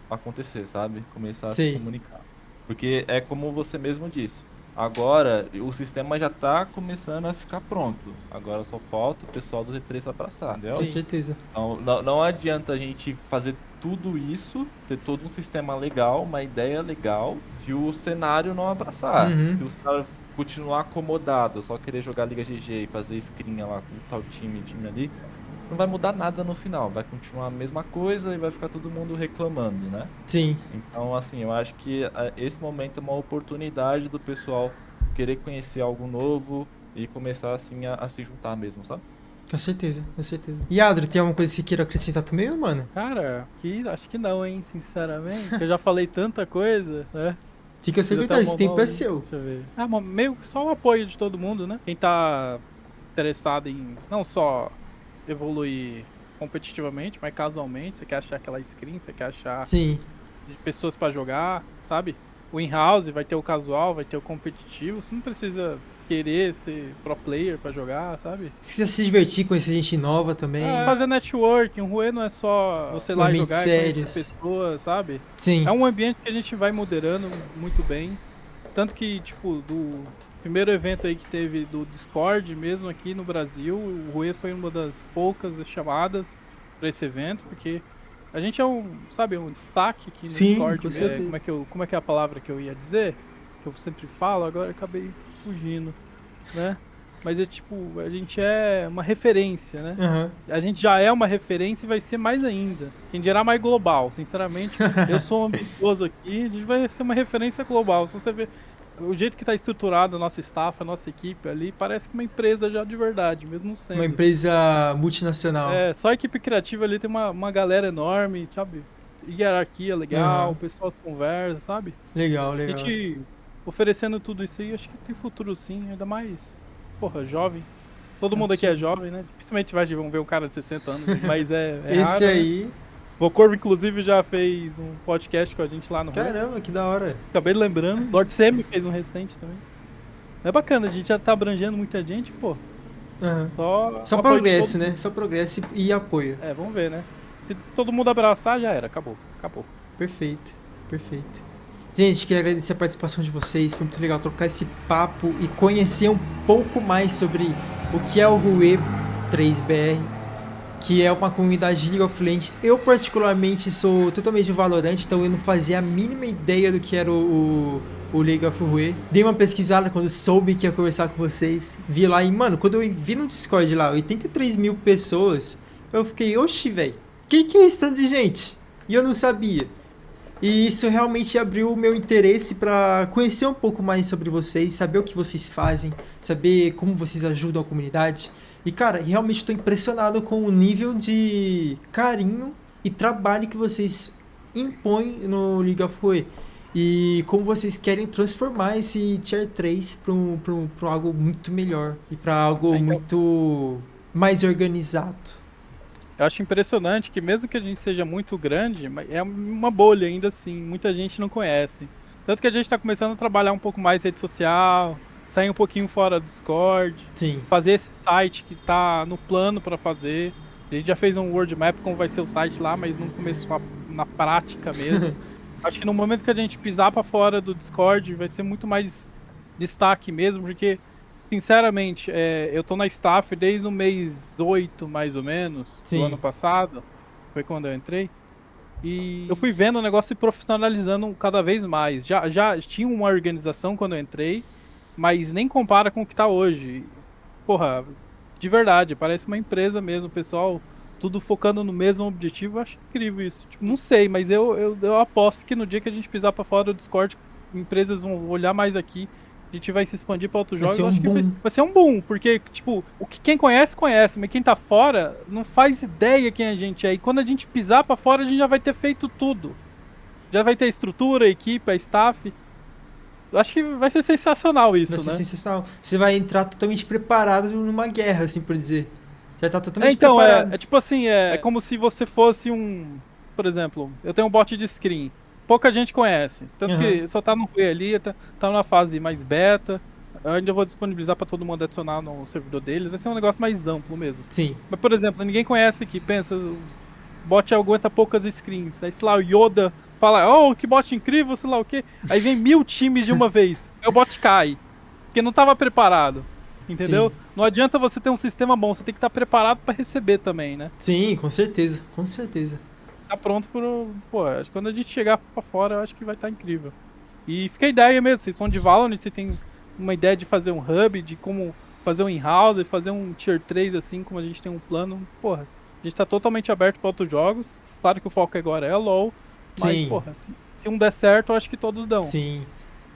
acontecer, sabe? Começar a se Sim. comunicar. Porque é como você mesmo disse. Agora o sistema já tá começando a ficar pronto. Agora só falta o pessoal do T3 se abraçar, entendeu? Com Sim. certeza. Então, não adianta a gente fazer tudo isso, ter todo um sistema legal, uma ideia legal, se o cenário não abraçar. Uhum. Se os caras continuar acomodado, só querer jogar Liga GG e fazer screen lá com tal time ali, não vai mudar nada no final. Vai continuar a mesma coisa e vai ficar todo mundo reclamando, né? Sim. Então, assim, eu acho que esse momento é uma oportunidade do pessoal querer conhecer algo novo e começar, assim, a se juntar mesmo, sabe? Com certeza, com certeza. E Adro, tem alguma coisa que você queira acrescentar também, meu mano? Cara, acho que não, hein, sinceramente. Porque eu já falei tanta coisa, né? Fica sem Fiz vontade, até esse um tempo é monólogo. seu. Deixa eu ver. Meio que só o apoio de todo mundo, né? Quem tá interessado em não só evoluir competitivamente, mas casualmente, você quer achar aquela screen, você quer achar Sim. pessoas pra jogar, sabe? O in-house vai ter o casual, vai ter o competitivo, você não precisa querer ser pro player pra jogar, sabe? Se quiser se divertir, conhecer gente nova também. Fazer networking, o Rue não é só você ir lá Ambientes jogar e sérios. conhecer pessoas, sabe? Sim. É um ambiente que a gente vai moderando muito bem. Tanto que, tipo, do primeiro evento aí que teve do Discord mesmo aqui no Brasil, o Rue foi uma das poucas chamadas pra esse evento, porque a gente é um destaque aqui no Sim, Discord. com certeza. Como é que é a palavra que eu ia dizer? Que eu sempre falo, agora eu acabei fugindo, né? Mas é tipo, a gente é uma referência, né? Aham. A gente já é uma referência e vai ser mais ainda. Quem dirá mais global, sinceramente. Eu sou ambicioso aqui, a gente vai ser uma referência global. Se você ver o jeito que tá estruturado a nossa staff, a nossa equipe ali, parece que uma empresa já de verdade, mesmo sendo. Uma empresa multinacional. É, só a equipe criativa ali tem uma galera enorme, sabe? Hierarquia legal, Aham. o pessoal se conversa, sabe? Legal, A legal. gente oferecendo tudo isso aí, acho que tem futuro sim, ainda mais, porra, jovem. Todo mundo aqui é jovem, né? Dificilmente vão ver um cara de 60 anos, mas é Esse raro, né? aí. O Corvo, inclusive, já fez um podcast com a gente lá no Rue. Caramba, que da hora. Acabei lembrando. Lord Semi fez um recente também. É bacana, a gente já tá abrangendo muita gente, pô. Aham. Só Só apoio de progresso, todo né? mundo. Só progresso e apoio. É, vamos ver, né? Se todo mundo abraçar, já era. Acabou. Perfeito, perfeito. Gente, queria agradecer a participação de vocês. Foi muito legal trocar esse papo e conhecer um pouco mais sobre o que é o Rue 3BR, que é uma comunidade de League of Legends. Eu, particularmente, sou totalmente de Valorant, então eu não fazia a mínima ideia do que era o o League of Rue. Dei uma pesquisada quando soube que ia conversar com vocês. Vi lá e, mano, quando eu vi no Discord lá, 83 mil pessoas, eu fiquei, oxi, velho, que é esse tanto de gente? E eu não sabia. E isso realmente abriu o meu interesse pra conhecer um pouco mais sobre vocês, saber o que vocês fazem, saber como vocês ajudam a comunidade. E, cara, realmente estou impressionado com o nível de carinho e trabalho que vocês impõem no League of Rue. E como vocês querem transformar esse Tier 3 para algo muito melhor e para algo muito mais organizado. Eu acho impressionante que mesmo que a gente seja muito grande, é uma bolha ainda assim, muita gente não conhece. Tanto que a gente está começando a trabalhar um pouco mais rede social, sair um pouquinho fora do Discord, Sim. fazer esse site que está no plano para fazer. A gente já fez um world map como vai ser o site lá, mas não começou na prática mesmo. Acho que no momento que a gente pisar para fora do Discord vai ser muito mais destaque mesmo, porque sinceramente, eu tô na staff desde o mês 8, mais ou menos, Sim. do ano passado, foi quando eu entrei, e eu fui vendo o negócio se profissionalizando cada vez mais. Já tinha uma organização quando eu entrei, mas nem compara com o que tá hoje. Porra, de verdade, parece uma empresa mesmo, pessoal, tudo focando no mesmo objetivo. Eu acho incrível isso. Tipo, não sei, mas eu aposto que no dia que a gente pisar pra fora do Discord, empresas vão olhar mais aqui, a gente vai se expandir pra outros jogos. Vai ser um Eu acho boom. que vai ser um boom, porque, tipo, quem conhece, mas quem tá fora não faz ideia quem a gente é. E quando a gente pisar pra fora, a gente já vai ter feito tudo. Já vai ter a estrutura, a equipe, a staff. Eu acho que vai ser sensacional isso, Vai ser né? sensacional. Você vai entrar totalmente preparado numa guerra, assim por dizer. Você vai estar totalmente Então, preparado. tipo assim, é como se você fosse por exemplo, eu tenho um bot de screen, pouca gente conhece, tanto que só tá no Rue ali, tá na fase mais beta, eu ainda vou disponibilizar pra todo mundo adicionar no servidor deles, vai ser um negócio mais amplo mesmo. Sim. Mas, por exemplo, ninguém conhece aqui, pensa, o bot aguenta poucas screens, aí sei lá, o Yoda fala, oh, que bot incrível, sei lá o que, aí vem 1000 times de uma vez, aí o bot cai, porque não tava preparado. Entendeu? Sim. Não adianta você ter um sistema bom, você tem que estar preparado pra receber também, né? Sim, com certeza. Com certeza. Tá pronto pro... Pô, acho que quando a gente chegar pra fora, eu acho que vai estar incrível. E fica a ideia mesmo, vocês são de Valorant, você tem uma ideia de fazer um hub, de como fazer um in-house, fazer um Tier 3 assim, como a gente tem um plano. Porra, a gente tá totalmente aberto pra outros jogos. Claro que o foco agora é LoL, mas, Sim. porra, se um der certo, eu acho que todos dão. Sim.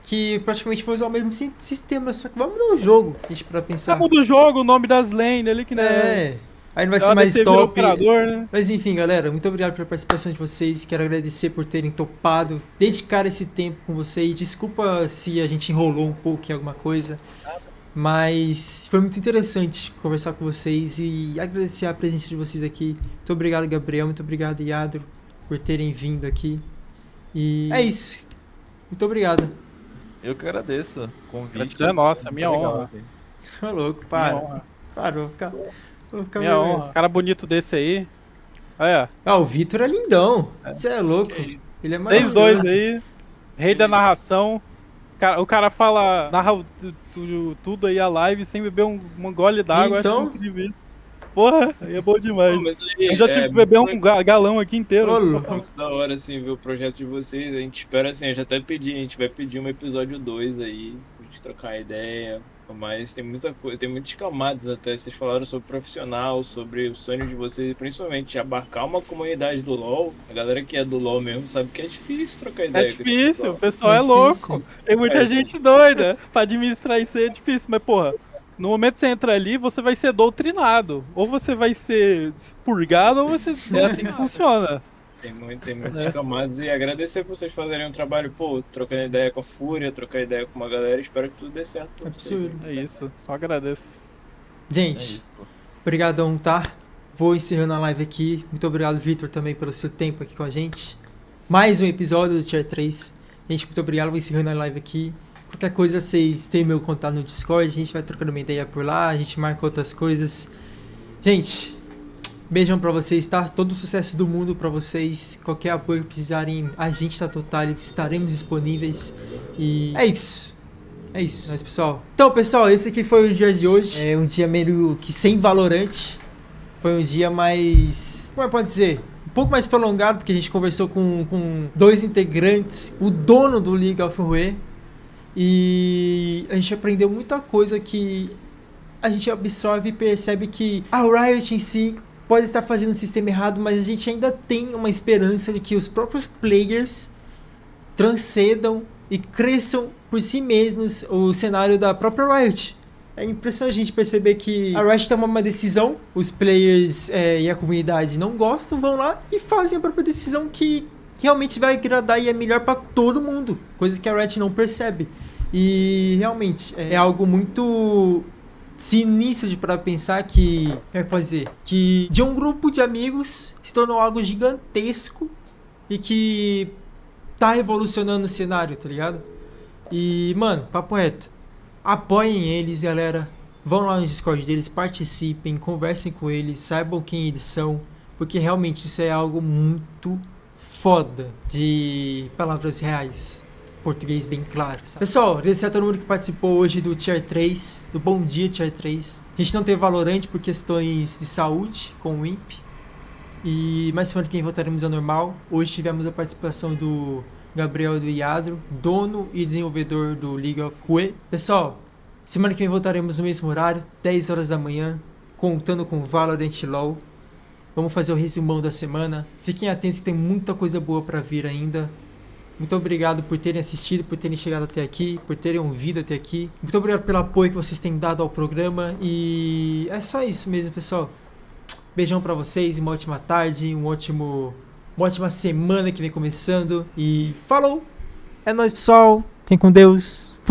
Que praticamente foi usar o mesmo sistema, só que vamos dar um jogo, gente, pra pensar. Muda o jogo, o nome das lanes ali, que É. Aí não vai ser mais top. Operador, né? Mas enfim, galera, muito obrigado pela participação de vocês. Quero agradecer por terem topado, dedicar esse tempo com vocês. Desculpa se a gente enrolou um pouco em alguma coisa. Mas foi muito interessante conversar com vocês e agradecer a presença de vocês aqui. Muito obrigado, Gabriel. Muito obrigado, Yadro, por terem vindo aqui. E é isso. Muito obrigado. Eu que agradeço o convite. Gratidão é nossa, Muito minha legal honra. aqui. Ô, louco, Minha para. honra. Para, vou ficar Minha vergonha. honra. Cara bonito desse aí. Olha, Ah, o Vitor é lindão. Você é louco. Que isso. Ele é vocês maravilhoso. dois aí, rei da narração. O cara narra tudo aí a live sem beber um gole d'água. Então? Eu acho incrível isso. Porra, aí é bom demais. Pô, mas aí, Eu já tive que beber um galão aqui inteiro. Ô, É louco. muito da hora, assim, ver o projeto de vocês. A gente espera, assim, eu já até pedi, a gente vai pedir um episódio 2 aí, pra gente trocar ideia. Mas tem muita coisa, tem muitas camadas até. Vocês falaram sobre profissional, sobre o sonho de vocês, principalmente abarcar uma comunidade do LoL. A galera que é do LoL mesmo sabe que é difícil trocar ideia É com esse difícil, o pessoal. pessoal É é louco. difícil. Tem muita É. gente doida. Pra administrar isso aí é difícil, mas porra, no momento que você entra ali, você vai ser doutrinado. Ou você vai ser expurgado, ou você. É assim que funciona. Tem muitas camadas e agradecer por vocês fazerem um trabalho, pô, trocando ideia com a Fúria, trocar ideia com uma galera. Espero que tudo dê certo pra vocês. Absurdo. É isso, só agradeço. É Gente, isso, pô. obrigadão, tá? Vou encerrando a live aqui. Muito obrigado, Vitor, também pelo seu tempo aqui com a gente. Mais um episódio do Tier 3. Gente, muito obrigado. Vou encerrando a live aqui. Qualquer coisa, vocês têm meu contato no Discord. A gente vai trocando uma ideia por lá. A gente marca outras coisas. Gente, beijão pra vocês, tá? Todo o sucesso do mundo pra vocês. Qualquer apoio que precisarem, a gente tá total. Estaremos disponíveis. E é isso. É isso, mas pessoal. Então, pessoal, esse aqui foi o dia de hoje. É um dia meio que sem Valorant. Foi um dia mais... como é que pode dizer? Um pouco mais prolongado, porque a gente conversou com dois integrantes. O dono do League of Rue. E a gente aprendeu muita coisa que a gente absorve e percebe que a Riot em si pode estar fazendo um sistema errado, mas a gente ainda tem uma esperança de que os próprios players transcendam e cresçam por si mesmos o cenário da própria Riot. É impressionante a gente perceber que a Riot toma uma decisão, os players e a comunidade não gostam, vão lá e fazem a própria decisão que realmente vai agradar e é melhor pra todo mundo, coisa que a Riot não percebe. E realmente é algo muito sinistro de para pensar que, como é que pode dizer, que de um grupo de amigos se tornou algo gigantesco e que tá revolucionando o cenário, tá ligado? E, mano, papo reto, apoiem eles, galera, vão lá no Discord deles, participem, conversem com eles, saibam quem eles são, porque realmente isso é algo muito foda, de palavras reais, português bem claro, sabe? Pessoal, agradecer a todo mundo que participou hoje do Tier 3, do Bom Dia Tier 3. A gente não teve Valorant por questões de saúde com o Imp. E mais semana que vem voltaremos ao normal. Hoje tivemos a participação do Gabriel do Iadro, dono e desenvolvedor do League of Rue. Pessoal, semana que vem voltaremos no mesmo horário, 10 horas da manhã, contando com Valorant LoL. Vamos fazer o resumão da semana. Fiquem atentos que tem muita coisa boa pra vir ainda. Muito obrigado por terem assistido, por terem chegado até aqui, por terem ouvido até aqui. Muito obrigado pelo apoio que vocês têm dado ao programa. E é só isso mesmo, pessoal. Beijão pra vocês, uma ótima tarde, uma ótima semana que vem começando. E falou! É nóis, pessoal. Fiquem com Deus. Fui!